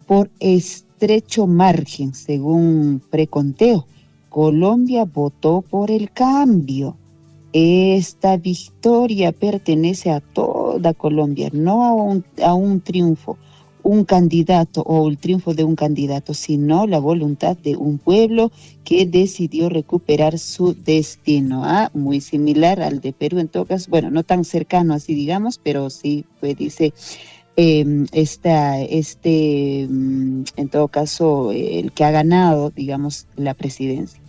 por estrecho margen, según preconteo. Colombia votó por el cambio. Esta victoria pertenece a toda Colombia, no a un triunfo, un candidato o el triunfo de un candidato, sino la voluntad de un pueblo que decidió recuperar su destino. Muy similar al de Perú en todo caso, bueno, no tan cercano así digamos, pero sí, pues dice, en todo caso, el que ha ganado, digamos, la presidencia.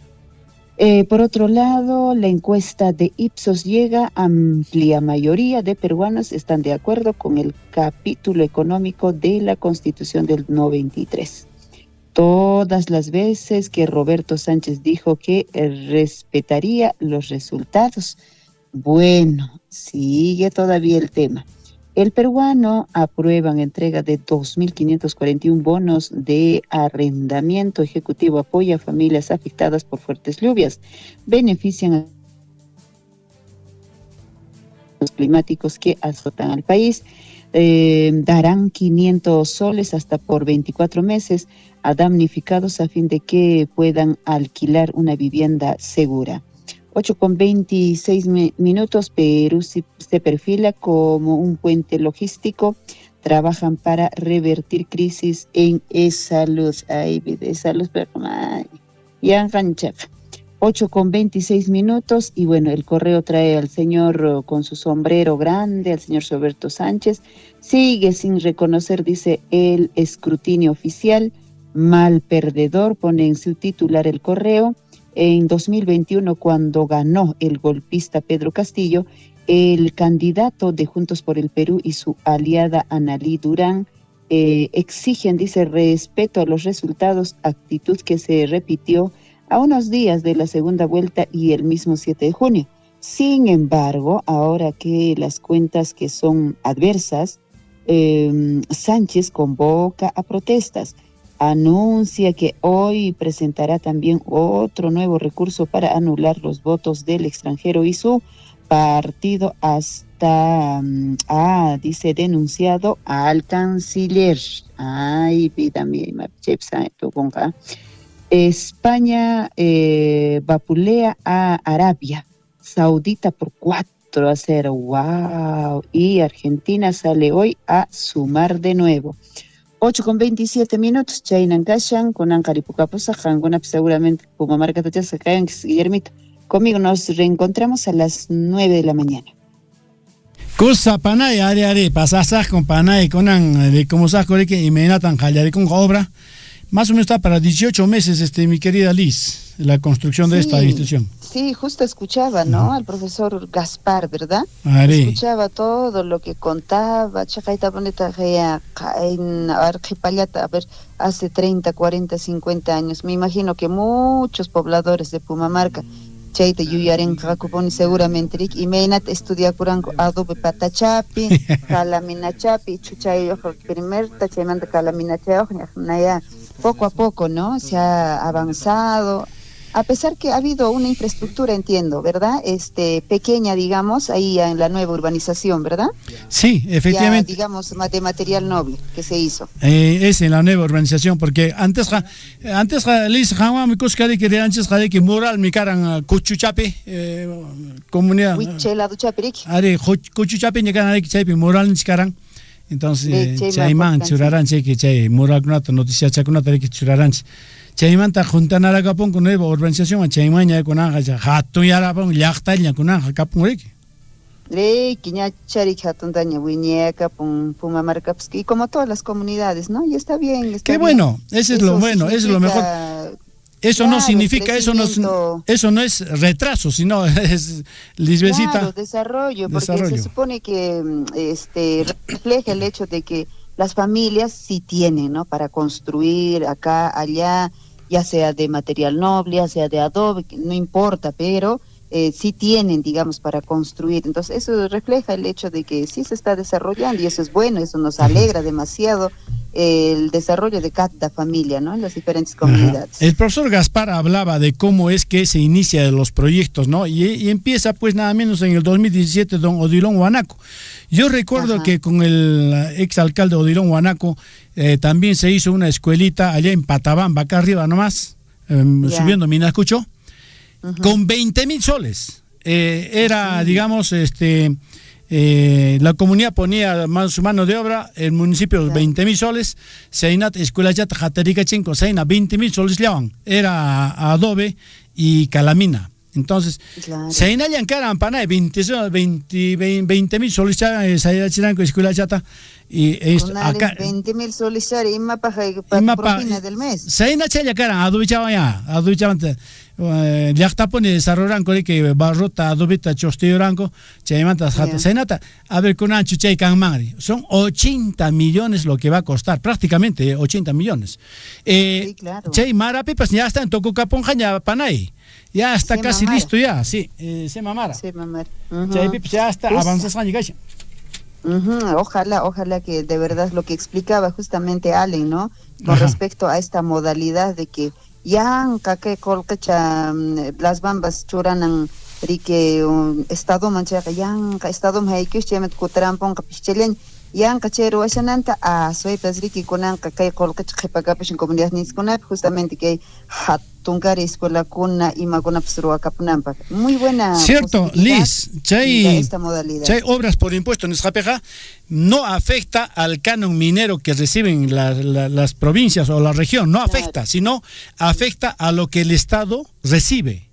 Por otro lado, la encuesta de Ipsos llega a amplia mayoría de peruanos están de acuerdo con el capítulo económico de la Constitución del 93. Todas las veces que Roberto Sánchez dijo que respetaría los resultados. Bueno, sigue todavía el tema. El peruano aprueba entrega de 2.541 bonos de arrendamiento ejecutivo, apoya a familias afectadas por fuertes lluvias, benefician a los climáticos que azotan al país, darán 500 soles hasta por 24 meses a damnificados a fin de que puedan alquilar una vivienda segura. 8:26. Perú se perfila como un puente logístico. Trabajan para revertir crisis en e-salud. Ay, e-salud, pero ya ranchef. 8:26. Y bueno, el correo trae al señor con su sombrero grande, al señor Roberto Sánchez. Sigue sin reconocer, dice, el escrutinio oficial. Mal perdedor, pone en su titular el correo. En 2021, cuando ganó el golpista Pedro Castillo, el candidato de Juntos por el Perú y su aliada Analí Durán exigen, dice, respeto a los resultados, actitud que se repitió a unos días de la segunda vuelta y el mismo 7 de junio. Sin embargo, ahora que las cuentas que son adversas, Sánchez convoca a protestas. Anuncia que hoy presentará también otro nuevo recurso para anular los votos del extranjero y su partido hasta, dice, denunciado al canciller. España vapulea a Arabia Saudita por 4-0. ¡Wow! Y Argentina sale hoy a sumar de nuevo. 8:27. Chainan Kashan, con Ancaripucaposa, Jangunap, seguramente como marca Tachas, caen, Guillermito. Conmigo nos reencontramos a las 9 de la mañana. Cosa panay, are, pasasas con panay, con de como saco que y me natan jallaré con obra. Más o menos está para 18 meses, mi querida Liz, la construcción de esta institución. Sí, justo escuchaba, ¿no? Al profesor Gaspar, ¿verdad? Escuchaba todo lo que contaba, en Arquipallata, hace 30, 40, 50 años. Me imagino que muchos pobladores de Pumamarca, Chaita Yuyaren Kakuponi seguramente, y Meinat estudia Curanco, Adobe Patachapi, Calaminachapi, Chuchayo, primer Tachemanta Calaminachayo, Naya. Poco a poco, ¿no? Se ha avanzado, a pesar que ha habido una infraestructura, entiendo, ¿verdad? Pequeña, digamos, ahí en la nueva urbanización, ¿verdad? Sí, efectivamente. Ya, digamos, de material noble que se hizo. Es en la nueva urbanización, porque antes Liz Jama me coscade que de antes que mural mi caran Cuchuchape, comunidad. Huichela Duchapirik. Cuchuchape ni caran que chape mural ni caran. Entonces, chayman churaranche que chay muralkunata noticia chakunata que churaranche. Chaymanta juntanara kapun con nueva urbanización chaymaña kunanja hatun yarapun llaqtalla kunanja kapun riki. Kiña charik hatun daña wiñeca Pumamarca y como todas las comunidades, ¿no? Y está bien. Qué bueno, eso es lo bueno, eso es lo mejor. Eso claro, no significa, eso no es retraso, sino es lisbecita. Claro, desarrollo, porque se supone que refleja el hecho de que las familias sí tienen, ¿no? Para construir acá, allá, ya sea de material noble, ya sea de adobe, no importa, pero sí tienen, digamos, para construir. Entonces eso refleja el hecho de que sí se está desarrollando y eso es bueno, eso nos alegra demasiado el desarrollo de cada familia, ¿no? En las diferentes comunidades. El profesor Gaspar hablaba de cómo es que se inicia los proyectos, ¿no? Y empieza pues nada menos en el 2017 don Odilon Huanaco. Yo recuerdo que con el exalcalde Odilon Huanaco también se hizo una escuelita allá en Patabamba, acá arriba nomás, subiendo Minascucho, con 20,000 soles. Era, digamos, la comunidad ponía más su mano de obra, el municipio 20,000 soles, Seinat Escuela Yata Jaterica Chinco, Seina 20,000 soles llevaban, era adobe y calamina. Entonces, Seina Yancara Ampana 20,000 soles Seina Chiranco Escuela Yata y acá 20,000 soles y mapa propina del mes. Seina Chayacara adobe ya, adobe llaqta pone desarrollan que barrota adobita chostioranco chaymanta jata senata a ver con ancho chay kanmangri son 80 millones lo que va a costar prácticamente 80 millones sí, claro. Chay marapi pues ya está en Tocucaponja ya panay ya está se casi mamara. Listo ya sí se mamara Chay ya está avanzando llegashi. Ojalá que de verdad lo que explicaba justamente Allen, ¿no? Con respecto a esta modalidad de que yanka que colcacha las bambas churanan rique estado manchaga yanka estado haikish chemet kutarampon kapichelen yanka chero ashananta a soetas rique kunanka que colcacha jepakapish en comunidades niskunap justamente que hatunkari escuela kuna imaguna psrua kapunampa muy buena cierto Liz esta modalidad. Chay obras por impuesto en Escapeja no afecta al canon minero que reciben las provincias o la región, no afecta, sino afecta a lo que el Estado recibe.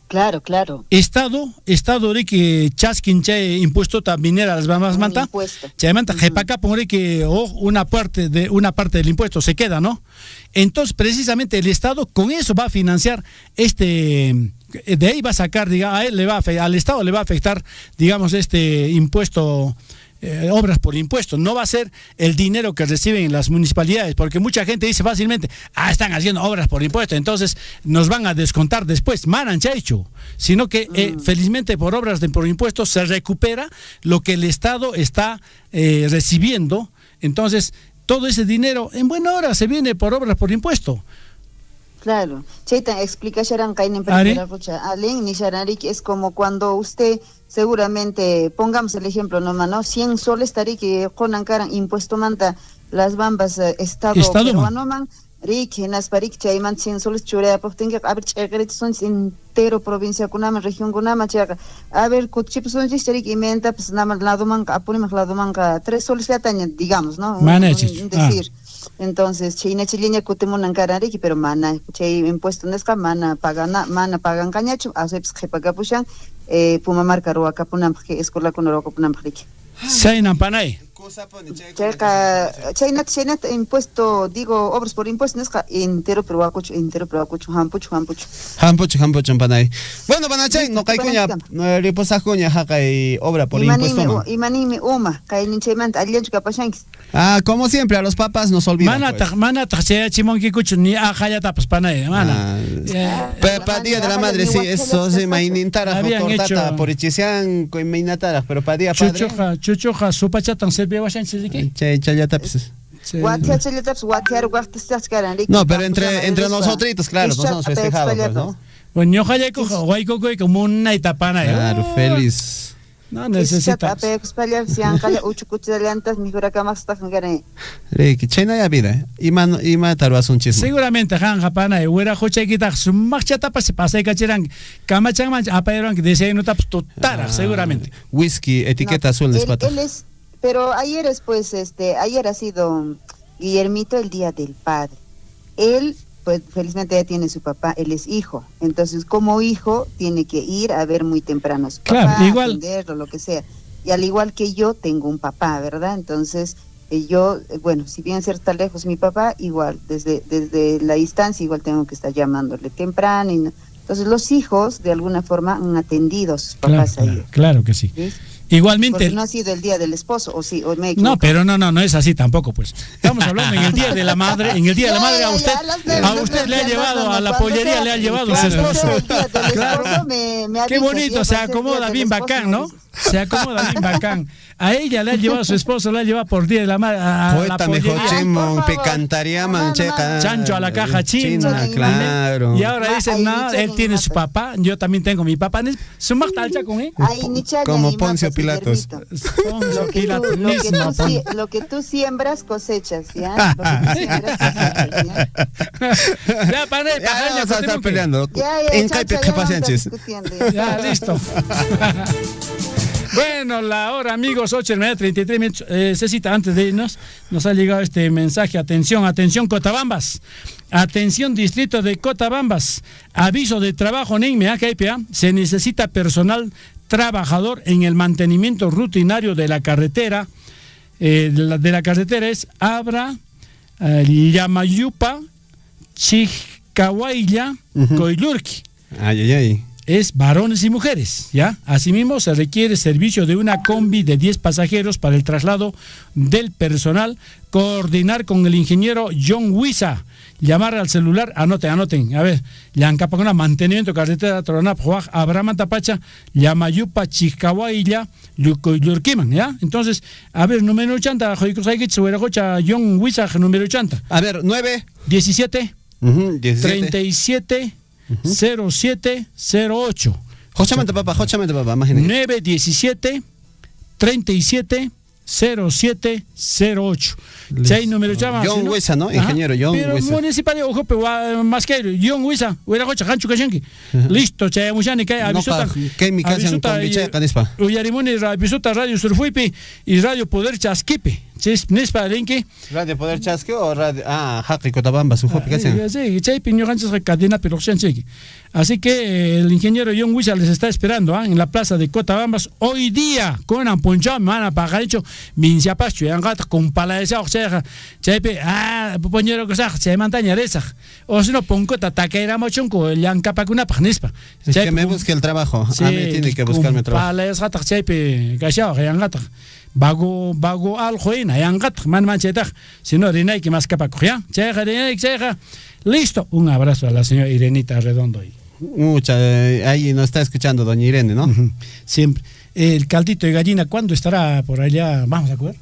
Claro. Estado de que chasquin chay impuesto también a las bambas manta. Chay manta jepaca pone que una parte del impuesto se queda, ¿no? Entonces precisamente el Estado con eso va a financiar de ahí va a sacar, digamos, al Estado le va a afectar, digamos, este impuesto. Obras por impuestos, no va a ser el dinero que reciben las municipalidades, porque mucha gente dice fácilmente, están haciendo obras por impuestos, entonces nos van a descontar después, manan hecho, sino que felizmente por obras por impuestos se recupera lo que el Estado está recibiendo, entonces todo ese dinero en buena hora se viene por obras por impuesto. Claro, Cheita explica Sharan Kain en primera rucha. Alen ni Shararik es como cuando usted seguramente, pongamos el ejemplo nomás, ¿no? 100 soles tari que conan caran impuesto manta las bambas estado peruano man rik nasparik chayman 100 soles churea porque a ver chagarit son entero provincia kunama región kunama chaga a ver cochip son chirik imenta pues nada lado manca apunimos lado manca 3 soles ya taña digamos, ¿no? Decir entonces china chiliña kutemunan karariki pero mana chay impuesto nesca mana pagan cañacho aseps que paga pushan Pumamarca roa kapunam que escuela con roa kapunam riki Saina panay China impuesto digo obras por impuestos nesca entero peruacucho hampucho panay bueno panachay no caikuña riposajuña hakay obra por impuesto imanimi uma kainin chaymanta alliancho kapashanks como siempre a los papás nos olvidan mana tachea chimonki kuchu ni ajayata pues panay mana para día de la madre sí eso se mainintara tortata por ichisian con mainatara pero para día padre chuchoja supachatan se ve washan chiziki chayata pues no pero entre nosotros claro no somos festejados pues, ¿no? Bueno yo jayako guayco como una itapana claro feliz no necesita China ya vida ima taruas un chisme seguramente han japana huera jochequita sumachata se pasa y cachiran camachan apayeron que desea no taps totara seguramente whisky etiqueta azul de espata pero ayer ayer ha sido Guillermito el Día del Padre. Él, pues felizmente ya tiene su papá, él es hijo, entonces como hijo tiene que ir a ver muy temprano a su papá, igual, atenderlo, lo que sea. Y al igual que yo tengo un papá, ¿verdad? Entonces yo, bueno, si bien ser está lejos mi papá, igual desde la distancia igual tengo que estar llamándole temprano. Entonces los hijos de alguna forma han atendido a sus papás ahí. Claro que sí. ¿Ves? Igualmente. Porque no ha sido el día del esposo, o sí, o me he No, pero no es así tampoco, pues. Estamos hablando en el Día de la Madre, a usted le ha llevado a la pollería, le ha llevado a su esposo. Claro. Qué bonito, se acomoda bien bacán, ¿no? Se acomoda bien bacán. A ella le ha llevado a su esposo, le ha llevado por Día de la Madre a la pollería. Cantaría mancheca. Chancho a la caja china. Claro. Y ahora dicen, no, él tiene su papá, yo también tengo mi papá. Su magtalcha con él. Como Poncio Pilatos. Lo que tú siembras cosechas, ¿ya? Ya, para estar peleando. En Caipe, ¿qué pacientes? Ya, listo. Bueno, la hora, amigos, 8:33 minutos. Cecita, antes de irnos, nos ha llegado este mensaje. Atención, Cotabambas. Atención, distrito de Cotabambas. Aviso de trabajo en KPA. Se necesita personal trabajador en el mantenimiento rutinario de la carretera. De la carretera es Abra, Yamayupa, Chiccahuaylla, Coilurqui. Ay. Es varones y mujeres, ¿ya? Asimismo, se requiere servicio de una combi de 10 pasajeros para el traslado del personal, coordinar con el ingeniero John Huiza, llamar al celular, anoten, a ver, Llancapacuna, mantenimiento, carretera, Tronap, Juaj, Abraham Tapacha, Yamayupa, Chiccahuaylla, Yurquiman, ¿ya? Entonces, a ver, número 80, John Huiza, número 80. A ver, 9. 17. 37. 0708. Jochamante papá, imagínate. 917 37 0708. Chay número llama. John Huiza, ¿no? Ingeniero John Huiza. Pero municipal de Ojope, más que John Huiza, hubiera cocha, Hanchu Kashanki. Listo, Chay Mushani, que avisuta. Que mi casa en Conviche, Canispa. Uyarimuni, avisuta Radio Surfuipi y Radio Poder Chasquipe. Nespa Lenki. Radio Poder Chasque o Radio. Haki Cotabamba, su aplicación. Sí, Chay Piño Ganchas cadena Piroxian Chequi. Así que el ingeniero John Huiza les está esperando en la plaza de Cotabambas hoy día con Amponchao, mana para hecho Minciapacho, Angata con pala de esa Chaype, poñero que se montaña esa. O si no, Poncota, Taquera Mochonco, Llancapacuna Pagnispa. Es que me busque el trabajo. A mí tiene que buscarme trabajo. Pala esa Chaype, Gachao, Angata. Bago algo en Angata, mancheta. Si no, Rinay que más capaco, ¿ya? Cheja. Listo. Un abrazo a la señora Irenita Redondo. Ahí nos está escuchando doña Irene, ¿no? Siempre. El caldito de gallina, ¿cuándo estará por allá? ¿Vamos a comer?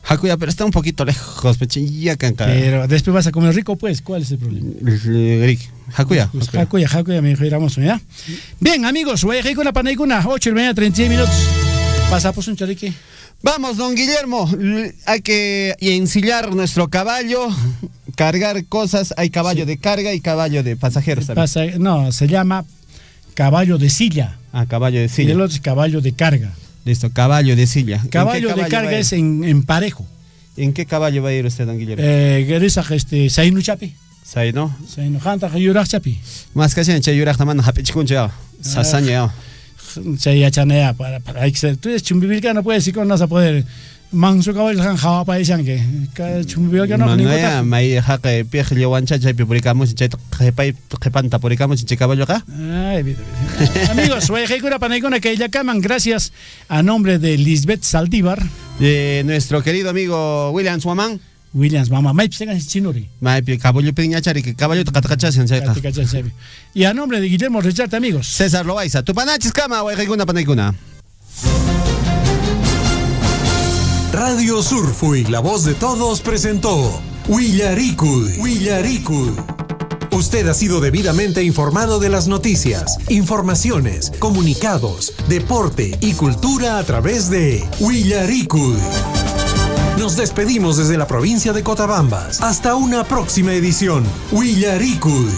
Jacuya, pero está un poquito lejos, pechilla canca. Pero después vas a comer rico, pues, ¿cuál es el problema? Jacuya, me dijo Iramos, ¿ya? Bien, amigos, voy a ir con la panaicuna, 8:36 minutos. Pasamos un charique. Vamos, don Guillermo, hay que ensillar nuestro caballo, cargar cosas, hay caballo de carga y caballo de pasajeros. No, se llama caballo de silla. Caballo de silla. Y el otro es caballo de carga. Listo, caballo de silla. Caballo de carga es en parejo. ¿En qué caballo va a ir usted, don Guillermo? Sainu Chapi. Sainu Hanta Yurak Chapi. Más que se Yurak también Hapichkuncha. Sasaña. Se chanea para tú eres chumbivilca, no puedes decir que no vas a poder. Manso caballo han java para decir que chumbivilca no. No ya, mai jaque pie llewancha chay publicamos chay jepanta publicamos chay caballo acá. Amigos, voy a dejar una panaicona que ya caman gracias a nombre de Lisbeth Saldívar, de nuestro querido amigo Williams Mamán. Mamá, Maipi se gana chinuri. Maipi, caballo piñachari, que caballo tacatacachas en y a nombre de Guillermo Richarte, amigos. César Loaiza, tu panachis cama, guayjicuna panaicuna. Radio Surfui, la voz de todos, presentó Huillaricud. Usted ha sido debidamente informado de las noticias, informaciones, comunicados, deporte y cultura a través de Huillaricud. Nos despedimos desde la provincia de Cotabambas. Hasta una próxima edición. Huillaricud.